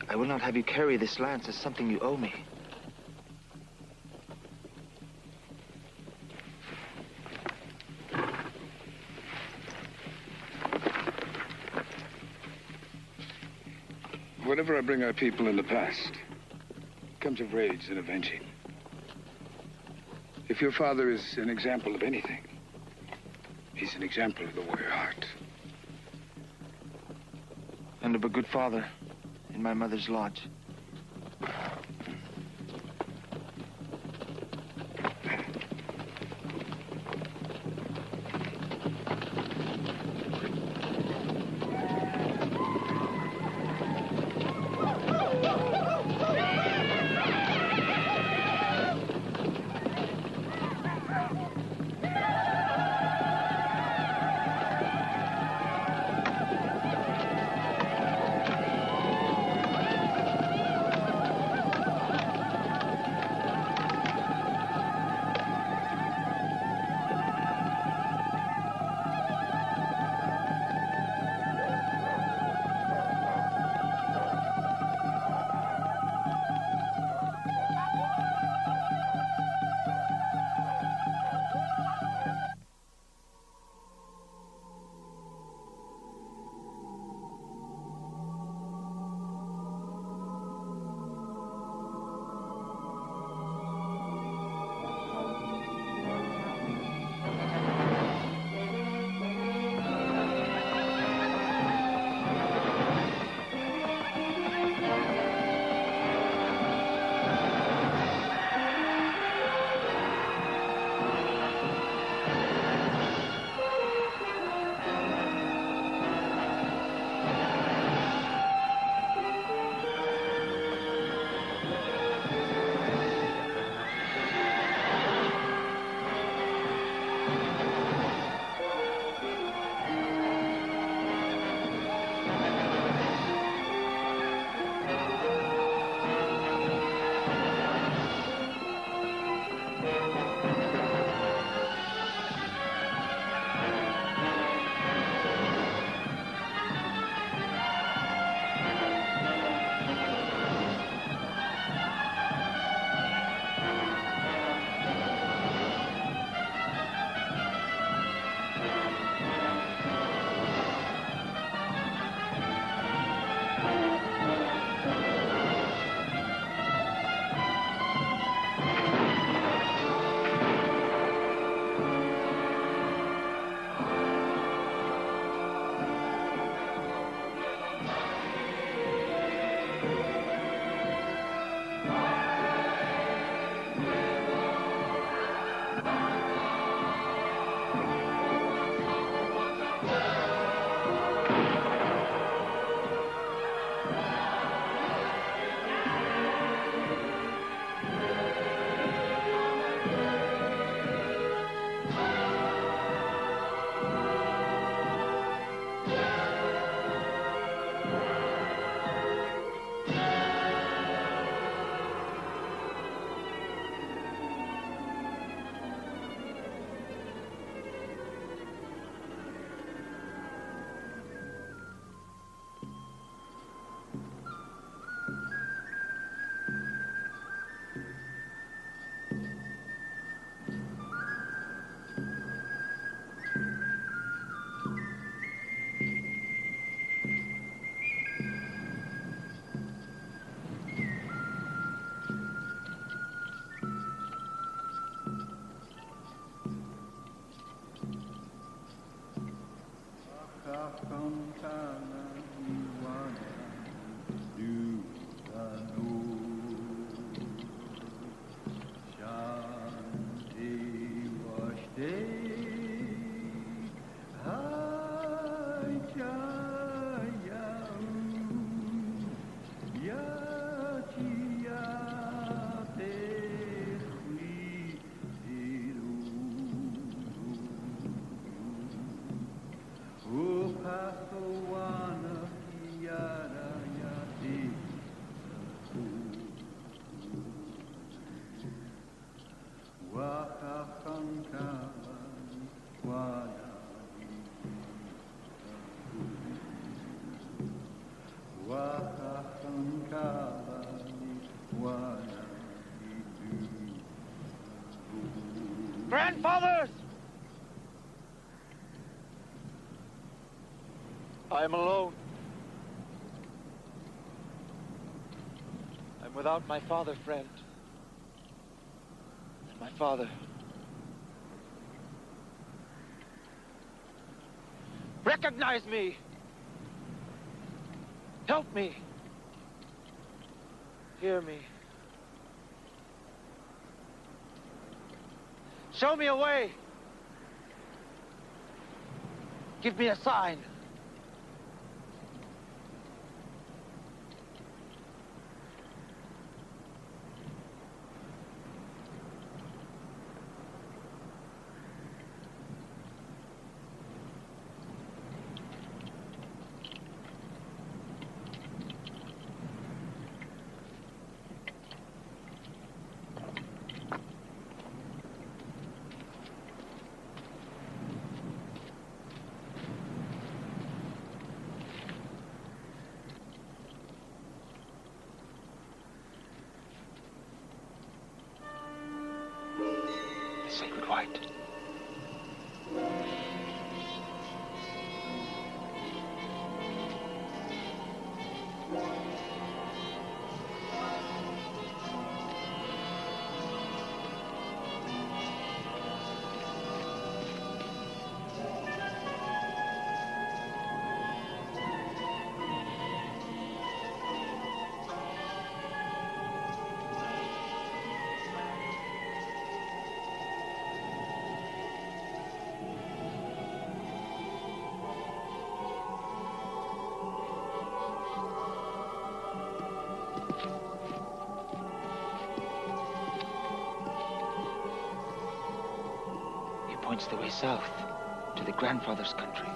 I will not have you carry this lance as something you owe me. Whenever I bring our people in the past, it comes of raids and avenging. If your father is an example of anything, he's an example of the warrior heart. And of a good father in my mother's lodge. Grandfathers! I am alone. I'm without my father, friend. And my father. Recognize me! Help me! Hear me. Show me a way! Give me a sign. Sacred White. Points the way south to the grandfather's country.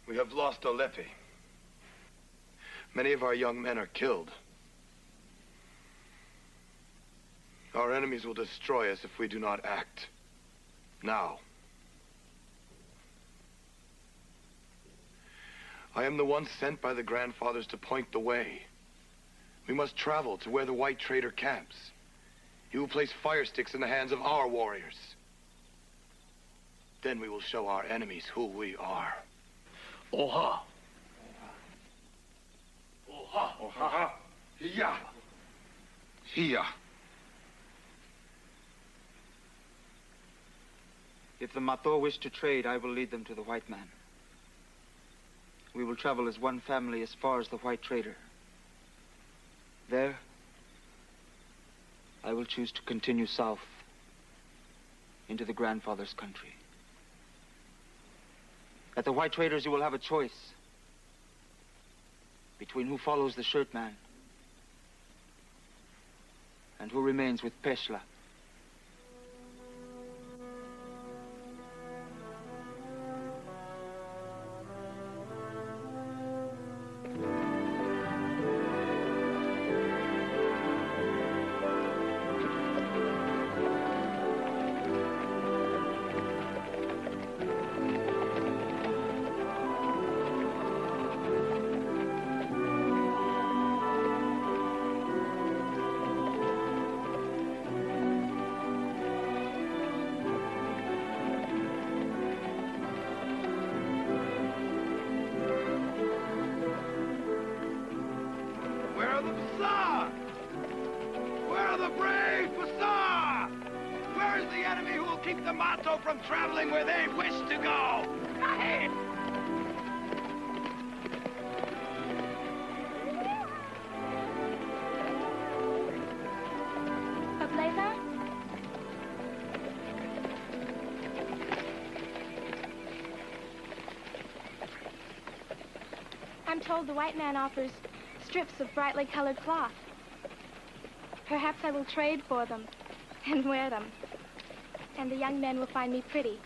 We have lost Olepi. Many of our young men are killed. Our enemies will destroy us if we do not act. Now. I am the one sent by the grandfathers to point the way. We must travel to where the white trader camps. He will place fire sticks in the hands of our warriors. Then we will show our enemies who we are. Oha! Oha! Oha! Hiya! Hiya! If the Mato wish to trade, I will lead them to the white man. We will travel as one family as far as the white trader. There, I will choose to continue south into the grandfather's country. At the white traders, you will have a choice between who follows the shirt man and who remains with Peshla. From traveling where they wish to go. Ahead! Blazer? I'm told the white man offers strips of brightly colored cloth. Perhaps I will trade for them and wear them. And the young men will find me pretty.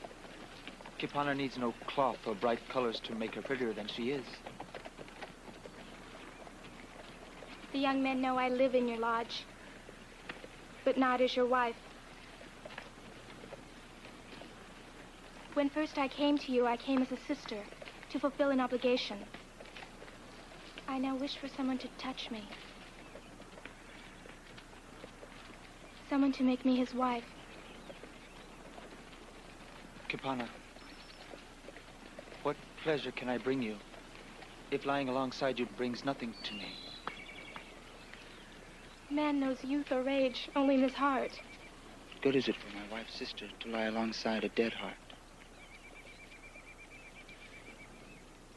Kipana needs no cloth or bright colors to make her prettier than she is. The young men know I live in your lodge. but not as your wife. When first I came to you, I came as a sister to fulfill an obligation. I now wish for someone to touch me. Someone to make me his wife. Kipana, what pleasure can I bring you if lying alongside you brings nothing to me? Man knows youth or age only in his heart. What good is it for my wife's sister to lie alongside a dead heart?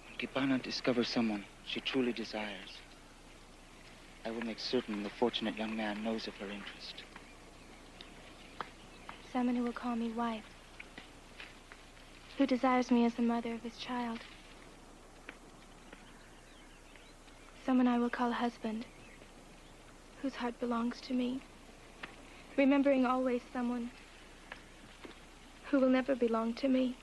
When Kipana discovers someone she truly desires, I will make certain the fortunate young man knows of her interest. Someone who will call me wife. Who desires me as the mother of his child. Someone I will call husband. Whose heart belongs to me. Remembering always someone who will never belong to me.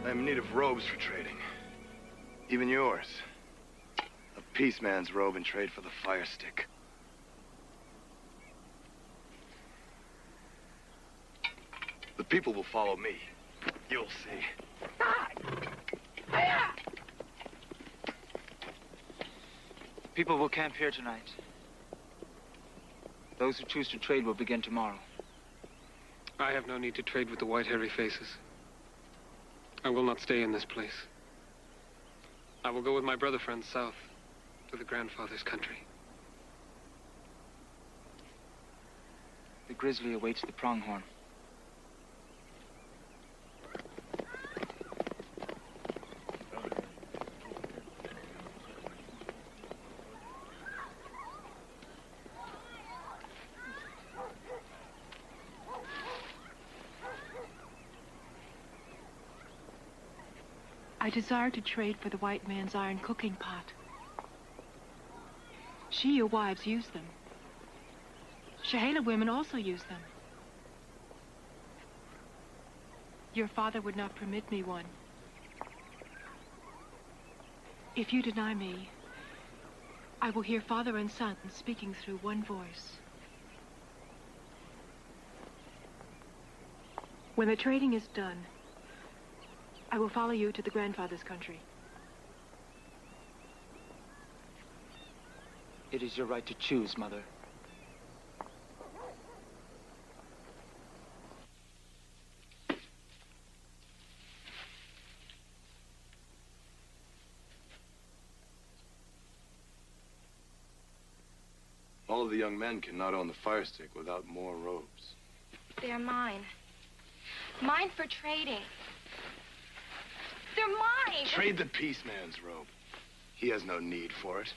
I'm in need of robes for trading. Even yours. A peace man's robe in trade for the fire stick. The people will follow me. You'll see. People will camp here tonight. Those who choose to trade will begin tomorrow. I have no need to trade with the white hairy faces. I will not stay in this place. I will go with my brother friends south to the grandfather's country. The grizzly awaits the pronghorn. I desire to trade for the white man's iron cooking pot. Shia wives use them. Shahala women also use them. Your father would not permit me one. If you deny me, I will hear father and son speaking through one voice. When the trading is done, I will follow you to the grandfather's country. It is your right to choose, Mother. All of the young men cannot own the fire stick without more robes. They're mine. Mine for trading. They're mine! Trade the peace man's robe. He has no need for it.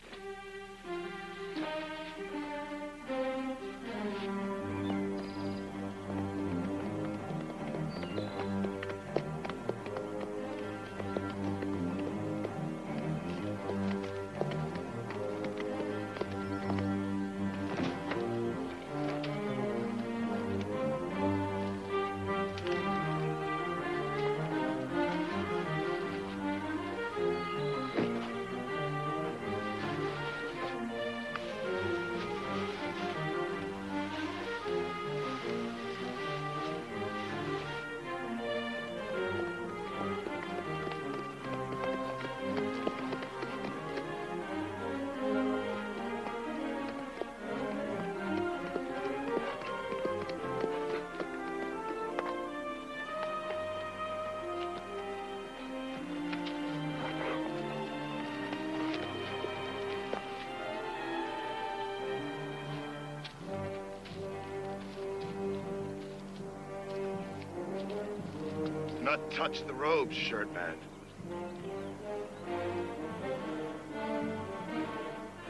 not touch the robes, shirt man.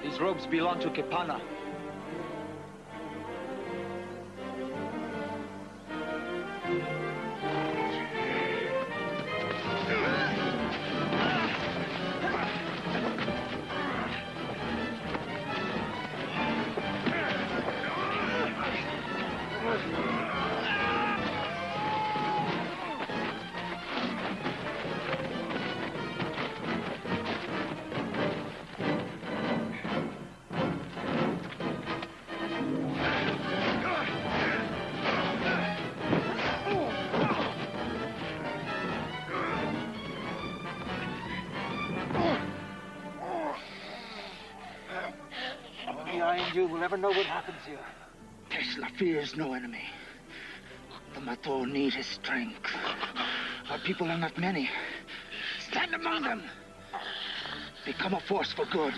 These robes belong to Kepana. Only I and you will ever know what happens here. Tesla fears no enemy. The Mato need his strength. Our people are not many. Stand among them. Become a force for good.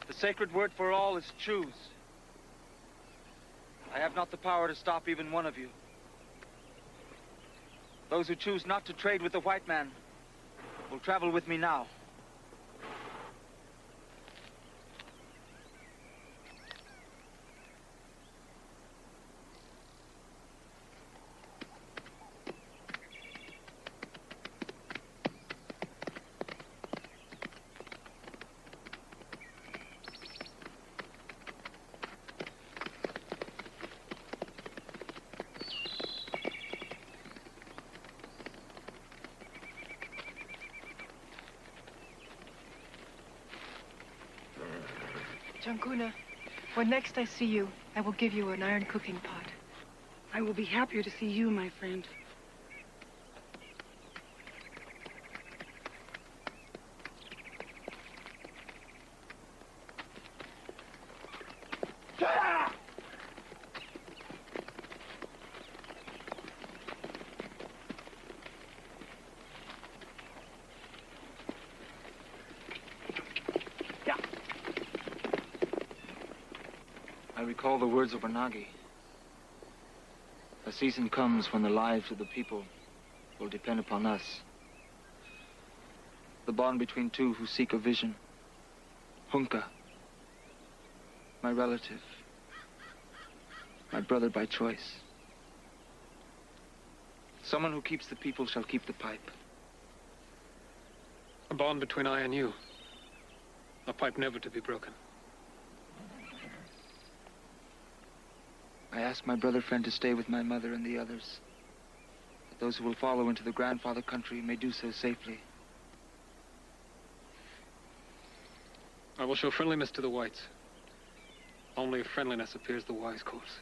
The sacred word for all is choose. I have not the power to stop even one of you. Those who choose not to trade with the white man will travel with me now. Jankuna, when next I see you, I will give you an iron cooking pot. I will be happier to see you, my friend. I recall the words of Ranagi. A season comes when the lives of the people will depend upon us. The bond between two who seek a vision. Hunka, my relative, my brother by choice. Someone who keeps the people shall keep the pipe. A bond between I and you. A pipe never to be broken. I ask my brother friend to stay with my mother and the others, that those who will follow into the grandfather country may do so safely. I will show friendliness to the whites. Only if friendliness appears the wise course.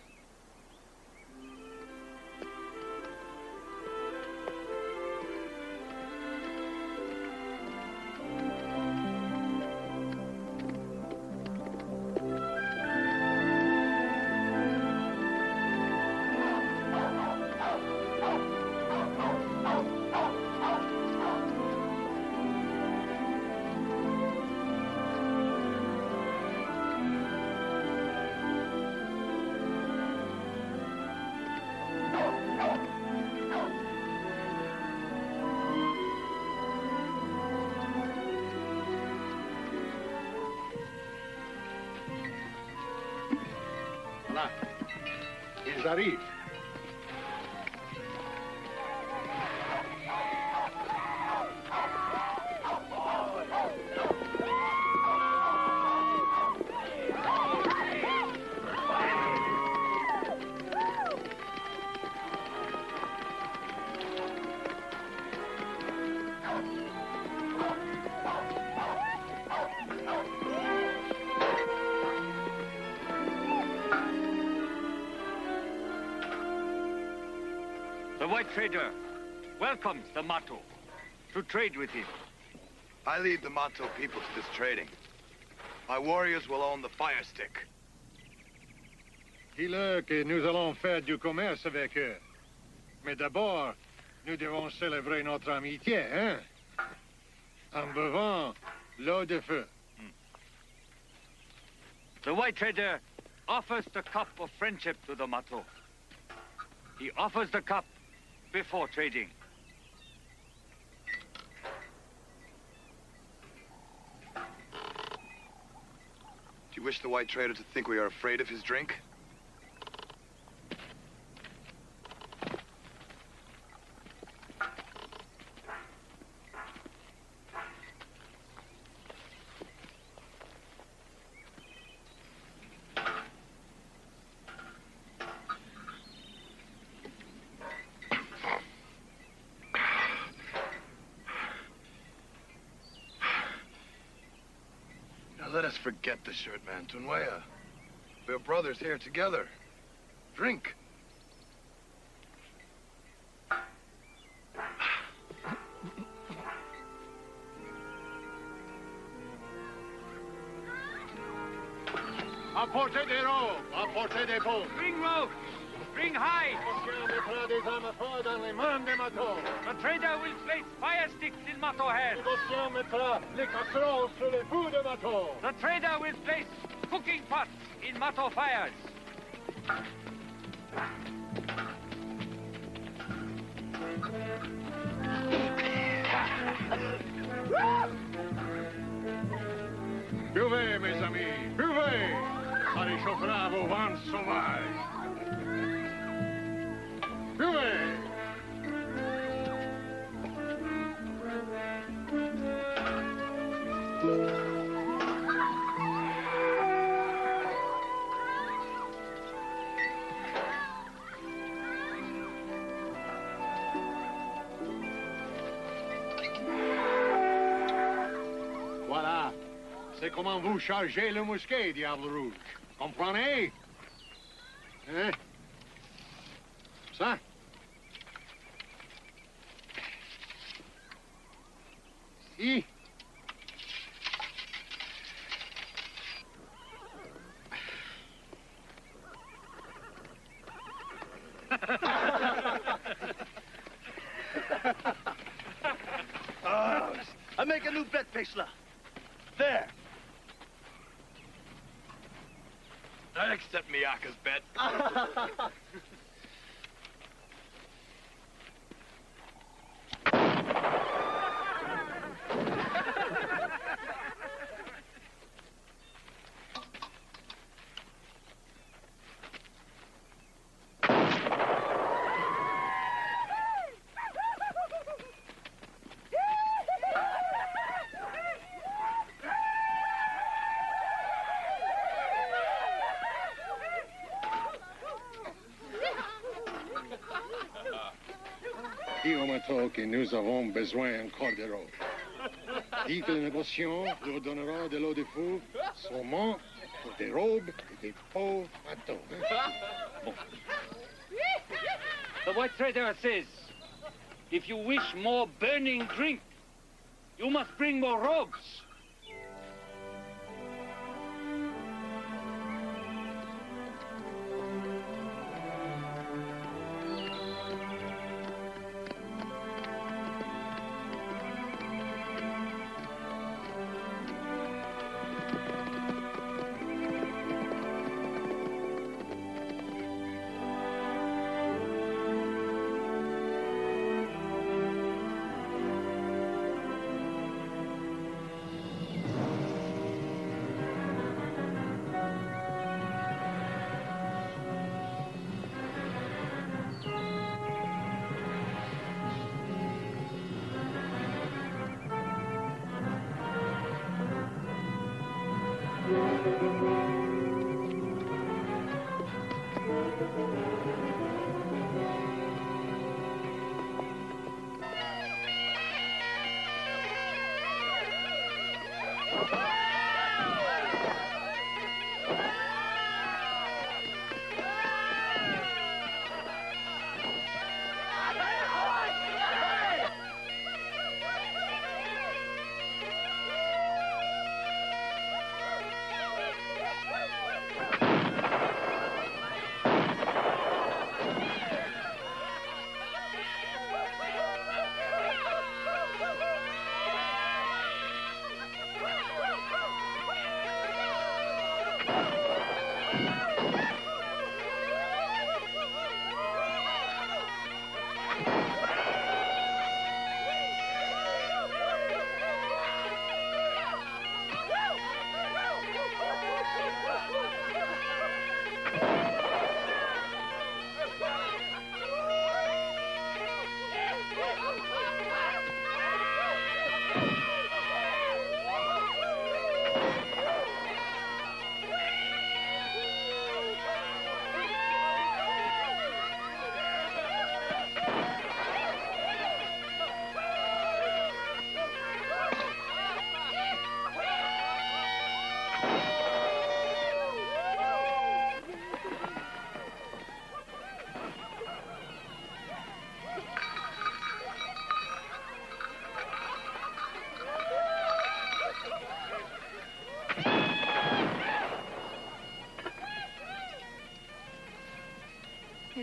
Is Arif. The white trader welcomes the Mato to trade with him. I lead the Mato people to this trading. My warriors will own the fire stick. Dis-le que nous allons faire du commerce avec eux. Mais d'abord, nous devons célébrer notre amitié, hein? En buvant l'eau de feu. The white trader offers the cup of friendship to the Mato. He offers the cup before trading. Do you wish the white trader to think we are afraid of his drink? Let us forget the shirt man, Tunwea. We're brothers here together. Drink. Apportez des robes, apportez des bottes. Bring robes, bring hides. Mettra des armes à feu dans les mains des matelots. The trader will place fire sticks in Mato hands. Mettra les casseroles sur les fous de matelots. The trader will place cooking pots in Mato fires. Buvez, mes amis, buvez! Ça réchauffera vos ventres sauvages. Buvez! Voilà. C'est comment vous chargez le mousquet, Diable Rouge. Comprenez? Hein? Ça? Si? I make a new bet, Pixla. There. I accept Miyaka's bet. Dis au maître que nous avons besoin encore de robes. Dis que le négociant leur donnera de l'eau de feu seulement pour des robes et des pauvres matelots. Bon. The white trader says, if you wish more burning drink, you must bring more robes.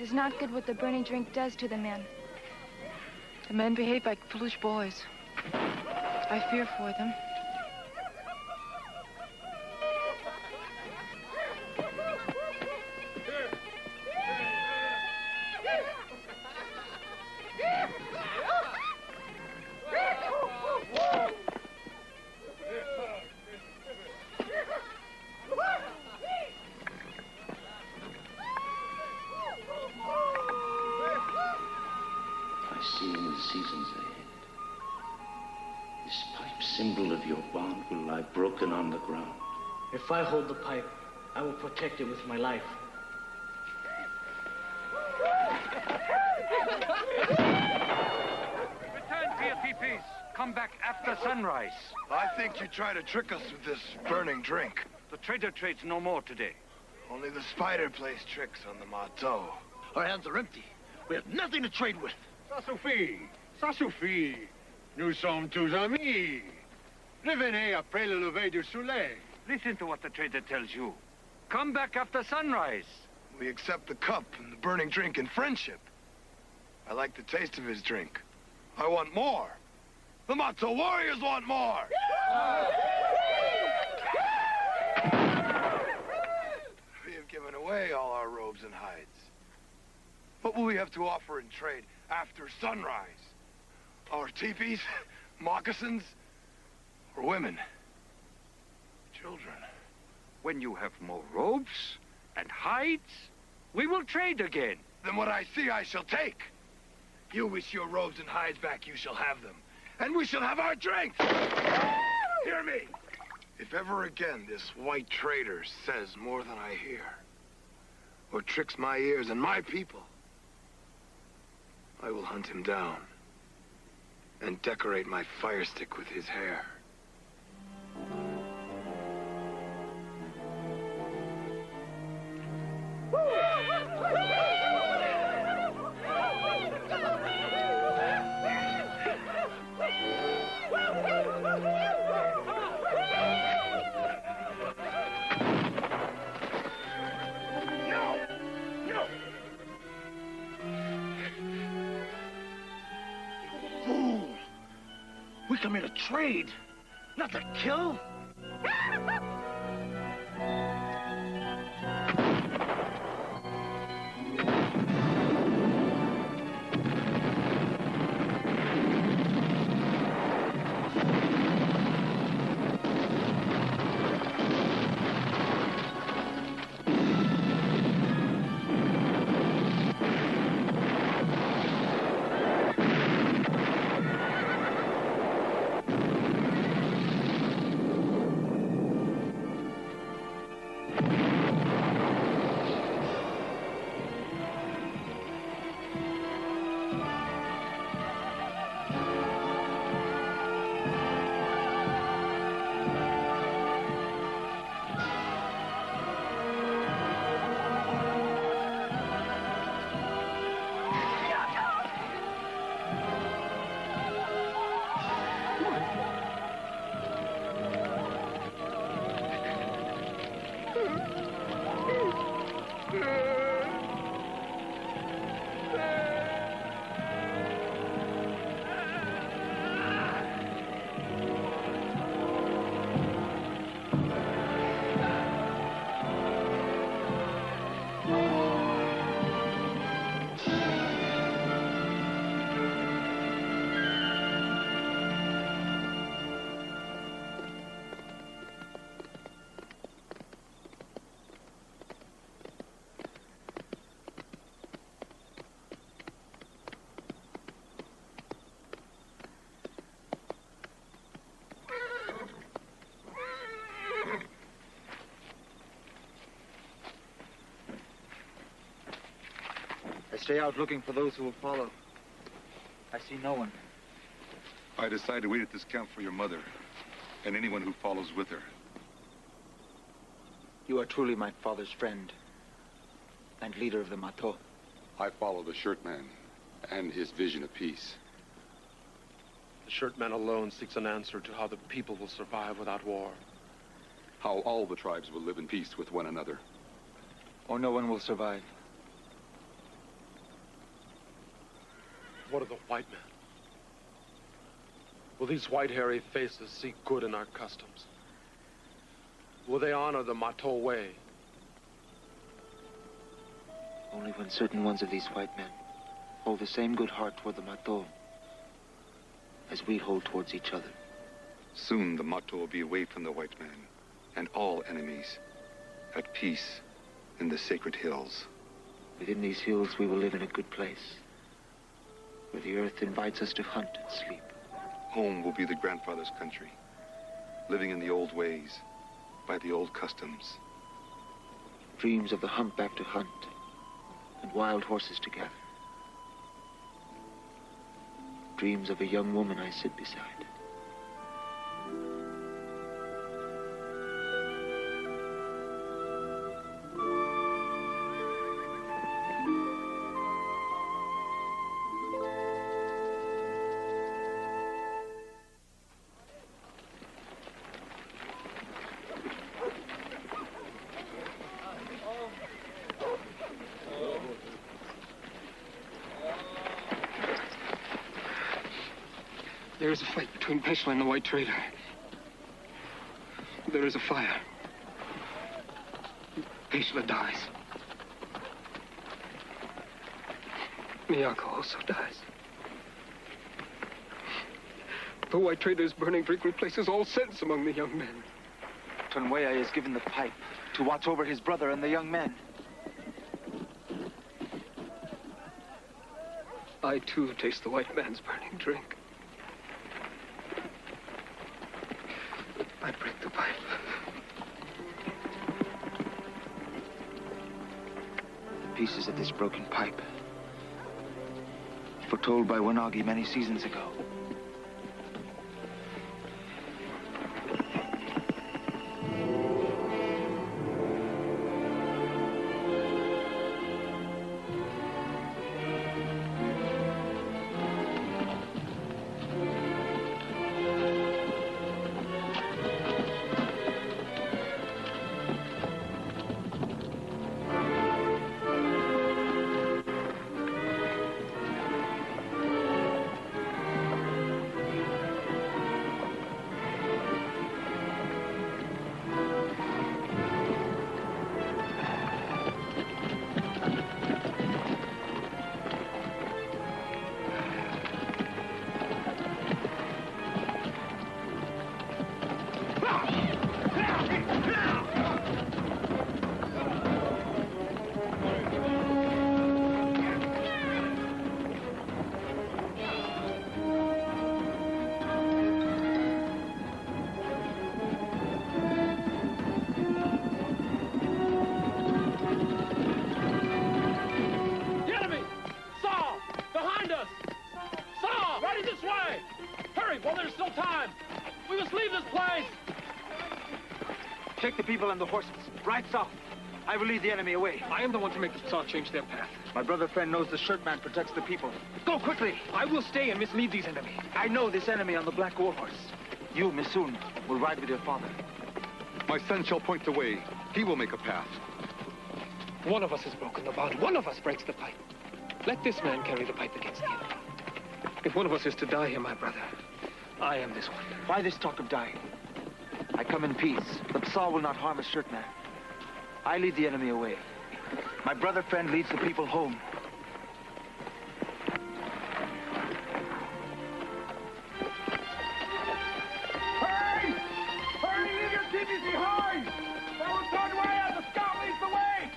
is not good what the burning drink does to the men. The men behave like foolish boys. I fear for them. I see in the seasons ahead. This pipe symbol of your bond will lie broken on the ground. If I hold the pipe, I will protect it with my life. Return to your teepees. Come back after sunrise. I think you try to trick us with this burning drink. The trader trades no more today. Only the spider plays tricks on the Marteau. Our hands are empty. We have nothing to trade with. Ça suffit. Ça suffit. Nous sommes tous amis. Revenez après le lever du soleil. Listen to what the trader tells you. Come back after sunrise. We accept the cup and the burning drink in friendship. I like the taste of his drink. I want more. The Marteau warriors want more. We have given away all our robes and hides. What will we have to offer in trade after sunrise? Our teepees, moccasins, or women? Children. When you have more robes and hides, we will trade again. Then what I see, I shall take. You wish your robes and hides back, you shall have them. And we shall have our drinks! Hear me! If ever again this white trader says more than I hear, or tricks my ears and my people, I will hunt him down and decorate my fire stick with his hair. Fool! We come here to trade, not to kill. I stay out looking for those who will follow. I see no one. I decided to wait at this camp for your mother and anyone who follows with her. You are truly my father's friend and leader of the Marteau. I follow the shirt man and his vision of peace. The shirt man alone seeks an answer to how the people will survive without war. How all the tribes will live in peace with one another. Or no one will survive. What of the white men? Will these white hairy faces see good in our customs? Will they honor the Mato way? Only when certain ones of these white men hold the same good heart toward the Mato as we hold towards each other. Soon the Mato will be away from the white man and all enemies, at peace in the sacred hills. Within these hills we will live in a good place, where the earth invites us to hunt and sleep. Home will be the grandfather's country, living in the old ways, by the old customs. Dreams of the humpback to hunt, and wild horses to gather. Dreams of a young woman I sit beside. There is a fight between Peshla and the White Trader. There is a fire. Peshla dies. Miyako also dies. The White Trader's burning drink replaces all sense among the young men. Tonweya is given the pipe to watch over his brother and the young men. I, too, taste the white man's burning drink. I break the pipe. The pieces of this broken pipe, foretold by Wanagi many seasons ago. Take the people and the horses. Right south. I will lead the enemy away. I am the one to make the Psa change their path. My brother friend knows the shirt man protects the people. Go quickly! I will stay and mislead these enemies. I know this enemy on the black war horse. You, Misoon, will ride with your father. My son shall point the way. He will make a path. One of us has broken the bond. One of us breaks the pipe. Let this man carry the pipe against the enemy. If one of us is to die here, my brother, I am this one. Why this talk of dying? I come in peace. The Psa will not harm a shirt man. I lead the enemy away. My brother friend leads the people home. Hurry! Hurry, leave your teepees behind! Follow Tonweya, the scout leads the way!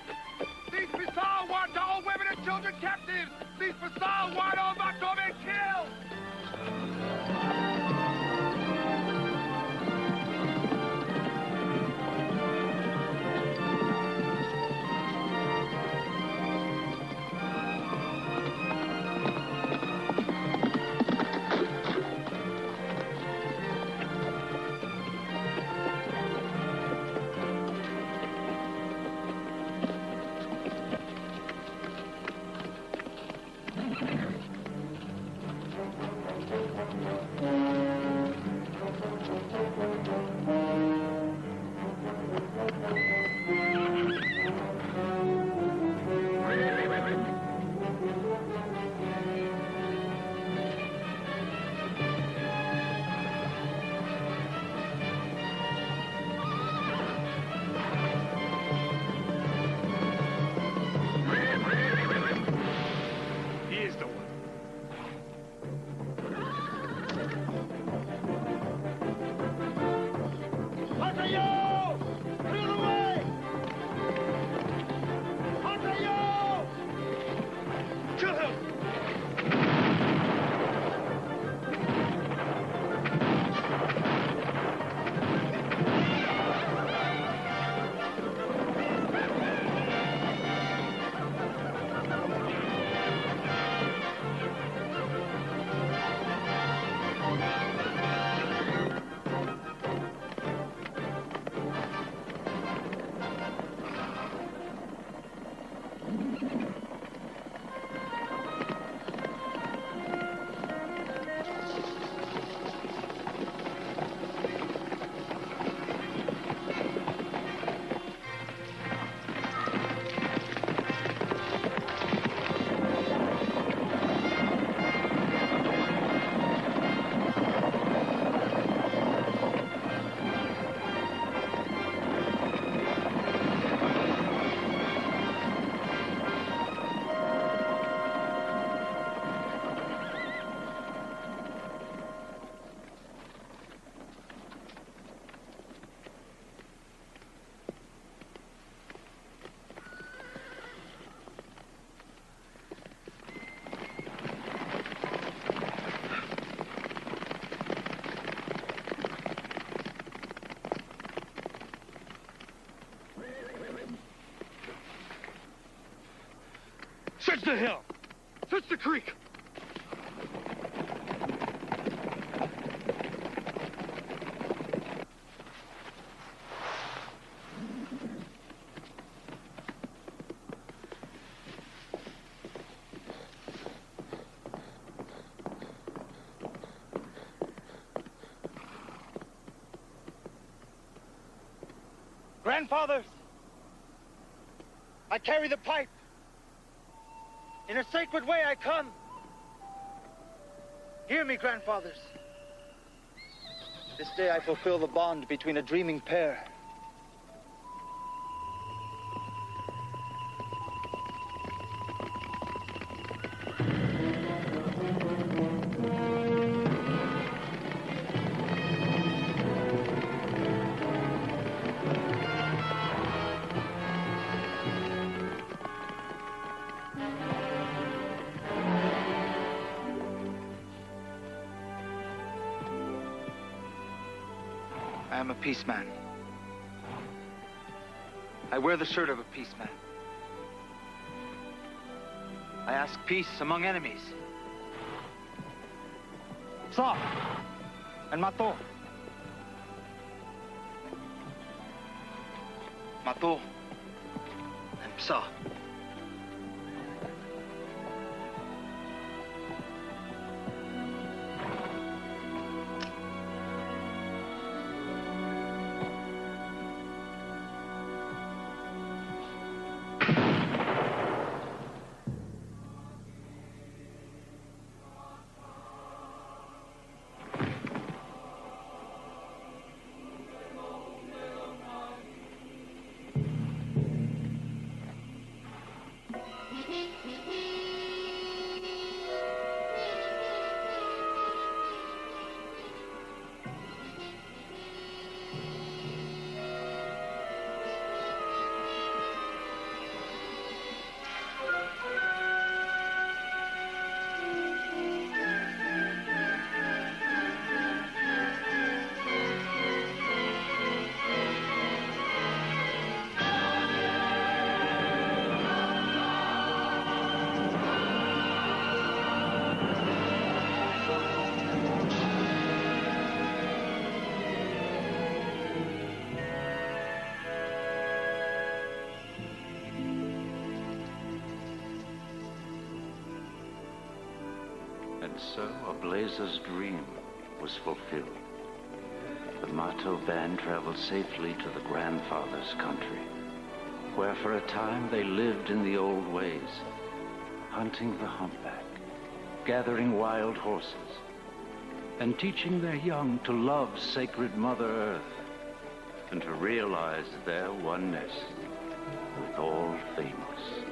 These Psa want all women and children captives! These Psa want all Mato men killed! Towards the hill. Touch the creek. Grandfathers, I carry the pipe. In a sacred way I come. Hear me, grandfathers. This day I fulfill the bond between a dreaming pair. I am a peaceman. I wear the shirt of a peaceman. I ask peace among enemies. Psa and Mato. Mato and Psa. And so a blazer's dream was fulfilled. The Mato band traveled safely to the grandfather's country, where for a time they lived in the old ways, hunting the humpback, gathering wild horses, and teaching their young to love sacred Mother Earth and to realize their oneness with all things.